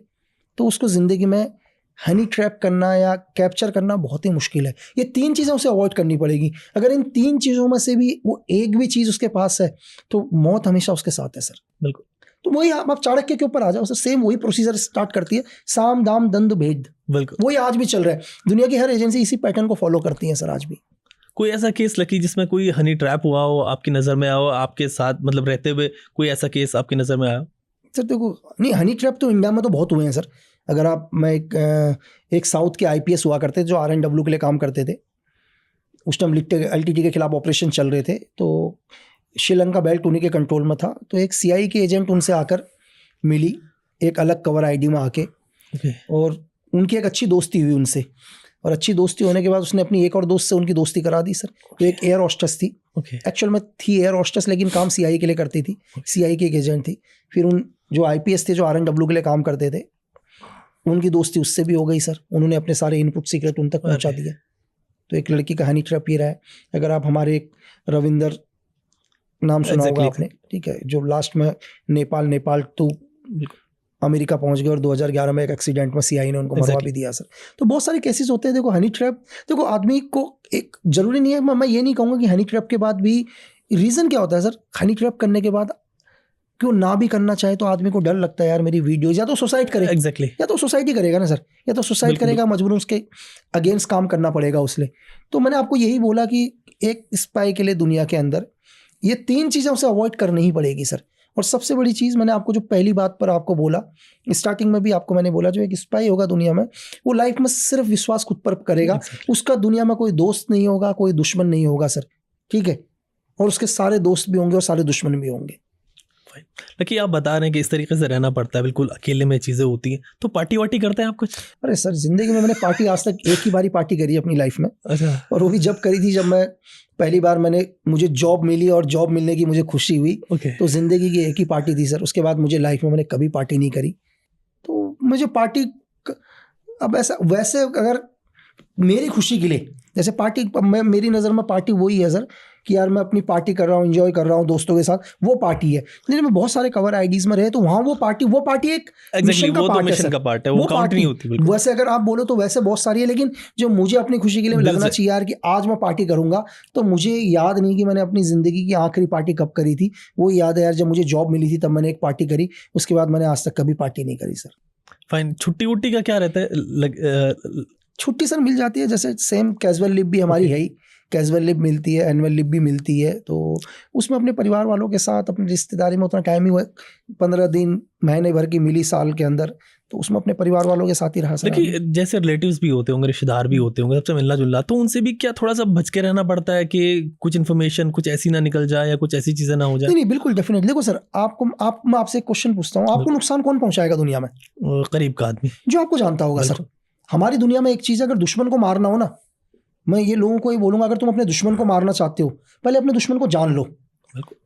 तो उसको ज़िंदगी में हनी ट्रैप करना या कैप्चर करना बहुत ही मुश्किल है। ये 3 चीज़ें उसे अवॉइड करनी पड़ेगी। अगर इन 3 चीज़ों में से भी वो एक भी चीज़ उसके पास है तो मौत हमेशा उसके साथ है सर। बिल्कुल। तो वही आप चाणक्य के ऊपर आ जाओ सर, सेम वही प्रोसीजर स्टार्ट करती है, साम दाम दंड भेद। बिल्कुल वही आज भी चल रहा है, दुनिया की हर एजेंसी इसी पैटर्न को फॉलो करती है सर आज भी। कोई ऐसा केस लकी जिसमें कोई हनी ट्रैप हुआ हो, आपकी नज़र में आओ, आपके साथ मतलब रहते हुए कोई ऐसा केस आपकी नज़र में आया? सर देखो, नहीं हनी ट्रैप तो इंडिया में तो बहुत हुए हैं सर। अगर मैं एक साउथ के IPS हुआ करते जो RNW के लिए काम करते थे, उस टाइम LTT के खिलाफ ऑपरेशन चल रहे थे, तो श्रीलंका बेल्ट उन्हीं के कंट्रोल में था। तो एक CI की एजेंट उनसे आकर मिली, एक अलग कवर ID में आके, और उनकी एक अच्छी दोस्ती हुई उनसे, और अच्छी दोस्ती होने के बाद उसने अपनी एक और दोस्त से उनकी दोस्ती करा दी सर। तो एक एयर होस्टेस थी, एक्चुअल में थी एयर होस्टेस, लेकिन काम CI के लिए करती थी, CI की एक एजेंट थी। फिर उन जो IPS थे जो RNW के लिए काम करते थे, उनकी दोस्ती उससे भी हो गई सर। उन्होंने अपने सारे इनपुट सीक्रेट उन तक पहुंचा दिया। तो एक लड़की का हनी ट्रैप ये रहा है। अगर आप हमारे एक रविंदर नाम सुना होगा आपने, ठीक है, जो लास्ट में नेपाल टू अमेरिका पहुंच गए और 2011 में एक एक्सीडेंट में CI ने उनको मरवा भी दिया सर। तो बहुत सारे केसेस होते हैं। देखो हनी ट्रैप, देखो आदमी को एक जरूरी नहीं है, मैं ये नहीं कहूँगा कि हनी ट्रैप के बाद भी रीज़न क्या होता है सर, हनी ट्रैप करने के बाद क्यों ना भी करना चाहे तो आदमी को डर लगता है यार मेरी वीडियोज, या तो सुसाइड करे, या तो सुसाइड करेगा ना सर, या तो सुसाइड करेगा, मजबूरन उसके अगेंस्ट काम करना पड़ेगा उसने। तो मैंने आपको यही बोला कि एक स्पाई के लिए दुनिया के अंदर ये 3 चीज़ें उसे अवॉइड करनी ही पड़ेगी सर। और सबसे बड़ी चीज़ मैंने आपको जो पहली बात पर आपको बोला, स्टार्टिंग में भी आपको मैंने बोला, जो एक स्पाई होगा दुनिया में, वो लाइफ में सिर्फ विश्वास खुद पर करेगा। उसका दुनिया में कोई दोस्त नहीं होगा, कोई दुश्मन नहीं होगा सर, ठीक है। और उसके सारे दोस्त भी होंगे और सारे दुश्मन भी होंगे। लेकिन आप बता रहे हैं कि इस तरीके से रहना पड़ता है, बिल्कुल अकेले में चीज़ें होती हैं, तो पार्टी वार्टी करते हैं आप कुछ? अरे सर ज़िंदगी में मैंने पार्टी आज तक एक ही बारी पार्टी करी है अपनी लाइफ में। अच्छा। और वो भी जब करी थी जब मैं पहली बार मुझे जॉब मिली और जॉब मिलने की मुझे खुशी हुई। तो ज़िंदगी की एक ही पार्टी थी सर, उसके बाद मुझे लाइफ में मैंने कभी पार्टी नहीं करी। तो मुझे पार्टी अब वैसे अगर मेरी खुशी के लिए, जैसे पार्टी मेरी नज़र में पार्टी वही है सर कि यार मैं अपनी पार्टी कर रहा हूँ, एंजॉय कर रहा हूँ दोस्तों के साथ, वो पार्टी है। लेकिन मैं बहुत सारे कवर IDs में रहे तो वहाँ वो पार्टी एक मिशन का पार्ट है, वो काउंट नहीं होती। वैसे अगर आप बोलो तो वैसे बहुत सारी है, लेकिन जो मुझे अपनी खुशी के लिए लगना चाहिए यार कि आज मैं पार्टी करूँगा, तो मुझे याद नहीं कि मैंने अपनी ज़िंदगी की आखिरी पार्टी कब करी थी। वो याद है यार जब मुझे जॉब मिली थी तब मैंने एक पार्टी करी, उसके बाद मैंने आज तक कभी पार्टी नहीं करी सर। फाइन। छुट्टी वुट्टी का क्या रहता है? छुट्टी सर मिल जाती है, जैसे सेम कैजुअल लीव भी हमारी है ही, कैजुअल लीव मिलती है, एनुअल लीव भी मिलती है। तो उसमें अपने परिवार वालों के साथ, अपनी रिश्तेदारी में उतना टाइम ही हुआ, 15 दिन महीने भर की मिली साल के अंदर, तो उसमें अपने परिवार वालों के साथ ही रहा। देखिए जैसे रिलेटिव्स भी होते होंगे, रिश्तेदार भी होते होंगे, सबसे मिलना जुलना, तो उनसे भी क्या थोड़ा सा बच के रहना पड़ता है कि कुछ इन्फॉर्मेशन कुछ ऐसी ना निकल जाए या कुछ ऐसी चीज़ें ना हो जाए? नहीं बिल्कुल डेफिनेटली। देखो सर मैं आपसे एक क्वेश्चन पूछता हूँ, आपको नुकसान कौन पहुँचाएगा दुनिया में? करीब का आदमी जो आपको जानता होगा सर। हमारी दुनिया में एक चीज़, अगर दुश्मन को मारना हो ना, मैं ये लोगों को ये बोलूँगा, अगर तुम अपने दुश्मन को मारना चाहते हो पहले अपने दुश्मन को जान लो,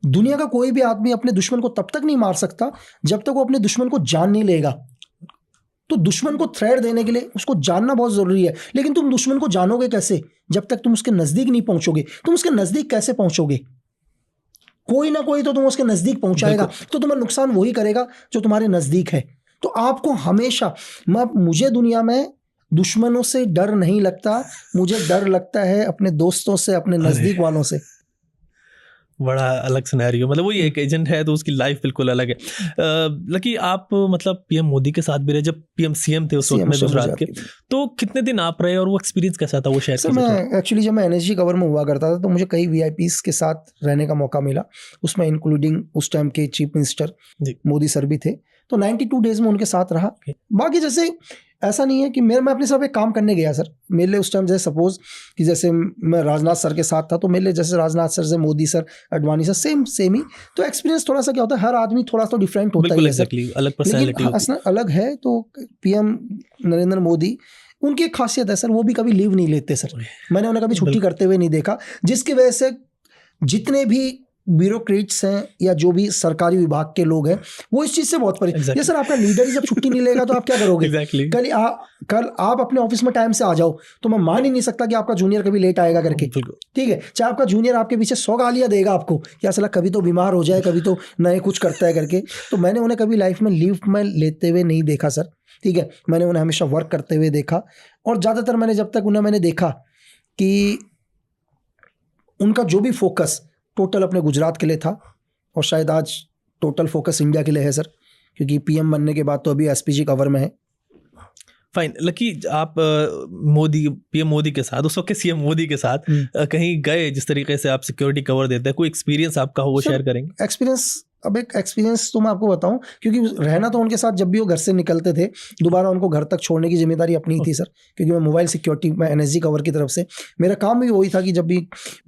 दुनिया का कोई भी आदमी अपने दुश्मन को तब तक नहीं मार सकता जब तक वो अपने दुश्मन को जान नहीं लेगा। तो दुश्मन को थ्रेट देने के लिए उसको जानना बहुत जरूरी है, लेकिन तुम दुश्मन को जानोगे कैसे? जब तक तुम उसके नजदीक नहीं पहुंचोगे। तुम उसके नजदीक कैसे पहुंचोगे? कोई ना कोई तो तुम उसके नजदीक पहुंचाएगा, तो तुम्हें नुकसान वही करेगा जो तुम्हारे नजदीक है। तो आपको हमेशा, मुझे दुनिया में दुश्मनों से डर नहीं लगता, मुझे डर लगता है अपने दोस्तों से, अपने नजदीक वालों से। बड़ा अलग सिनेरियो, मतलब वही एक एजेंट है तो उसकी लाइफ बिल्कुल अलग है। लकी आप मतलब पीएम मोदी के साथ भी रहे, जब पीएम सीएम थे उस वक्त में गुजरात के, तो कितने दिन आप रहे और वो एक्सपीरियंस कैसा था वो शेयर कीजिए? मैं एक्चुअली जब मैं एनएसजी कवर में हुआ करता था तो मुझे कई वीआईपीज के साथ रहने का मौका मिला, उसमें इंक्लूडिंग उस टाइम के चीफ मिनिस्टर मोदी सर भी थे। तो 92 डेज में उनके साथ रहा। बाकी जैसे ऐसा नहीं है कि मैं अपने साथ एक काम करने गया सर, मेरे लिए उस टाइम जैसे सपोज कि जैसे मैं राजनाथ सर के साथ था, तो मेरे लिए जैसे राजनाथ सर से Modi sir, Advani sir, same ही। तो एक्सपीरियंस थोड़ा सा क्या होता है, हर आदमी थोड़ा सा डिफरेंट होता है, अलग पर्सनैलिटी अलग है। तो पीएम नरेंद्र मोदी, उनकी एक खासियत है सर, वो भी कभी लीव नहीं लेते सर। मैंने उन्हें कभी छुट्टी करते हुए नहीं देखा, जिसकी वजह से जितने भी ब्यूरोक्रेट्स हैं या जो भी सरकारी विभाग के लोग हैं वो इस चीज से बहुत परेशान। ये सर आपका लीडर ही जब छुट्टी नहीं लेगा तो आप क्या करोगे? कल आप अपने ऑफिस में टाइम से आ जाओ तो मैं मान ही नहीं सकता कि आपका जूनियर कभी लेट आएगा करके। ठीक है, चाहे आपका जूनियर आपके पीछे 100 गालियां देगा आपको, या सला कभी तो बीमार हो जाए, कभी तो नए कुछ करता है करके। तो मैंने उन्हें कभी लाइफ में लीव में लेते हुए नहीं देखा सर। ठीक है, मैंने उन्हें हमेशा वर्क करते हुए देखा। और ज़्यादातर मैंने जब तक उन्हें मैंने देखा कि उनका जो भी फोकस टोटल अपने गुजरात के लिए था, और शायद आज टोटल फोकस इंडिया के लिए है सर, क्योंकि पीएम बनने के बाद तो अभी एसपीजी कवर में है। फाइन। लकी आप पीएम मोदी के साथ, उस वक्त के सीएम मोदी के साथ कहीं गए, जिस तरीके से आप सिक्योरिटी कवर देते हैं, कोई एक्सपीरियंस आपका हो वो शेयर करेंगे? एक्सपीरियंस, अब एक एक्सपीरियंस तो मैं आपको बताऊं, क्योंकि रहना तो उनके साथ, जब भी वो घर से निकलते थे दोबारा उनको घर तक छोड़ने की जिम्मेदारी अपनी थी सर, क्योंकि मैं मोबाइल सिक्योरिटी में एनएसजी कवर की तरफ से मेरा काम भी वही था कि जब भी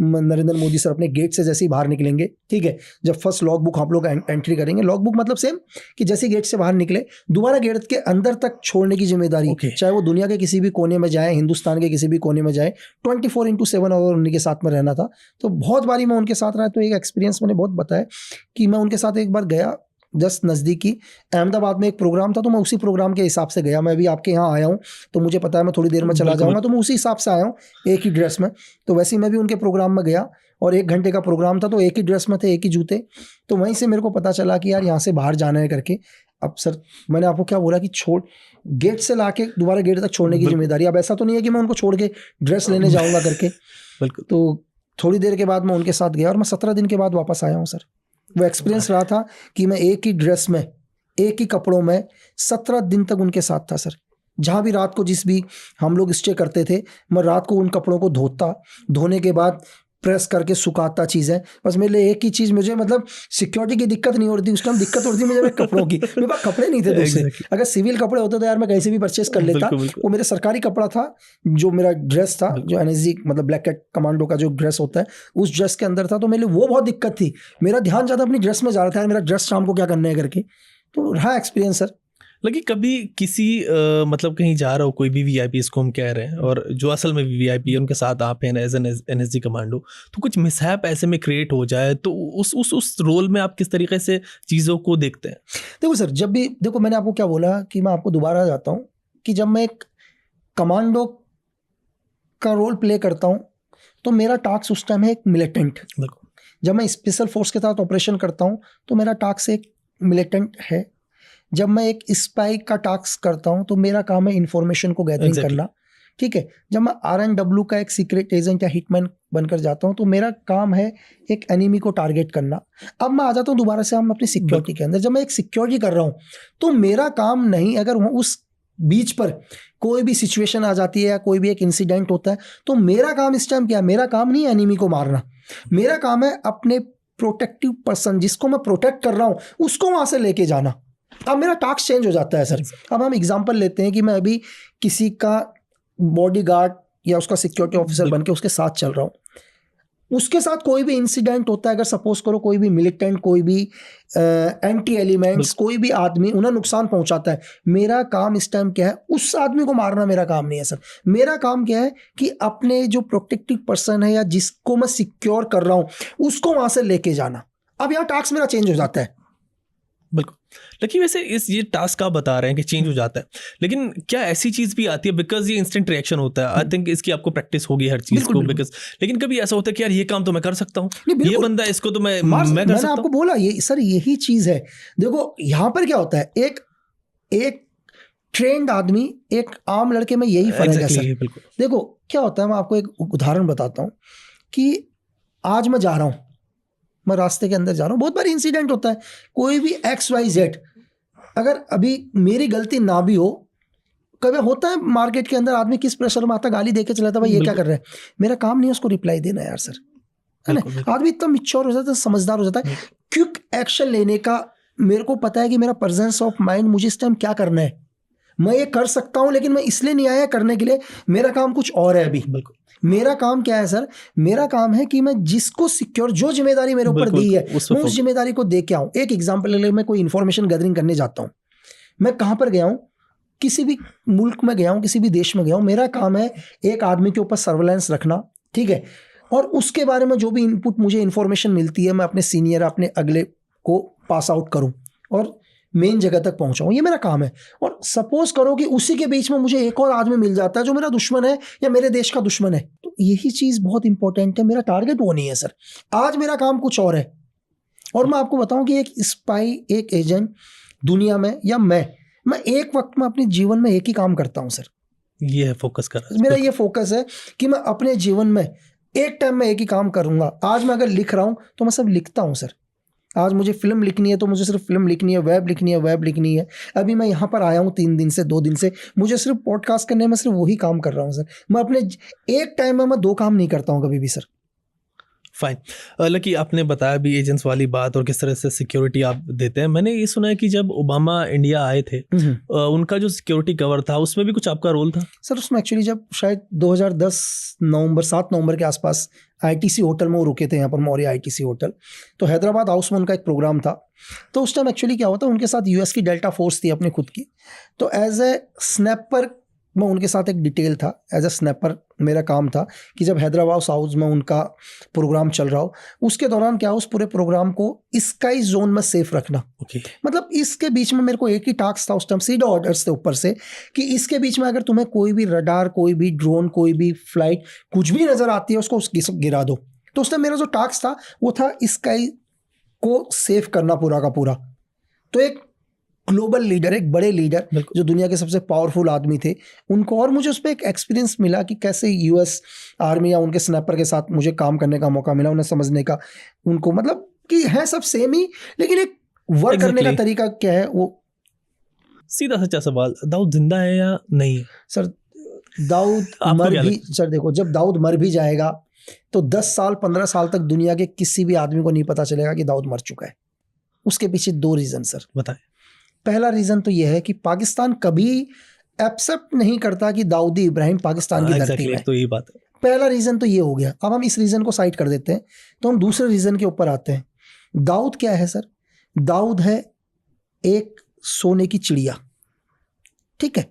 नरेंद्र मोदी सर अपने गेट से जैसे ही बाहर निकलेंगे, ठीक है, जब फर्स्ट लॉग बुक आप लोग एंट्री करेंगे, लॉग बुक मतलब सेम कि जैसे गेट से बाहर निकले दोबारा गेट के अंदर तक छोड़ने की जिम्मेदारी, चाहे वो दुनिया के किसी भी कोने में जाए, हिंदुस्तान के किसी भी कोने में जाए, 24/7 और उन्हीं के साथ में रहना था। तो बहुत बारी मैं उनके साथ रहा, तो एक एक्सपीरियंस मैंने बहुत बताया कि मैं उनके साथ एक बार गया, जस्ट नज़दीकी अहमदाबाद में एक प्रोग्राम था, तो मैं उसी प्रोग्राम के हिसाब से गया। मैं अभी आपके यहाँ आया हूँ तो मुझे पता है मैं थोड़ी देर में चला जाऊँगा, तो मैं उसी हिसाब से आया हूँ एक ही ड्रेस में। तो वैसे ही मैं भी उनके प्रोग्राम में गया और 1 घंटे का प्रोग्राम था, तो एक ही ड्रेस में थे, एक ही जूते। तो वहीं से मेरे को पता चला कि यार यहाँ से बाहर जाना है करके। अब सर मैंने आपको क्या बोला कि छोड़ गेट से ला के दोबारा गेट तक छोड़ने की जिम्मेदारी। अब ऐसा तो नहीं है कि मैं उनको छोड़ के ड्रेस लेने जाऊँगा करके। तो थोड़ी देर के बाद मैं उनके साथ गया और मैं 17 दिन के बाद वापस आया हूँ सर। वो एक्सपीरियंस रहा था कि मैं एक ही ड्रेस में, एक ही कपड़ों में 17 दिन तक उनके साथ था सर। जहाँ भी रात को जिस भी हम लोग स्टे करते थे, मैं रात को उन कपड़ों को धोता, धोने के बाद प्रेस करके सुखाता चीज़ें। बस मेरे लिए एक ही चीज़, मुझे मतलब सिक्योरिटी की दिक्कत नहीं होती उस टाइम, दिक्कत होती मुझे मेरे कपड़ों की। मेरे पास कपड़े नहीं थे दूसरे। अगर सिविल कपड़े होते तो यार मैं कहीं से भी परचेस कर लेता। वो मेरे सरकारी कपड़ा था, जो मेरा ड्रेस था, जो एनएसजी मतलब ब्लैक कैट कमांडो का जो ड्रेस होता है, उस ड्रेस के अंदर था। तो मेरे लिए वो बहुत दिक्कत थी, मेरा ध्यान ज़्यादा अपनी ड्रेस में जा रहा था, मेरा ड्रेस शाम को क्या करना है करके। तो रहा एक्सपीरियंस सर। लगी कभी किसी मतलब कहीं जा रहा हो, कोई भी वीआईपी इसको हम कह रहे हैं, और जो असल में वीआईपी है उनके साथ आप हैं एज एन एनएसजी कमांडो, तो कुछ मिसहैप ऐसे में क्रिएट हो जाए तो उस रोल में आप किस तरीके से चीज़ों को देखते हैं? देखो सर, जब भी देखो मैंने आपको क्या बोला कि मैं आपको दोबारा जाता हूँ कि जब मैं एक कमांडो का रोल प्ले करता हूँ तो मेरा टास्क उस टाइम है एक मिलिटेंट। जब मैं स्पेशल फोर्स के साथ ऑपरेशन करता हूँ तो मेरा टास्क एक मिलिटेंट है। जब मैं एक स्पाई का टास्क करता हूं तो मेरा काम है इंफॉर्मेशन को गैदरिंग करना। ठीक है, जब मैं RNW का एक सीक्रेट एजेंट या हिटमैन बनकर जाता हूं तो मेरा काम है एक एनिमी को टारगेट करना। अब मैं आ जाता हूं दोबारा से हम अपनी सिक्योरिटी के अंदर। जब मैं एक सिक्योरिटी कर रहा हूं तो मेरा काम नहीं, अगर उस बीच पर कोई भी सिचुएशन आ जाती है या कोई भी एक इंसिडेंट होता है तो मेरा काम इस टाइम क्या है, मेरा काम नहीं है एनिमी को मारना, मेरा काम है अपने प्रोटेक्टिव पर्सन जिसको मैं प्रोटेक्ट कर रहा हूं उसको वहां से लेके जाना। अब मेरा टास्क चेंज हो जाता है सर। अब हम एग्जांपल लेते हैं कि मैं अभी किसी का बॉडीगार्ड या उसका सिक्योरिटी ऑफिसर बन के उसके साथ चल रहा हूँ, उसके साथ कोई भी इंसिडेंट होता है, अगर सपोज करो कोई भी मिलिटेंट, कोई भी एंटी एलिमेंट्स, कोई भी आदमी उन्हें नुकसान पहुंचाता है, मेरा काम इस टाइम क्या है, उस आदमी को मारना मेरा काम नहीं है सर। मेरा काम क्या है कि अपने जो प्रोटेक्टिव पर्सन है या जिसको मैं सिक्योर कर रहा हूँ उसको वहां से लेके जाना। अब यहाँ टास्क मेरा चेंज हो जाता है। बिल्कुल। लेकिन वैसे ये टास्क आप बता रहे हैं कि चेंज हो जाता है, लेकिन क्या ऐसी चीज भी आती है, बिकॉज ये इंस्टेंट रिएक्शन होता है, आई थिंक इसकी आपको प्रैक्टिस होगी हर चीज को, बिकॉज लेकिन कभी ऐसा होता है कि यार ये काम तो मैं कर सकता हूँ, ये बंदा इसको तो मैं कर मैंने सकता आपको बोला ये सर यही चीज है। देखो यहाँ पर क्या होता है, एक ट्रेंड आदमी एक आम लड़के में यही फर्क है सर। देखो क्या होता है, मैं आपको एक उदाहरण बताता हूँ कि आज मैं जा रहा हूँ, मैं रास्ते के अंदर जा रहा हूँ, बहुत बार इंसिडेंट होता है, कोई भी XYZ, अगर अभी मेरी गलती ना भी हो, कभी होता है मार्केट के अंदर आदमी किस प्रेशर में आता, गाली देके चला था, भाई ये क्या कर रहा है, मेरा काम नहीं है उसको रिप्लाई देना यार सर, है ना। आदमी इतना मिच्योर हो जाता है, समझदार हो जाता है, क्विक एक्शन लेने का मेरे को पता है कि मेरा प्रेजेंस ऑफ माइंड मुझे इस टाइम क्या करना है, मैं ये कर सकता हूं, लेकिन मैं इसलिए नहीं आया करने के लिए, मेरा काम कुछ और है अभी। बिल्कुल। मेरा काम क्या है सर, मेरा काम है कि मैं जिसको सिक्योर, जो जिम्मेदारी मेरे ऊपर दी है मैं उस जिम्मेदारी को दे के आऊं। एक एग्जांपल ले ले, मैं कोई इन्फॉर्मेशन गैदरिंग करने जाता हूं, मैं कहां पर गया हूं, किसी भी मुल्क में गया हूं, किसी भी देश में गया हूं, मेरा काम है एक आदमी के ऊपर सर्वेलेंस रखना, ठीक है, और उसके बारे में जो भी इनपुट मुझे इन्फॉर्मेशन मिलती है, मैं अपने सीनियर, अपने अगले को पास आउट करूं और मेन जगह तक पहुंचाऊं, ये मेरा काम है। और सपोज करो कि उसी के बीच में मुझे एक और आदमी मिल जाता है जो मेरा दुश्मन है या मेरे देश का दुश्मन है, तो यही चीज बहुत इंपॉर्टेंट है। मेरा टारगेट वो नहीं है सर, आज मेरा काम कुछ और है। और मैं आपको बताऊं कि एक स्पाई, एक एजेंट दुनिया में, या मैं एक वक्त में अपने जीवन में एक ही काम करता हूं सर, ये है फोकस कर, मेरा ये फोकस है कि मैं अपने जीवन में एक टाइम में एक ही काम करूंगा। आज मैं अगर लिख रहा हूं तो मैं सब लिखता हूं सर, आज मुझे फिल्म लिखनी है तो मुझे सिर्फ फिल्म लिखनी है, वेब लिखनी है। अभी मैं यहाँ पर आया हूँ 2 दिन से, मुझे सिर्फ पॉडकास्ट करने में सिर्फ वही काम कर रहा हूँ सर। मैं अपने एक टाइम में मैं 2 काम नहीं करता हूँ कभी भी सर। फाइन। लकी, आपने बताया भी एजेंट्स वाली बात और किस तरह से सिक्योरिटी आप देते हैं। मैंने ये सुना है कि जब ओबामा इंडिया आए थे, उनका जो सिक्योरिटी कवर था उसमें भी कुछ आपका रोल था सर? उसमें एक्चुअली जब शायद 2010 7 नवंबर के आसपास ITC होटल में वो रुके थे, यहाँ पर मौर्य ITC होटल, तो हैदराबाद हाउस में उनका एक प्रोग्राम था। तो उस टाइम एक्चुअली क्या हुआ था, उनके साथ US की डेल्टा फोर्स थी अपने खुद की, तो एज ए स्नैपर मैं उनके साथ एक डिटेल था, एज ए स्नैपर मेरा काम था कि जब हैदराबाद हाउस में उनका प्रोग्राम चल रहा हो, उसके दौरान क्या, उस पूरे प्रोग्राम को स्काई जोन में सेफ रखना। मतलब इसके बीच में मेरे को एक ही टास्क था उस टाइम, सीधा ऑर्डर्स थे ऊपर से कि इसके बीच में अगर तुम्हें कोई भी रडार, कोई भी ड्रोन, कोई भी फ्लाइट कुछ भी नजर आती है उसको गिरा दो। तो उस टाइम मेरा जो टास्क था वो था स्काई को सेफ करना पूरा का पूरा। तो एक ग्लोबल लीडर, एक बड़े लीडर जो दुनिया के सबसे पावरफुल आदमी थे, उनको, और मुझे उस पर एक एक्सपीरियंस मिला कि कैसे US आर्मी या उनके स्नैपर के साथ मुझे काम करने का मौका मिला, उन्हें समझने का, उनको मतलब कि है सब सेम ही, लेकिन एक वर्क करने का तरीका क्या है वो। सीधा सच्चा सवाल, दाऊद जिंदा है या नहीं? सर दाऊद मर भी, सर देखो जब दाऊद मर भी जाएगा तो 10 साल 15 साल तक दुनिया के किसी भी आदमी को नहीं पता चलेगा कि दाऊद मर चुका है। उसके पीछे 2 रीजन सर, बताएं। पहला रीजन तो यह है कि पाकिस्तान कभी एक्सेप्ट नहीं करता कि दाऊदी इब्राहिम पाकिस्तान की धरती में, तो ये बात है। पहला रीजन तो ये हो गया। अब हम इस रीजन को साइड कर देते हैं, तो हम दूसरे रीजन के ऊपर आते हैं। दाऊद क्या है सर? दाऊद है एक सोने की चिड़िया, ठीक है,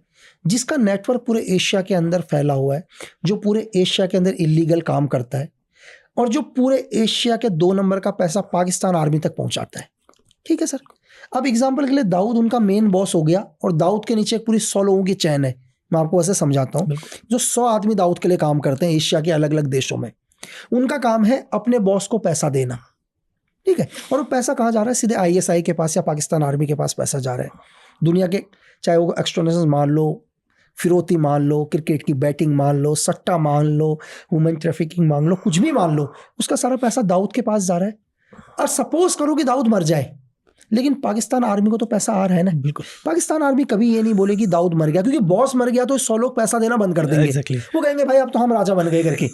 जिसका नेटवर्क पूरे एशिया के अंदर फैला हुआ है, जो पूरे एशिया के अंदर इलीगल काम करता है, और जो पूरे एशिया के 2 नंबर का पैसा पाकिस्तान आर्मी तक पहुंचाता है, ठीक है सर। अब एग्जाम्पल के लिए दाऊद उनका मेन बॉस हो गया, और दाऊद के नीचे पूरी 100 लोगों की चैन है। मैं आपको ऐसे समझाता हूँ, जो 100 आदमी दाऊद के लिए काम करते हैं एशिया के अलग अलग देशों में, उनका काम है अपने बॉस को पैसा देना, ठीक है। और वो पैसा कहाँ जा रहा है? सीधे ISI के पास या पाकिस्तान आर्मी के पास पैसा जा रहा है। दुनिया के, चाहे वो एक्सटॉर्नेशन मान लो, फिरौती मान लो, क्रिकेट की बैटिंग मान लो, सट्टा मान लो, वुमेन ट्रैफिकिंग मान लो, कुछ भी मान लो, उसका सारा पैसा दाऊद के पास जा रहा है। और सपोज करो कि दाऊद मर जाए, लेकिन पाकिस्तान आर्मी को तो पैसा आ रहा है ना। बिल्कुल। पाकिस्तान आर्मी कभी ये नहीं बोलेगी दाऊद मर गया, क्योंकि बॉस मर गया तो 100 लोग पैसा देना बंद कर देंगे। वो कहेंगे भाई अब तो हम राजा बन गए करके।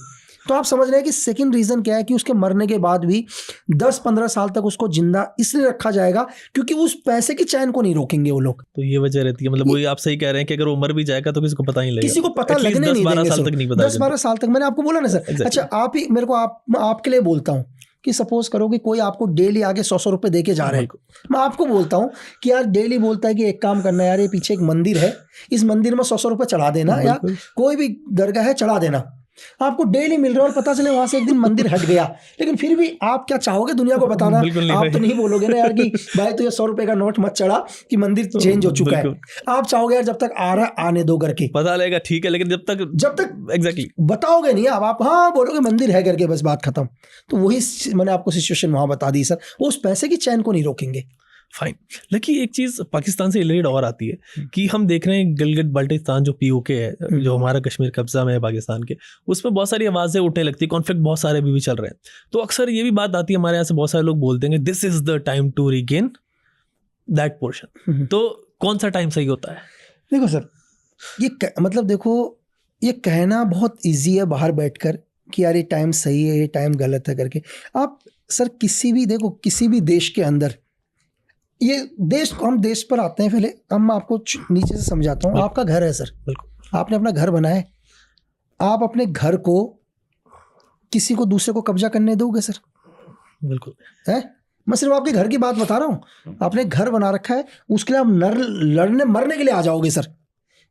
तो आप समझ रहे हैं कि सेकंड रीजन क्या है कि उसके मरने के बाद भी 10-15 साल तक उसको जिंदा इसलिए रखा जाएगा क्योंकि उस पैसे की चैन को नहीं रोकेंगे वो लोग। तो ये वजह रहती है। मतलब वही आप सही कह रहे हैं कि अगर वो मर भी जाएगा तो किसी को पता नहीं लगेगा, किसी को पता लगने नहीं देंगे। 10-12 साल तक मैंने आपको बोला ना सर। अच्छा आप ही मेरे को, आपके लिए बोलता हूँ कि सपोज करो कि कोई आपको डेली आगे 100 रुपए दे के जा रहे हैं, मैं आपको बोलता हूँ कि यार डेली बोलता है कि एक काम करना है यार, ये पीछे एक मंदिर है, इस मंदिर में 100 रुपए चढ़ा देना, या कोई भी दरगाह है चढ़ा देना, आपको डेली मिल रहा है और पता चले वहां से एक दिन मंदिर हट गया, लेकिन फिर भी आप क्या चाहोगे दुनिया को बताना? आप तो नहीं बोलोगे ना यार कि भाई तुझे 100 रुपए का नोट मत चढ़ा कि मंदिर चेंज हो चुका है। आप चाहोगे यार जब तक आ रहा है आने दो करके, पता लगेगा ठीक है, लेकिन जब तक एग्जैक्टली बताओगे नहीं आप हाँ बोलोगे मंदिर है करके, बस बात खत्म। तो वही मैंने आपको सिचुएशन वहां बता दी सर, वो उस पैसे की चैन को नहीं रोकेंगे। फाइन। लेकिन एक चीज पाकिस्तान से रिलेटेड और आती है कि हम देख रहे हैं गिलगित बाल्टिस्तान जो पीओके है, जो हमारा कश्मीर कब्जा में है पाकिस्तान के, उसमें बहुत सारी आवाजें उठने लगती है, कॉन्फ्लिक्ट बहुत सारे अभी भी चल रहे हैं। तो अक्सर ये भी बात आती है हमारे यहाँ से, बहुत सारे लोग बोलते हैं this is the time to regain that portion. तो कौन सा टाइम सही होता है? देखो सर, ये मतलब देखो, ये कहना बहुत ईजी है बाहर बैठकर कि यार ये टाइम सही है, ये टाइम गलत है करके। आप सर किसी भी देखो, किसी भी देश के अंदर, ये देश, हम देश पर आते हैं पहले, हम आपको नीचे से समझाता हूँ। आपका घर है सर, बिल्कुल आपने अपना घर बनाया है, आप अपने घर को किसी को दूसरे को कब्जा करने दोगे सर? बिल्कुल है, मैं सिर्फ आपके घर की बात बता रहा हूँ। आपने घर बना रखा है, उसके लिए आप लड़ने मरने के लिए आ जाओगे सर।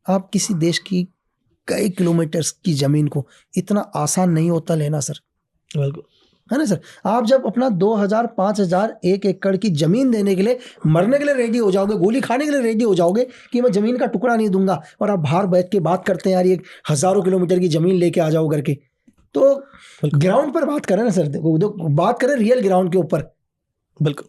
आप किसी देश की कई किलोमीटर्स की जमीन को इतना आसान नहीं होता लेना सर, बिल्कुल है ना सर। आप जब अपना 2000 5000 1 एकड़ की जमीन देने के लिए मरने के लिए रेडी हो जाओगे, गोली खाने के लिए रेडी हो जाओगे कि मैं जमीन का टुकड़ा नहीं दूंगा, और आप बाहर बैठ के बात करते हैं यार ये हजारों किलोमीटर की जमीन लेके आ जाओ करके। तो ग्राउंड पर बात करें ना सर, देखो बात करें रियल ग्राउंड के ऊपर। बिल्कुल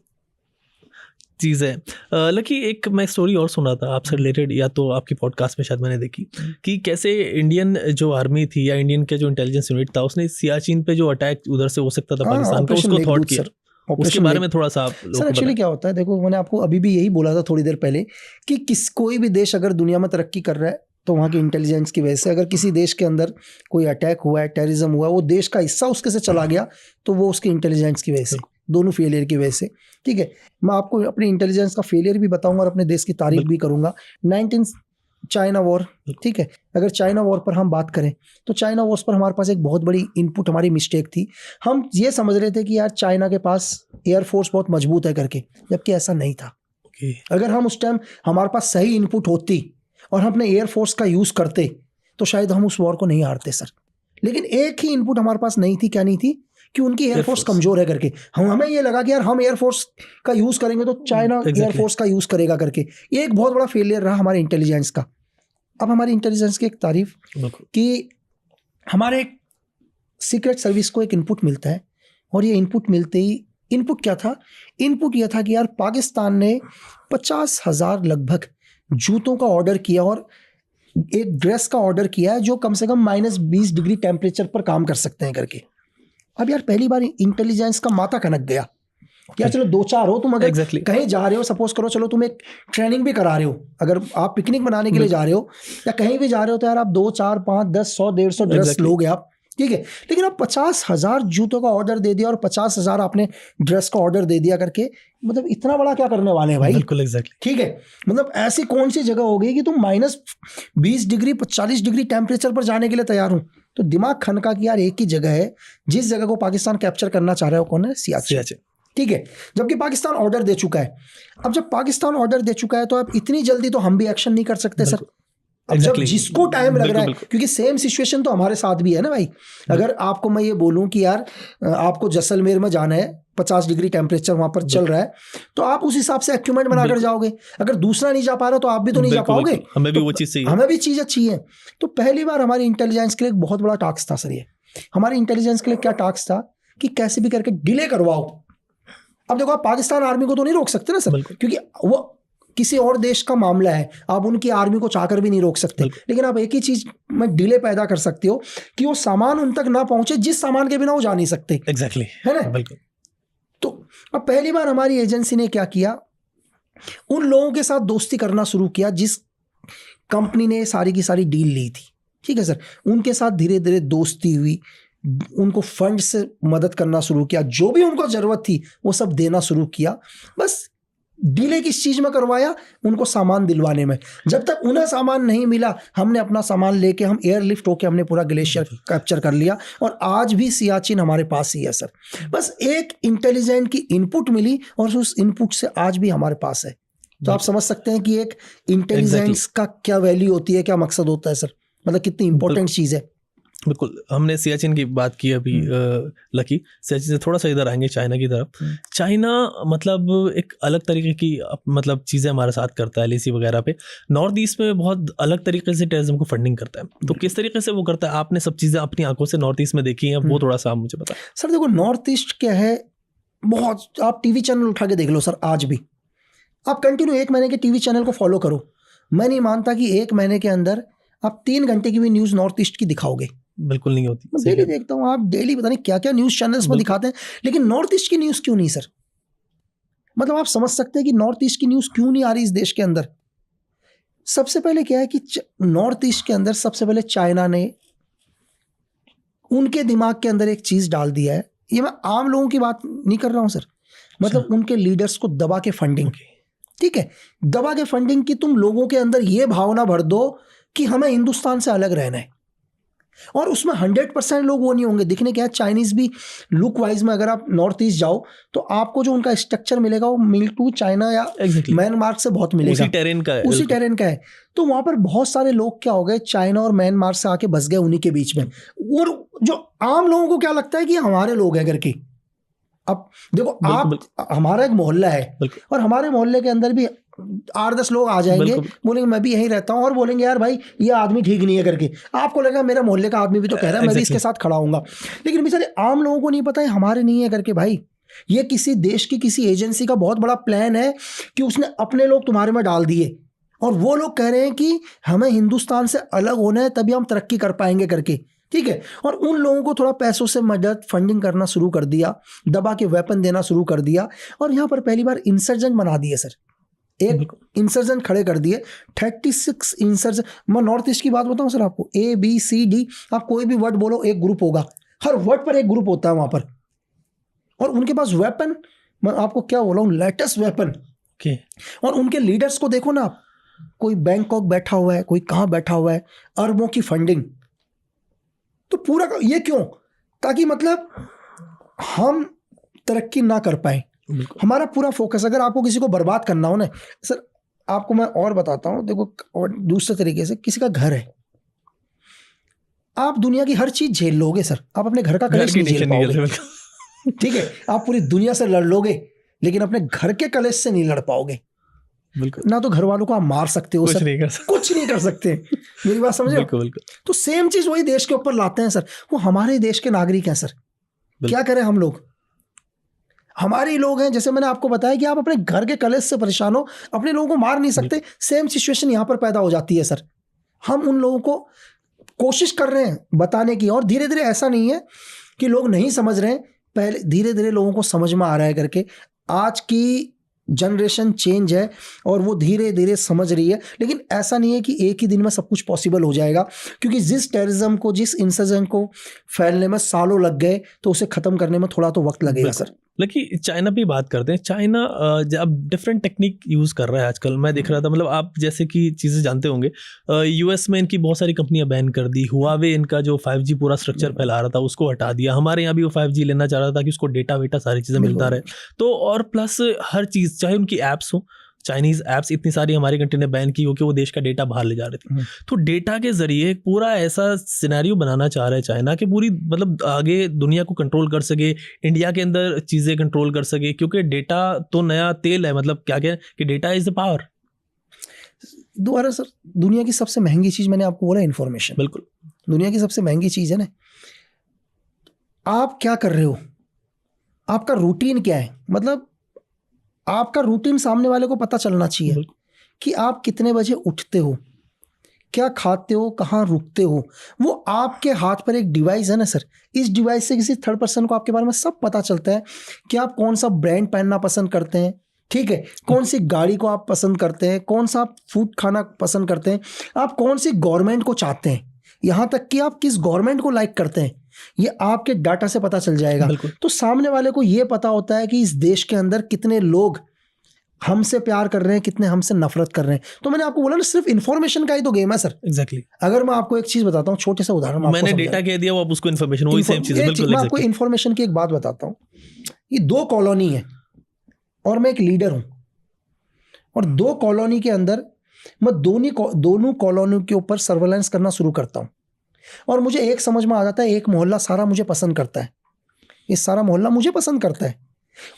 चीज़ है। लकी एक मैं स्टोरी और सुना था आपसे रिलेटेड, या तो आपकी पॉडकास्ट में शायद मैंने देखी, कि कैसे इंडियन जो आर्मी थी या इंडियन के जो इंटेलिजेंस यूनिट था, उसने सियाचिन पे जो अटैक उधर से हो सकता था पाकिस्तान का, उसको थॉट किया। उसके बारे में थोड़ा सा आप लोगों को सर एक्चुअली क्या होता है, देखो मैंने आपको अभी भी यही बोला था थोड़ी देर पहले कि कोई भी देश अगर दुनिया में तरक्की कर रहा है तो वहाँ की इंटेलिजेंस की वजह से। अगर किसी देश के अंदर कोई अटैक हुआ है, टेररिज्म हुआ है, वो देश का हिस्सा उसके से चला गया, तो वो उसकी इंटेलिजेंस की वजह से, दोनों फेलियर की वजह से। ठीक है, मैं आपको अपनी इंटेलिजेंस का फेलियर भी बताऊंगा और अपने देश की तारीफ भी करूंगा। 19 चाइना वॉर, ठीक है, अगर चाइना वॉर पर हम बात करें तो चाइना वॉर पर हमारे पास एक बहुत बड़ी इनपुट, हमारी मिस्टेक थी। हम ये समझ रहे थे कि यार चाइना के पास एयरफोर्स बहुत मजबूत है करके, जबकि ऐसा नहीं था। अगर हम उस टाइम हमारे पास सही इनपुट होती और हम अपने एयरफोर्स का यूज़ करते तो शायद हम उस वॉर को नहीं हारते सर। लेकिन एक ही इनपुट हमारे पास नहीं थी, क्या नहीं थी? कि उनकी एयरफोर्स कमजोर है करके। हमें ये लगा कि यार हम एयरफोर्स का यूज़ करेंगे तो चाइना एयरफोर्स का यूज़ करेगा करके। ये एक बहुत बड़ा फेलियर रहा हमारे इंटेलिजेंस का। अब हमारी इंटेलिजेंस की एक तारीफ कि हमारे सीक्रेट सर्विस को एक इनपुट मिलता है, और ये इनपुट मिलते ही, इनपुट क्या था? इनपुट यह था कि यार पाकिस्तान ने 50,000 लगभग जूतों का ऑर्डर किया और एक ड्रेस का ऑर्डर किया है जो कम से कम -20 डिग्री टेम्परेचर पर काम कर सकते हैं करके। अब यार पहली बार इंटेलिजेंस का माथा कनक गया। यार चलो 2-4 हो तुम, अगर कहीं जा रहे हो, सपोज करो चलो तुम एक ट्रेनिंग भी करा रहे हो, अगर आप पिकनिक मनाने के लिए जा रहे हो या कहीं भी जा रहे हो, तो यार आप 2 4 5 10 100 150 ड्रेस लोगे आप, ठीक है। लेकिन आप 50,000 जूतों का ऑर्डर दे दिया और 50,000 आपने ड्रेस का ऑर्डर दे दिया करके, मतलब इतना बड़ा क्या करने वाले हैं भाई? बिल्कुल एग्जैक्टली, ठीक है। मतलब ऐसी कौन सी जगह हो गई कि तुम -20 डिग्री 40 डिग्री टेम्परेचर पर जाने के लिए तैयार हो? तो दिमाग खनका कि यार एक ही जगह है जिस जगह को पाकिस्तान कैप्चर करना चाह रहा है, वो कौन है? सियाचिन। ठीक है, जबकि पाकिस्तान ऑर्डर दे चुका है। अब जब पाकिस्तान ऑर्डर दे चुका है तो अब इतनी जल्दी तो हम भी एक्शन नहीं कर सकते सर। अब जब जिसको टाइम लग रहा है, क्योंकि सेम सिचुएशन तो हमारे साथ भी है ना भाई। अगर आपको मैं ये बोलूं कि यार आपको जैसलमेर में जाना है, 50 डिग्री टेम्परेचर वहां पर चल रहा है, तो आप उस हिसाब से इक्विपमेंट बनाकर जाओगे। अगर दूसरा नहीं जा पा रहा तो आप भी तो नहीं जा पाओगे। हमें भी वो चीज चाहिए, हमें भी चीज़ अच्छी है। तो पहली बार हमारी इंटेलिजेंस के लिए एक बहुत बड़ा टास्क था सर ये। हमारी इंटेलिजेंस के लिए क्या टास्क था कि कैसे भी करके डिले करवाओ। अब देखो, आप पाकिस्तान आर्मी को तो नहीं रोक सकते ना सर, क्योंकि वो किसी और देश का मामला है, आप उनकी आर्मी को चाहकर भी नहीं रोक सकते। लेकिन आप एक ही चीज में डिले पैदा कर सकते हो कि वो सामान उन तक ना पहुंचे जिस सामान के बिना वो जा नहीं सकते। एग्जैक्टली, है ना? बिल्कुल। तो अब पहली बार हमारी एजेंसी ने क्या किया, उन लोगों के साथ दोस्ती करना शुरू किया जिस कंपनी ने सारी की सारी डील ली थी। ठीक है सर, उनके साथ धीरे धीरे दोस्ती हुई, उनको फंड से मदद करना शुरू किया, जो भी उनको जरूरत थी वो सब देना शुरू किया। बस डिले किस चीज में करवाया? उनको सामान दिलवाने में। जब तक उन्हें सामान नहीं मिला, हमने अपना सामान लेके हम एयरलिफ्ट होके हमने पूरा ग्लेशियर कैप्चर कर लिया, और आज भी सियाचिन हमारे पास ही है सर। बस एक इंटेलिजेंट की इनपुट मिली और उस इनपुट से आज भी हमारे पास है। तो आप समझ सकते हैं कि एक इंटेलिजेंस का क्या वैल्यू होती है, क्या मकसद होता है सर, मतलब कितनी इंपॉर्टेंट चीज है। बिल्कुल, हमने सियाचिन की बात की अभी लकी, सियाचिन से थोड़ा सा इधर आएंगे चाइना की तरफ। चाइना मतलब एक अलग तरीके की मतलब चीज़ें हमारे साथ करता है एलएसी वगैरह पे। नॉर्थ ईस्ट में बहुत अलग तरीके से टेररिज्म को फंडिंग करता है, तो किस तरीके से वो करता है? आपने सब चीज़ें अपनी आंखों से नॉर्थ ईस्ट में देखी हैं, वो थोड़ा सा आप मुझे बताएं। सर देखो, नॉर्थ ईस्ट क्या है, बहुत, आप टीवी चैनल उठा के देख लो सर, आज भी आप कंटिन्यू 1 महीने के टीवी चैनल को फॉलो करो, मैं नहीं मानता कि 1 महीने के अंदर आप 3 घंटे की भी न्यूज़ नॉर्थ ईस्ट की दिखाओगे। बिल्कुल नहीं होती। मैं डेली देखता हूँ, आप डेली पता नहीं क्या क्या न्यूज़ चैनल्स में दिखाते हैं, लेकिन नॉर्थ ईस्ट की न्यूज़ क्यों नहीं सर? मतलब आप समझ सकते हैं कि नॉर्थ ईस्ट की न्यूज़ क्यों नहीं आ रही इस देश के अंदर। सबसे पहले क्या है कि नॉर्थ ईस्ट के अंदर सबसे पहले चाइना ने उनके दिमाग के अंदर एक चीज़ डाल दिया है, ये मैं आम लोगों की बात नहीं कर रहा हूँ सर, मतलब उनके लीडर्स को दबा के फंडिंग, ठीक है, दबा के फंडिंग की तुम लोगों के अंदर ये भावना भर दो कि हमें हिंदुस्तान से अलग रहना है, और उसमें 100% लोग वो नहीं होंगे। दिखने क्या है, चाइनीज भी लुक वाइज में अगर आप नॉर्थ ईस्ट जाओ तो आपको जो उनका स्ट्रक्चर मिलेगा वो मिल टू चाइना या म्यांमार से बहुत मिलेगा, उसी टेरेन का है, उसी टेरेन का है। तो वहां पर बहुत सारे लोग क्या हो गए, चाइना और म्यांमार से आके बस गए उन्हीं के बीच में, और जो आम लोगों को क्या लगता है कि हमारे लोग हैं करके। अब देखो आप, हमारा एक मोहल्ला है और हमारे मोहल्ले के अंदर भी 8-10 लोग आ जाएंगे, बोलेंगे मैं भी यहीं रहता हूँ, और बोलेंगे यार भाई ये आदमी ठीक नहीं है करके, आपको लगेगा मेरा मोहल्ले का आदमी भी तो कह रहा है, मैं भी इसके साथ खड़ा हूँगा, लेकिन बेचारे आम लोगों को नहीं पता है हमारे नहीं है करके। भाई ये किसी देश की किसी एजेंसी का बहुत बड़ा प्लान है कि उसने अपने लोग तुम्हारे में डाल दिए, और वो लोग कह रहे हैं कि हमें हिंदुस्तान से अलग होना है तभी हम तरक्की कर पाएंगे करके, ठीक है। और उन लोगों को थोड़ा पैसों से मदद फंडिंग करना शुरू कर दिया, दबा के वेपन देना शुरू कर दिया, और यहाँ पर पहली बार इंसर्जेंट बना दिए सर, एक इंसर्जेंट खड़े कर दिए, 36 इंसर्जेंट। मैं नॉर्थ ईस्ट की बात बताऊं सर आपको, ABCD, आप कोई भी वर्ड बोलो एक ग्रुप होगा, हर वर्ड पर एक ग्रुप होता है वहां पर, और उनके पास वेपन, मैं आपको क्या बोला हूँ, लेटेस्ट वेपन। और उनके लीडर्स को देखो ना आप, कोई बैंकॉक बैठा हुआ है, कोई कहाँ बैठा हुआ है, अरबों की फंडिंग। तो पूरा ये क्यों? ताकि मतलब हम तरक्की ना कर पाए, हमारा पूरा फोकस, अगर आपको किसी को बर्बाद करना हो ना सर, आपको मैं और बताता हूं, देखो, और दूसरे तरीके से, किसी का घर है, आप दुनिया की हर चीज झेल लोगे सर, आप अपने घर का कलेश नहीं झेल पाओगे, ठीक है, आप पूरी दुनिया से लड़ लोगे लेकिन अपने घर के कलेश से नहीं लड़ पाओगे। ना तो घर वालों को आप मार सकते हो, कुछ नहीं कर सकते, मेरी बात समझे? तो सेम चीज वही देश के ऊपर लाते हैं सर, वो हमारे देश के नागरिक हैं सर, क्या करें हम लोग, हमारे ही लोग हैं। जैसे मैंने आपको बताया कि आप अपने घर के कलेश से परेशान हो, अपने लोगों को मार नहीं सकते, सेम सिचुएशन यहाँ पर पैदा हो जाती है सर। हम उन लोगों को कोशिश कर रहे हैं बताने की, और धीरे धीरे, ऐसा नहीं है कि लोग नहीं समझ रहे हैं, पहले धीरे धीरे लोगों को समझ में आ रहा है करके। आज की जनरेशन चेंज है और वो धीरे धीरे समझ रही है, लेकिन ऐसा नहीं है कि एक ही दिन में सब कुछ पॉसिबल हो जाएगा, क्योंकि जिस टेररिज्म को, जिस इंसर्जेंट को फैलने में सालों लग गए, तो उसे खत्म करने में थोड़ा तो वक्त लगेगा सर। लेकिन चाइना पे बात करते हैं, चाइना अब डिफरेंट टेक्निक यूज़ कर रहा है आजकल। मैं देख रहा था, मतलब आप जैसे कि चीज़ें जानते होंगे, US में इनकी बहुत सारी कंपनियां बैन कर दी, हुआवे इनका जो 5G पूरा स्ट्रक्चर फैला रहा था उसको हटा दिया, हमारे यहाँ भी वो 5G लेना चाह रहा था कि उसको डेटा वेटा सारी चीज़ें मिलता रहे। तो और प्लस हर चीज़, चाहे उनकी ऐप्स हो, चाइनीज ऐप्स इतनी सारी हमारी कंट्री ने बैन की क्योंकि वो देश का डेटा बाहर ले जा रहे थे। तो डेटा के जरिए पूरा ऐसा सिनेरियो बनाना चाह रहा है चाइना कि पूरी मतलब आगे दुनिया को कंट्रोल कर सके, इंडिया के अंदर चीज़ें कंट्रोल कर सके, क्योंकि डेटा तो नया तेल है। मतलब क्या क्या कि डेटा इज द पावर। दोबारा सर, दुनिया की सबसे महंगी चीज़ मैंने आपको बोला इन्फॉर्मेशन। बिल्कुल, दुनिया की सबसे महंगी चीज़ है ना। आप क्या कर रहे हो, आपका रूटीन क्या है, मतलब आपका रूटीन सामने वाले को पता चलना चाहिए कि आप कितने बजे उठते हो, क्या खाते हो, कहाँ रुकते हो। वो आपके हाथ पर एक डिवाइस है ना सर, इस डिवाइस से किसी थर्ड पर्सन को आपके बारे में सब पता चलता है कि आप कौन सा ब्रांड पहनना पसंद करते हैं, ठीक है, कौन सी गाड़ी को आप पसंद करते हैं, कौन सा आप फूड खाना पसंद करते हैं, आप कौन सी गवर्नमेंट को चाहते हैं, यहाँ तक कि आप किस गवर्नमेंट को लाइक करते हैं, ये आपके डाटा से पता चल जाएगा। तो सामने वाले को ये पता होता है कि इस देश के अंदर कितने लोग हमसे प्यार कर रहे हैं, कितने हमसे नफरत कर रहे हैं। तो मैंने आपको बोला ना, सिर्फ इन्फॉर्मेशन का ही तो गेम है सर। एग्जैक्टली। अगर मैं आपको एक चीज बताता हूँ, छोटे से उदाहरण, मैंने डेटा कह दिया, वो आप उसको इन्फॉर्मेशन, वही सेम चीज है। बिल्कुल, मैं आपको इन्फॉर्मेशन की एक बात बताता हूँ। ये 2 कॉलोनी है और मैं एक लीडर हूँ, और 2 कॉलोनी के अंदर मैं दोनों कॉलोनी के ऊपर सर्वेलेंस करना शुरू करता हूँ। और मुझे एक समझ में आ जाता है, एक मोहल्ला सारा मुझे पसंद करता है, ये सारा मोहल्ला मुझे पसंद करता है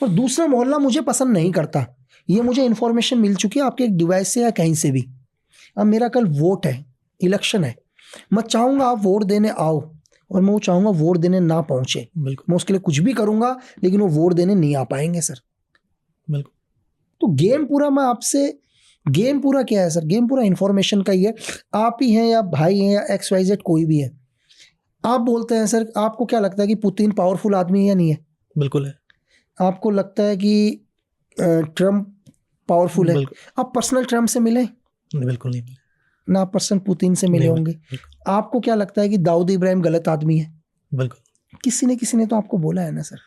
और दूसरा मोहल्ला मुझे पसंद नहीं करता। ये मुझे इन्फॉर्मेशन मिल चुकी है आपके एक डिवाइस से या कहीं से भी। अब मेरा कल वोट है, इलेक्शन है, मैं चाहूँगा आप वोट देने आओ और मैं वो चाहूँगा वोट देने ना पहुँचे। बिल्कुल, मैं उसके लिए कुछ भी करूँगा लेकिन वो वोट देने नहीं आ पाएंगे सर। बिल्कुल। तो गेम पूरा, मैं आपसे, गेम पूरा क्या है सर? गेम पूरा इन्फॉर्मेशन का ही है। आप ही हैं या भाई हैं या XYZ कोई भी है, आप बोलते हैं सर, आपको क्या लगता है कि पुतिन पावरफुल आदमी है या नहीं है? बिल्कुल है। आपको लगता है कि ट्रम्प पावरफुल है? बिल्कुल। आप पर्सनल ट्रम्प से मिले बिल्कुल नहीं मिले। ना, आप पर्सनल पुतिन से मिले नहीं होंगे। बिल्कुल। आपको क्या लगता है कि दाऊद इब्राहिम गलत आदमी है? बिल्कुल। किसी ने तो आपको बोला है ना सर।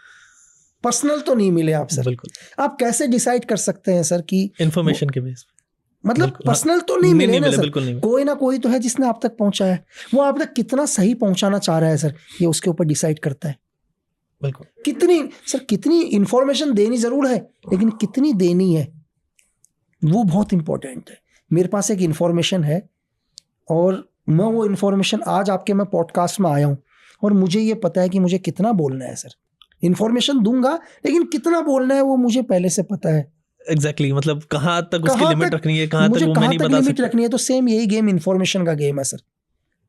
पर्सनल तो नहीं मिले आप सर। बिल्कुल। आप कैसे डिसाइड कर सकते हैं सर कि इन्फॉर्मेशन के बेस पे, मतलब बिल्कुल, पर्सनल तो नहीं मिले ना सर। बिल्कुल नहीं मिले। कोई ना कोई तो है जिसने आप तक पहुंचाया है, वो आप तक कितना सही पहुंचाना चाह रहा है सर, ये उसके ऊपर डिसाइड करता है। बिल्कुल। कितनी इंफॉर्मेशन देनी जरूर है लेकिन कितनी देनी है वो बहुत इंपॉर्टेंट है। मेरे पास एक इंफॉर्मेशन है और मैं वो इंफॉर्मेशन आज आपके मैं पॉडकास्ट में आया हूँ और मुझे ये पता है कि मुझे कितना बोलना है सर। इंफॉर्मेशन दूंगा लेकिन कितना बोलना है वो मुझे पहले से पता है। एग्जैक्टली, मतलब कहाँ तक उसकी लिमिट रखनी है, कहाँ तक मुझे वो मैं कहाँ नहीं तक बता लिमिट सकता। रखनी है। तो सेम यही गेम इंफॉर्मेशन का गेम है सर,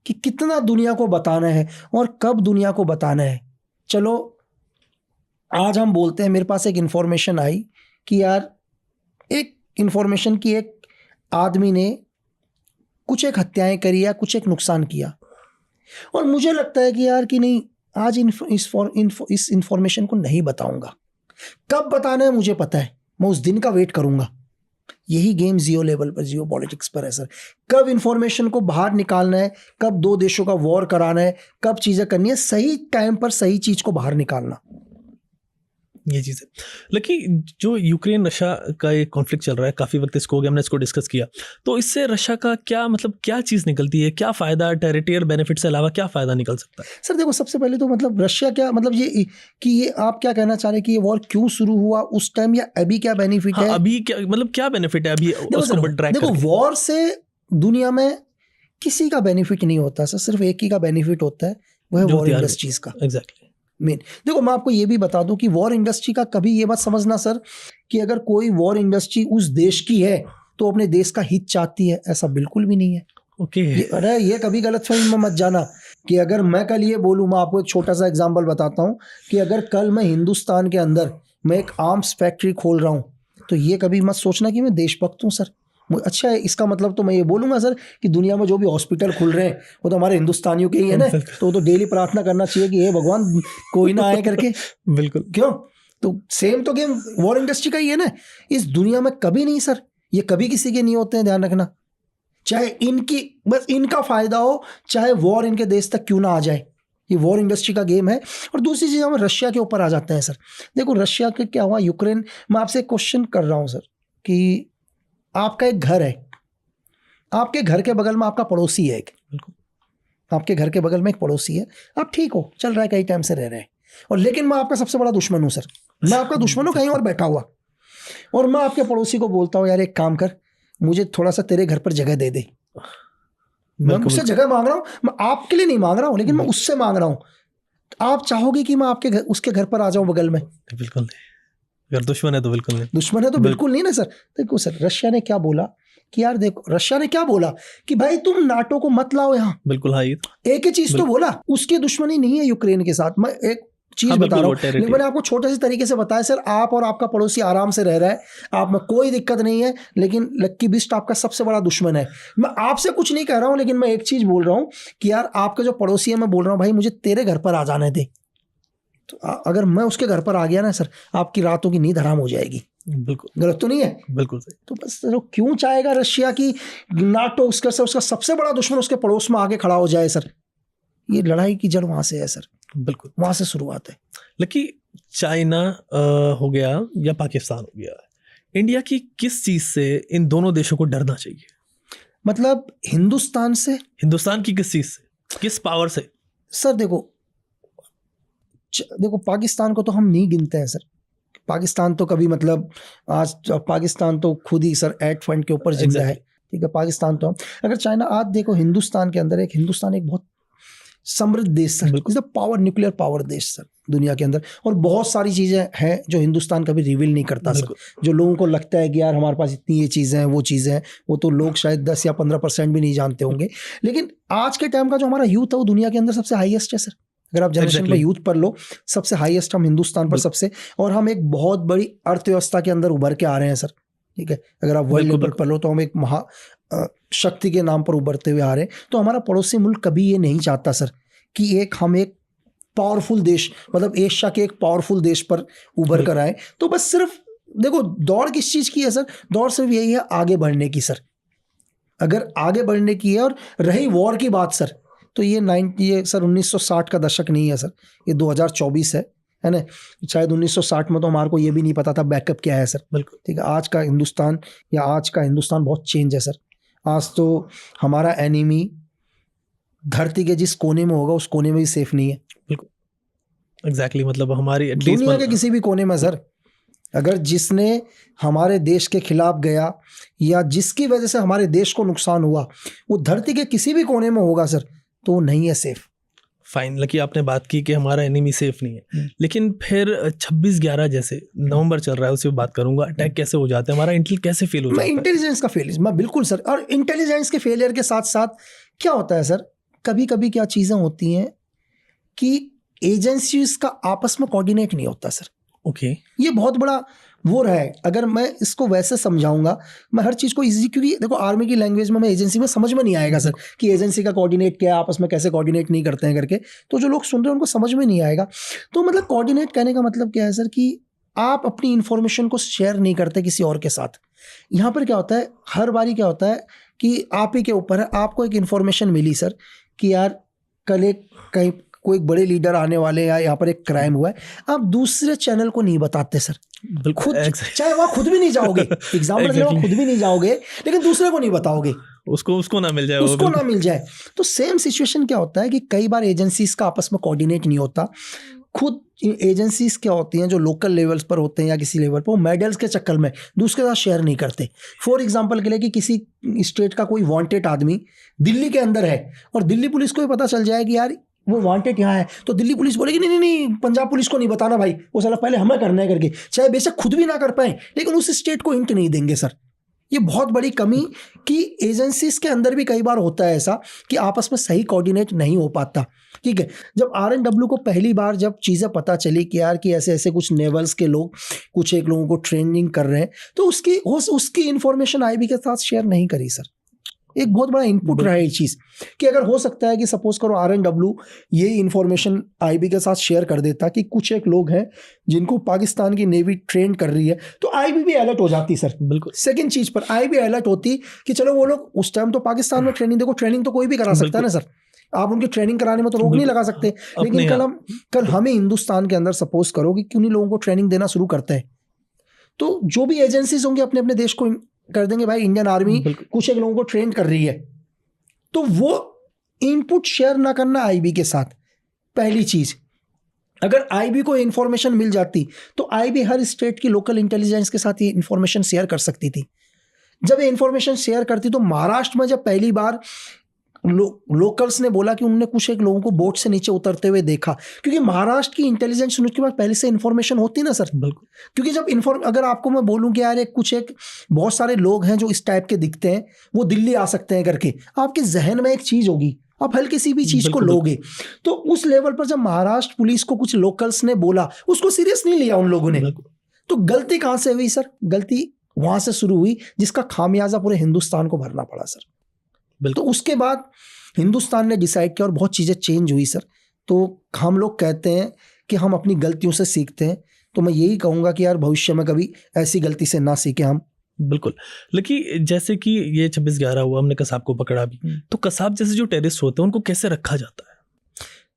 कि कितना दुनिया को बताना है और कब दुनिया को बताना है। चलो आज हम बोलते हैं, मेरे पास एक इंफॉर्मेशन आई कि यार, एक इंफॉर्मेशन की एक आदमी ने कुछ एक हत्याएं करी या कुछ एक नुकसान किया और मुझे लगता है कि यार कि नहीं, आज इस इंफॉर्मेशन को नहीं बताऊंगा। कब बताना है मुझे पता है, मैं उस दिन का वेट करूंगा। यही गेम जियो लेवल पर, जियो पॉलिटिक्स पर है सर। कब इंफॉर्मेशन को बाहर निकालना है, कब दो देशों का वॉर कराना है, कब चीजें करनी है, सही टाइम पर सही चीज को बाहर निकालना, ये चीज़ है। लेकिन जो यूक्रेन रशिया का एक कॉन्फ्लिक्ट चल रहा है, काफ़ी वक्त इसको हो गया, हमने इसको डिस्कस किया, तो इससे रशिया का क्या मतलब, क्या चीज़ निकलती है, क्या फ़ायदा, टेरिटोरियल बेनिफिट से अलावा क्या फ़ायदा निकल सकता है? सर देखो, सबसे पहले तो मतलब रशिया क्या, मतलब ये कि ये आप क्या कहना चाह रहे हैं कि ये वॉर क्यों शुरू हुआ उस टाइम या अभी क्या बेनिफिट हाँ, है? अभी क्या मतलब, क्या बेनिफिट है अभी उसको ड्रैग देखो, करके? वॉर से दुनिया में किसी का बेनिफिट नहीं होता सर, सिर्फ एक ही का बेनिफिट होता है, वो है वॉर इंडस्ट्रीज का। एग्जैक्टली। मेन देखो, मैं आपको ये भी बता दूं कि वॉर इंडस्ट्री का कभी ये मत समझना सर कि अगर कोई वॉर इंडस्ट्री उस देश की है तो अपने देश का हित चाहती है, ऐसा बिल्कुल भी नहीं है। ओके। अरे ये कभी गलतफहमी में मत जाना कि अगर मैं कल ये बोलूँ, मैं आपको एक छोटा सा एग्जांपल बताता हूँ कि अगर कल मैं हिंदुस्तान के अंदर मैं एक आर्म्स फैक्ट्री खोल रहा हूँ तो ये कभी मत सोचना कि मैं देशभक्त हूँ सर। अच्छा है, इसका मतलब तो मैं ये बोलूँगा सर कि दुनिया में जो भी हॉस्पिटल खुल रहे हैं वो तो हमारे हिंदुस्तानियों के ही है ना, तो वो तो डेली प्रार्थना करना चाहिए कि हे भगवान कोई ना आए करके। बिल्कुल। क्यों? तो सेम तो गेम वॉर इंडस्ट्री का ही है ना। इस दुनिया में कभी नहीं सर, ये कभी किसी के नहीं होते हैं, ध्यान रखना। चाहे इनकी बस इनका फायदा हो, चाहे वॉर इनके देश तक क्यों ना आ जाए, ये वॉर इंडस्ट्री का गेम है। और दूसरी चीज़ हम रशिया के ऊपर आ जाते हैं सर। देखो रशिया के क्या हुआ, यूक्रेन, मैं आपसे एक क्वेश्चन कर रहा हूँ सर कि आपका एक घर है, आपके घर के बगल में आपका पड़ोसी है एक, आपके घर के बगल में एक पड़ोसी है, आप ठीक हो, चल रहा है, कई टाइम से रह रहे हैं, और लेकिन मैं आपका सबसे बड़ा दुश्मन हूँ सर, मैं आपका दुश्मन हूँ कहीं और बैठा हुआ, और मैं आपके पड़ोसी को बोलता हूँ यार एक काम कर, मुझे थोड़ा सा तेरे घर पर जगह दे दे। मैं उससे जगह मांग रहा हूँ, मैं आपके लिए नहीं मांग रहा हूँ लेकिन मैं उससे मांग रहा हूँ। आप चाहोगे कि मैं आपके घर, उसके घर पर आ जाऊं बगल में? बिल्कुल नहीं। अगर दुश्मन है तो बिल्कुल नहीं। दुश्मन है तो बिल्कुल नहीं ना सर। देखो सर, रशिया ने क्या बोला कि यार देखो, रशिया ने क्या बोला कि भाई तुम नाटो को मत लाओ यहाँ। बिल्कुल हाँ, एक ही चीज तो बोला, उसकी दुश्मनी नहीं है यूक्रेन के साथ। मैं एक चीज बता रहा हूँ, लेकिन मैंने आपको छोटे से तरीके से बताया सर, आप और आपका पड़ोसी आराम से रह रहा है, आप में कोई दिक्कत नहीं है, लेकिन लक्की बिस्ट आपका सबसे बड़ा दुश्मन है। मैं आपसे कुछ नहीं कह रहा हूँ, लेकिन मैं एक चीज बोल रहा हूँ कि यार आपका जो पड़ोसी है, मैं बोल रहा हूँ भाई मुझे तेरे घर पर आ जाने दे। तो अगर मैं उसके घर पर आ गया ना सर, आपकी रातों की नींद हराम हो जाएगी। बिल्कुल गलत तो नहीं है? बिल्कुल सही। तो बस सर, क्यों चाहेगा रशिया की नाटो उसका सबसे बड़ा दुश्मन उसके पड़ोस में आगे खड़ा हो जाए सर? ये लड़ाई की जड़ वहां से है सर, बिल्कुल वहां से शुरुआत है। लेकिन चाइना हो गया या पाकिस्तान हो गया, इंडिया की किस चीज से इन दोनों देशों को डरना चाहिए? मतलब हिंदुस्तान से? हिंदुस्तान की किस चीज से, किस पावर से? सर देखो पाकिस्तान को तो हम नहीं गिनते हैं सर। पाकिस्तान तो कभी मतलब आज पाकिस्तान तो खुद ही सर एड फंड के ऊपर जिंदा है, ठीक है। पाकिस्तान तो अगर चाइना, आज देखो हिंदुस्तान के अंदर हिंदुस्तान एक बहुत समृद्ध देश sir, is the power, nuclear power देश सर दुनिया के अंदर। और बहुत सारी चीज़ें हैं जो हिंदुस्तान कभी रिवील नहीं करता सर। जो लोगों को लगता है कि यार हमारे पास इतनी ये चीज़ें हैं, वो चीज़ें हैं, वो तो लोग शायद 10 या 15% भी नहीं जानते होंगे। लेकिन आज के टाइम का जो हमारा यूथ है वो दुनिया के अंदर सबसे हाईएस्ट है सर। अगर आप जनरेशन पर यूथ पर लो, सबसे हाईएस्ट हम हिंदुस्तान पर सबसे, और हम एक बहुत बड़ी अर्थव्यवस्था के अंदर उभर के आ रहे हैं सर। ठीक है, अगर आप वर्ल्ड लेवल पर लो तो हम एक महा शक्ति के नाम पर उभरते हुए आ रहे हैं। तो हमारा पड़ोसी मुल्क कभी ये नहीं चाहता सर कि हम एक पावरफुल देश, मतलब एशिया के एक पावरफुल देश पर उभर कर आए। तो बस सिर्फ देखो दौड़ किस चीज़ की है सर, दौड़ सिर्फ यही है आगे बढ़ने की सर। अगर आगे बढ़ने की है, और रही वॉर की बात सर, तो ये सर 1960 का दशक नहीं है सर, ये 2024 है ना। शायद 1960 में तो हमारे को ये भी नहीं पता था बैकअप क्या है सर। बिल्कुल ठीक है, आज का हिंदुस्तान बहुत चेंज है सर। आज तो हमारा एनिमी धरती के जिस कोने में होगा उस कोने में भी सेफ नहीं है। बिल्कुल एग्जैक्टली, मतलब हमारी दुनिया के किसी भी कोने में सर, अगर जिसने हमारे देश के खिलाफ गया या जिसकी वजह से हमारे देश को नुकसान हुआ, वो धरती के किसी भी कोने में होगा सर, तो वो नहीं है सेफ। फाइन, लकी आपने बात की कि हमारा एनिमी सेफ नहीं है, लेकिन फिर 26/11 जैसे नवंबर चल रहा है, उससे बात करूंगा, अटैक कैसे हो जाते हैं, हमारा इंटेल कैसे फेल हो जाता है? इंटेलिजेंस का फेलियर, मैं बिल्कुल सर। और इंटेलिजेंस के फेलियर के साथ साथ क्या होता है सर, कभी कभी क्या चीज़ें होती हैं कि एजेंसीज का आपस में कोऑर्डिनेट नहीं होता सर। ओके, ये बहुत बड़ा वो रहा है। अगर मैं इसको वैसे समझाऊंगा, मैं हर चीज़ को इजी, क्योंकि देखो आर्मी की लैंग्वेज में एजेंसी में समझ में नहीं आएगा सर कि एजेंसी का कोऑर्डिनेट क्या है, आपस में कैसे कोऑर्डिनेट नहीं करते हैं करके, तो जो लोग सुन रहे हैं उनको समझ में नहीं आएगा। तो मतलब कोऑर्डिनेट कहने का मतलब क्या है सर, कि आप अपनी इंफॉर्मेशन को शेयर नहीं करते किसी और के साथ। यहाँ पर क्या होता है, हर बारी क्या होता है कि आप ही के ऊपर है, आपको एक इन्फॉर्मेशन मिली सर कि यार कल कहीं कोई बड़े लीडर आने वाले, या यहाँ पर एक क्राइम हुआ है, आप दूसरे चैनल को नहीं बताते सर। खुद चाहे वहाँ खुद भी नहीं जाओगे, एग्जाम्पल के लिए खुद भी नहीं जाओगे, लेकिन दूसरे को नहीं बताओगे, उसको ना मिल जाए, उसको ना मिल जाए। तो सेम सिचुएशन क्या होता है कि कई बार एजेंसीज का आपस में कोऑर्डिनेट नहीं होता। खुद एजेंसीज क्या होती हैं जो लोकल लेवल्स पर होते हैं या किसी लेवल पर, वो मेडल्स के चक्कर में दूसरे के साथ शेयर नहीं करते। फॉर एग्जांपल के लिए कि किसी स्टेट का कोई वांटेड आदमी दिल्ली के अंदर है और दिल्ली पुलिस को भी पता चल जाए कि यार वो वांटेड यहाँ है, तो दिल्ली पुलिस बोलेगी नहीं नहीं नहीं, पंजाब पुलिस को नहीं बताना भाई, वो साला पहले हमें करना है करके, चाहे बेशक खुद भी ना कर पाए, लेकिन उस स्टेट को हिंट नहीं देंगे सर। ये बहुत बड़ी कमी कि एजेंसीज के अंदर भी कई बार होता है ऐसा कि आपस में सही कोऑर्डिनेट नहीं हो पाता। ठीक है, जब RNW को पहली बार जब चीज़ें पता चली कि यार कि ऐसे ऐसे कुछ नेवल्स के लोग कुछ एक लोगों को ट्रेनिंग कर रहे हैं, तो उसकी इंफॉर्मेशन IB के साथ शेयर नहीं करी सर। एक बहुत बड़ा इनपुट रहा है ये चीज़ कि अगर हो सकता है कि सपोज करो RNW ये इंफॉर्मेशन IB के साथ शेयर कर देता कि कुछ एक लोग हैं जिनको पाकिस्तान की नेवी ट्रेन कर रही है, तो IB भी अलर्ट हो जाती सर। बिल्कुल, सेकंड चीज़ पर IB अलर्ट होती कि चलो वो लोग उस टाइम तो पाकिस्तान में ट्रेनिंग, देखो ट्रेनिंग तो कोई भी करा सकता है ना सर, आप उनकी ट्रेनिंग कराने में तो रोक नहीं लगा सकते, लेकिन कल हमें हिंदुस्तान के अंदर सपोज करो कि उन्हीं लोगों को ट्रेनिंग देना शुरू करते हैं, तो जो भी एजेंसीज होंगे अपने अपने देश को कर देंगे भाई इंडियन आर्मी कुछ एक लोगों को ट्रेन कर रही है, तो वो इनपुट शेयर ना करना IB के साथ। पहली चीज, अगर IB को इंफॉर्मेशन मिल जाती तो IB हर स्टेट की लोकल इंटेलिजेंस के साथ ये इंफॉर्मेशन शेयर कर सकती थी। जब ये इंफॉर्मेशन शेयर करती तो महाराष्ट्र में जब पहली बार लोकल्स ने बोला कि उन्होंने कुछ एक लोगों को बोट से नीचे उतरते हुए देखा, क्योंकि महाराष्ट्र की इंटेलिजेंस यूनिट के पास पहले से इन्फॉर्मेशन होती ना सर। बिल्कुल, क्योंकि जब अगर आपको मैं बोलूं कि यार एक बहुत सारे लोग हैं जो इस टाइप के दिखते हैं, वो दिल्ली आ सकते हैं करके, आपके जहन में एक चीज़ होगी, आप हल्की सी भी चीज़ को लोगे। तो उस लेवल पर जब महाराष्ट्र पुलिस को कुछ लोकल्स ने बोला, उसको सीरियस नहीं लिया उन लोगों ने। तो गलती कहाँ से हुई सर? गलती वहाँ से शुरू हुई जिसका खामियाजा पूरे हिंदुस्तान को भरना पड़ा सर। तो उसके बाद हिंदुस्तान ने डिसाइड किया और बहुत चीज़ें चेंज हुई सर। तो हम लोग कहते हैं कि हम अपनी गलतियों से सीखते हैं, तो मैं यही कहूँगा कि यार भविष्य में कभी ऐसी गलती से ना सीखें हम। बिल्कुल, लेकिन जैसे कि ये 26/11 हुआ, हमने कसाब को पकड़ा भी, तो कसाब जैसे जो टेररिस्ट होते हैं उनको कैसे रखा जाता है?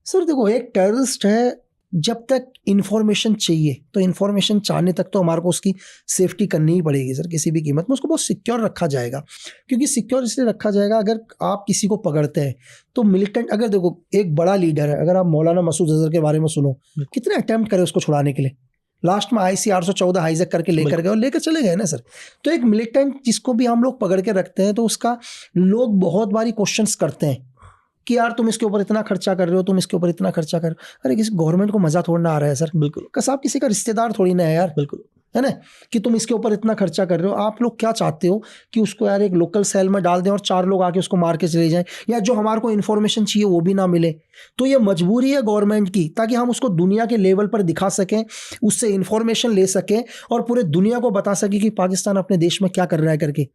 सर देखो, एक टेररिस्ट है, जब तक इन्फॉर्मेशन चाहिए तो इन्फॉर्मेशन चाहने तक तो हमारे को उसकी सेफ्टी करनी ही पड़ेगी सर, किसी भी कीमत में उसको बहुत सिक्योर रखा जाएगा। क्योंकि सिक्योर इसलिए रखा जाएगा, अगर आप किसी को पकड़ते हैं तो मिलिटेंट, अगर देखो एक बड़ा लीडर है, अगर आप मौलाना मसूद अजहर के बारे में सुनो, कितने अटेम्प्ट करे उसको छुड़ाने के लिए, लास्ट में IC 814 हाईजैक करके लेकर गए और लेकर चले गए ना सर। तो एक मिलिटेंट जिसको भी हम लोग पकड़ के रखते हैं तो उसका लोग बहुत बारी क्वेश्चंस करते हैं कि यार तुम इसके ऊपर इतना खर्चा कर रहे हो, तुम इसके ऊपर इतना खर्चा कर रहे हो। अरे किसी गवर्नमेंट को मजा थोड़ा ना आ रहा है सर, बिल्कुल साहब किसी का रिश्तेदार थोड़ी ना है यार, बिल्कुल है ना, कि तुम इसके ऊपर इतना खर्चा कर रहे हो। आप लोग क्या चाहते हो कि उसको यार एक लोकल सेल में डाल दें और 4 लोग आके उसको मार के चले जाएं, या जो हमारे को इन्फॉर्मेशन चाहिए वो भी ना मिले। तो ये मजबूरी है गवर्नमेंट की, ताकि हम उसको दुनिया के लेवल पर दिखा सकें, उससे इन्फॉर्मेशन ले सकें और पूरे दुनिया को बता सकें कि पाकिस्तान अपने देश में क्या कर रहा है करके।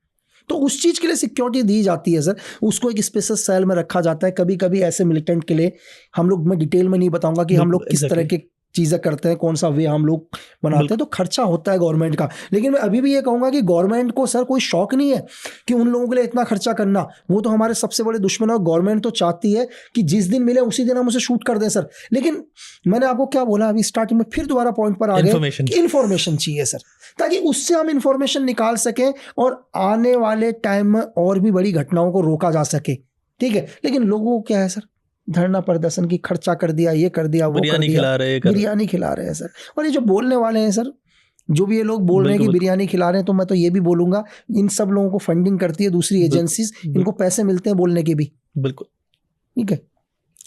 तो उस चीज़ के लिए सिक्योरिटी दी जाती है सर, उसको एक स्पेशल सेल में रखा जाता है। कभी कभी ऐसे मिलिटेंट के लिए हम लोग, मैं डिटेल में नहीं बताऊंगा कि हम लोग किस तरह के चीज़ें करते हैं, कौन सा वे हम लोग बनाते हैं, तो खर्चा होता है गवर्नमेंट का। लेकिन मैं अभी भी ये कहूँगा कि गवर्नमेंट को सर कोई शौक नहीं है कि उन लोगों के लिए इतना खर्चा करना, वो तो हमारे सबसे बड़े दुश्मन है। गवर्नमेंट तो चाहती है कि जिस दिन मिले उसी दिन हम उसे शूट कर दें सर। लेकिन मैंने आपको क्या बोला अभी स्टार्टिंग में, फिर दोबारा पॉइंट पर आ गए कि इन्फॉर्मेशन चाहिए सर, ताकि उससे हम इन्फॉर्मेशन निकाल सकें और आने वाले टाइम में और भी बड़ी घटनाओं को रोका जा सके। ठीक है, लेकिन लोगों को क्या है सर, धरना प्रदर्शन की खर्चा कर दिया, ये कर दिया, वो कर दिया, बिरयानी खिला रहे हैं सर। और ये जो बोलने वाले हैं सर, जो भी ये लोग बोल रहे हैं कि बिरयानी खिला रहे हैं, तो मैं तो ये भी बोलूंगा इन सब लोगों को फंडिंग करती है दूसरी एजेंसीज, इनको पैसे मिलते हैं बोलने के भी। बिल्कुल ठीक है,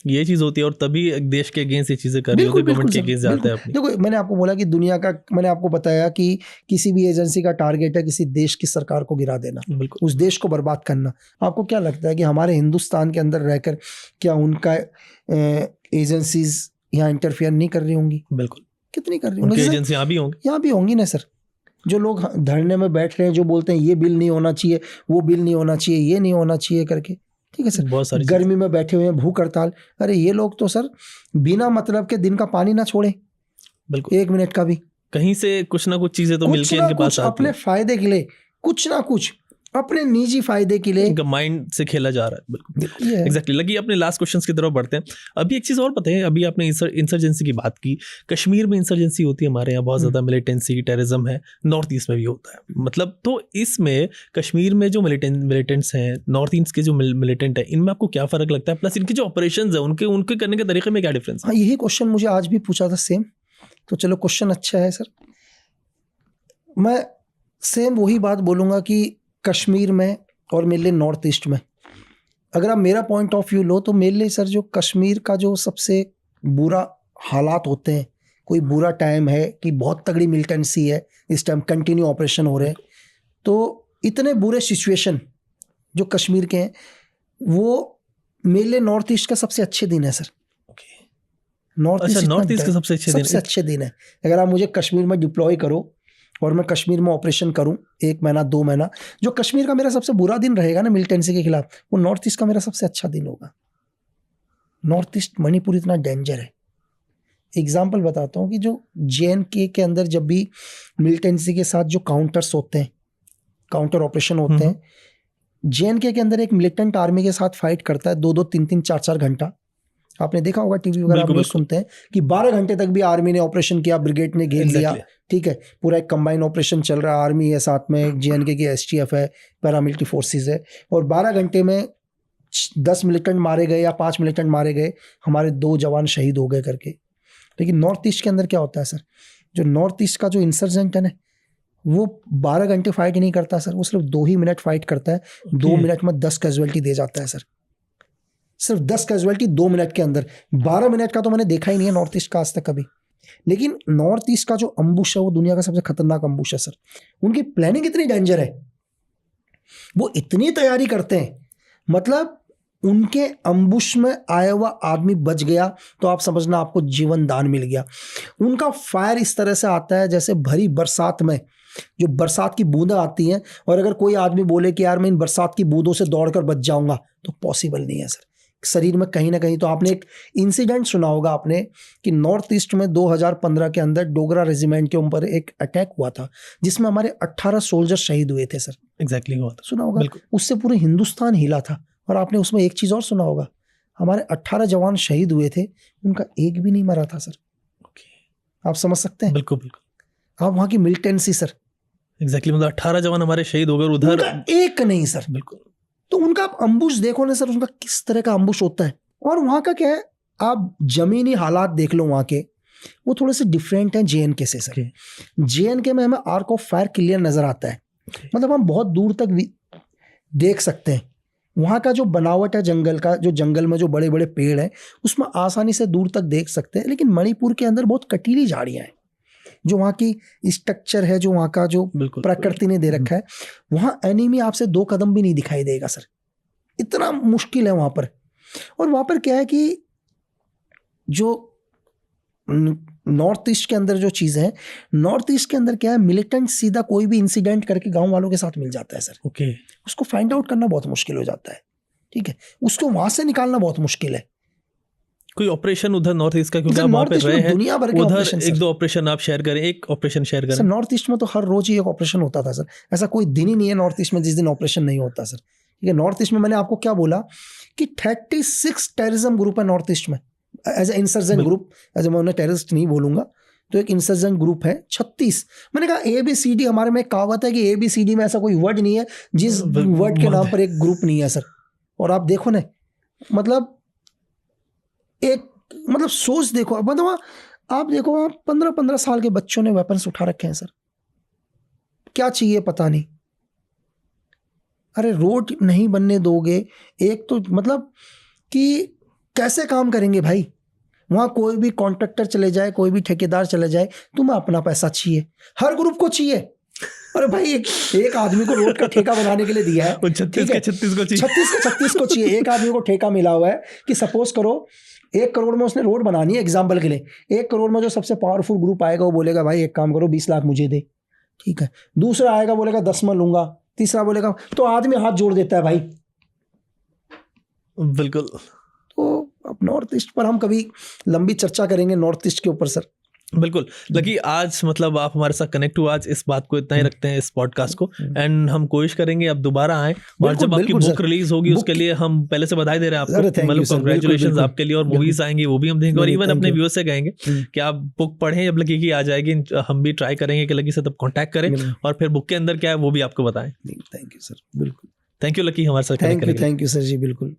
ये चीज होती है और तभी देश के अगेंस्ट ये चीजें कर रही होती है, गवर्नमेंट के अगेंस्ट जाता है अपनी। देखो मैंने आपको बोला कि दुनिया का, मैंने आपको बताया कि किसी भी एजेंसी का टारगेट है किसी देश की सरकार को गिरा देना, उस देश को बर्बाद करना। आपको क्या लगता है कि हमारे हिंदुस्तान के अंदर रहकर क्या उनका एजेंसीज यहाँ इंटरफेयर नहीं कर रही होंगी? बिल्कुल, कितनी कर रही होंगी एजेंसी, यहाँ भी होंगी ना सर। जो लोग धरने में बैठ रहे हैं, जो बोलते हैं ये बिल नहीं होना चाहिए, वो बिल नहीं होना चाहिए, ये नहीं होना चाहिए करके, ठीक है सर, बहुत सारी गर्मी में बैठे हुए हैं, भूख हड़ताल। अरे ये लोग तो सर बिना मतलब के दिन का पानी ना छोड़े, बिल्कुल 1 मिनट का भी, कहीं से कुछ ना कुछ चीजें तो मिलके इनके पास आती हैं, अपने फायदे के लिए, कुछ ना कुछ अपने निजी फायदे के लिए, इनका माइंड से खेला जा रहा है। बिल्कुल एग्जैक्टली। लगी अपने लास्ट क्वेश्चंस की तरफ बढ़ते हैं। अभी एक चीज और पता है, अभी आपने इंसर्जेंसी की बात की, कश्मीर में इंसर्जेंसी होती है, हमारे यहाँ बहुत ज्यादा मिलिटेंसी टेररिज्म है, नॉर्थ ईस्ट में भी होता है, मतलब तो इसमें कश्मीर में जो मिलिटेंट्स हैं, नॉर्थ ईस्ट के जो मिलिटेंट है, इनमें आपको क्या फर्क लगता है, प्लस इनके जो ऑपरेशन है उनके करने के तरीके में क्या डिफरेंस? हाँ, यही क्वेश्चन मुझे आज भी पूछा था सेम, तो चलो क्वेश्चन अच्छा है सर। मैं सेम वही बात बोलूँगा कि कश्मीर में और मेरे लिए नॉर्थ ईस्ट में, अगर आप मेरा पॉइंट ऑफ व्यू लो तो मेरे लिए सर जो कश्मीर का जो सबसे बुरा हालात होते हैं, कोई बुरा टाइम है कि बहुत तगड़ी मिलिटेंसी है, इस टाइम कंटिन्यू ऑपरेशन हो रहे हैं, तो इतने बुरे सिचुएशन जो कश्मीर के हैं, वो मेरे लिए नॉर्थ ईस्ट का सबसे अच्छे दिन है सर। नॉर्थ ईस्ट का सबसे अच्छे दिन है। अगर आप मुझे कश्मीर में डिप्लॉय करो और मैं कश्मीर में ऑपरेशन करूं 1 महीना 2 महीना, जो कश्मीर का मेरा सबसे बुरा दिन रहेगा ना मिलिटेंसी के खिलाफ, वो नॉर्थ ईस्ट का मेरा सबसे अच्छा दिन होगा। नॉर्थ ईस्ट मणिपुर इतना डेंजर है। एग्जाम्पल बताता हूँ कि जो JNK के अंदर जब भी मिलिटेंसी के साथ जो काउंटर्स होते हैं, काउंटर ऑपरेशन होते हैं, JNK के अंदर एक मिलिटेंट आर्मी के साथ फाइट करता है 2-2, 3-3, 4-4 घंटा। आपने देखा होगा टीवी वगैरह आप सुनते हैं कि 12 घंटे तक भी आर्मी ने ऑपरेशन किया, ब्रिगेड ने घेर लिया, ठीक है, पूरा एक कंबाइन ऑपरेशन चल रहा है, आर्मी है साथ में, JNK की STF है, पैरामिलिट्री फोर्सेस है, और 12 घंटे में 10 मिलिटेंट मारे गए या 5 मिलिटेंट मारे गए, हमारे 2 जवान शहीद हो गए करके। लेकिन नॉर्थ ईस्ट के अंदर क्या होता है सर, जो नॉर्थ ईस्ट का जो इंसर्जेंट है ना, वो 12 घंटे फाइट नहीं करता सर, वो सिर्फ 2 ही मिनट फाइट करता है, 2 मिनट में 10 कैजुअलिटी दे जाता है सर, सिर्फ 10 कैजुअलिटी 2 मिनट के अंदर। 12 मिनट का तो मैंने देखा ही नहीं है नॉर्थ ईस्ट का आज तक कभी। लेकिन नॉर्थ ईस्ट का जो अम्बुश है वो दुनिया का सबसे खतरनाक अम्बुश है सर। उनकी प्लानिंग इतनी डेंजर है, वो इतनी तैयारी करते हैं, मतलब उनके अम्बुश में आया हुआ आदमी बच गया तो आप समझना आपको जीवन दान मिल गया। उनका फायर इस तरह से आता है जैसे भरी बरसात में जो बरसात की बूंदें आती हैं, और अगर कोई आदमी बोले कि यार मैं इन बरसात की बूंदों से दौड़कर बच जाऊंगा, तो पॉसिबल नहीं है सर। शरीर में कहीं ना कहीं, तो आपने एक इंसिडेंट सुना होगा आपने कि नॉर्थ ईस्ट में 2015 के अंदर डोगरा रेजिमेंट के ऊपर एक अटैक हुआ था जिसमें हमारे 18 सोल्जर शहीद हुए थे सर। एग्जैक्टली हुआ था, सुना होगा, उससे पूरे हिंदुस्तान हिला था। और आपने उसमें एक चीज़ और सुना होगा, हमारे 18 जवान शहीद हुए थे, उनका एक भी नहीं मरा था सर। आप समझ सकते हैं? बिल्कुल बिल्कुल। आप वहाँ की मिलिटेंसी सर, एग्जैक्टली, मतलब 18 जवान हमारे शहीद हो गए, उधर एक नहीं सर। बिल्कुल। तो उनका अम्बुश देखो ना सर, उनका किस तरह का अम्बुश होता है। और वहाँ का क्या है, आप जमीनी हालात देख लो वहाँ के, वो थोड़े से डिफरेंट हैं JNK से सर। JNK में हमें आर्क ऑफ फायर क्लियर नजर आता है, मतलब हम बहुत दूर तक देख सकते हैं वहाँ का जो बनावट है जंगल का, जो जंगल में जो बड़े बड़े पेड़ हैं उसमें आसानी से दूर तक देख सकते हैं, लेकिन मणिपुर के अंदर बहुत कटीली झाड़ियाँ हैं, जो वहाँ की स्ट्रक्चर है, जो वहाँ का जो प्रकृति ने दे रखा है, वहाँ एनिमी आपसे 2 कदम भी नहीं दिखाई देगा सर, इतना मुश्किल है वहाँ पर। और वहाँ पर क्या है कि जो नॉर्थ ईस्ट के अंदर जो चीज़ है, नॉर्थ ईस्ट के अंदर क्या है, मिलिटेंट सीधा कोई भी इंसिडेंट करके गांव वालों के साथ मिल जाता है सर। ओके, उसको फाइंड आउट करना बहुत मुश्किल हो जाता है, ठीक है, उसको वहां से निकालना बहुत मुश्किल है। कोई ऑपरेशन उधर नॉर्थ ईस्ट का, क्योंकि आप वहाँ पे रहे हैं, दुनिया भर के उधर ऑपरेशन, 1-2 ऑपरेशन आप शेयर करें, एक ऑपरेशन शेयर करें। सर नॉर्थ ईस्ट में तो हर रोज ही एक ऑपरेशन होता था सर, ऐसा कोई दिन ही नहीं है नॉर्थ ईस्ट में जिस दिन ऑपरेशन नहीं होता सर, ठीक है। नॉर्थ ईस्ट में मैंने आपको क्या बोला कि 36 टेररिज्म ग्रुप है नॉर्थ ईस्ट में, as a insurgent group, as a मैं उन्हें टेररिस्ट नहीं बोलूंगा, तो एक इंसर्जेंट ग्रुप है 36। मैंने कहा ABCD, हमारे में एक कहावत है कि ABCD में ऐसा कोई वर्ड नहीं है जिस वर्ड के नाम पर एक ग्रुप नहीं है सर। और आप देखो ना, मतलब एक, मतलब सोच देखो, मतलब आप देखो, 15-15 साल के बच्चों ने वेपन्स उठा रखे हैं सर, क्या चाहिए पता नहीं। अरे रोड नहीं बनने दोगे, एक तो मतलब कि कैसे काम करेंगे भाई, वहाँ कोई भी कॉन्ट्रैक्टर चले जाए, कोई भी ठेकेदार चले जाए, तुम्हें अपना पैसा चाहिए, हर ग्रुप को चाहिए। अरे भाई एक आदमी को रोड का ठेका बनाने के लिए दिया है, 36 के 36 को चाहिए, 36 के 36 को चाहिए। एक आदमी को ठेका मिला हुआ है कि सपोज करो 1 करोड़ में उसने रोड बनानी है, एग्जाम्पल के लिए 1 करोड़ में जो सबसे पावरफुल ग्रुप आएगा वो बोलेगा भाई एक काम करो 20 लाख मुझे दे, ठीक है। दूसरा आएगा बोलेगा 10 में लूंगा, तीसरा बोलेगा, तो आदमी हाथ जोड़ देता है भाई। बिल्कुल। तो अब नॉर्थ ईस्ट पर हम कभी लंबी चर्चा करेंगे, नॉर्थ ईस्ट के ऊपर सर। बिल्कुल लकी, आज मतलब आप हमारे साथ कनेक्ट हुआ, आज इस बात को इतना ही रखते हैं इस पॉडकास्ट को, एंड हम कोशिश करेंगे आप दोबारा आएं, और जब आपकी बुक रिलीज होगी उसके लिए हम पहले से बधाई दे रहे हैं आपको, मतलब कांग्रेचुलेशंस आपके लिए, और मूवीज आएंगी वो भी हम देखेंगे, और इवन अपने व्यूअर्स से कहेंगे कि आप बुक पढ़ें, जब लकी की आ जाएगी हम भी ट्राई करेंगे कि लकी से तब कॉन्टैक्ट करें, और फिर बुक के अंदर क्या है वो भी आपको बताएं। थैंक यू सर, बिल्कुल, थैंक यू लकी हमारे साथ, थैंक यू सर जी, बिल्कुल।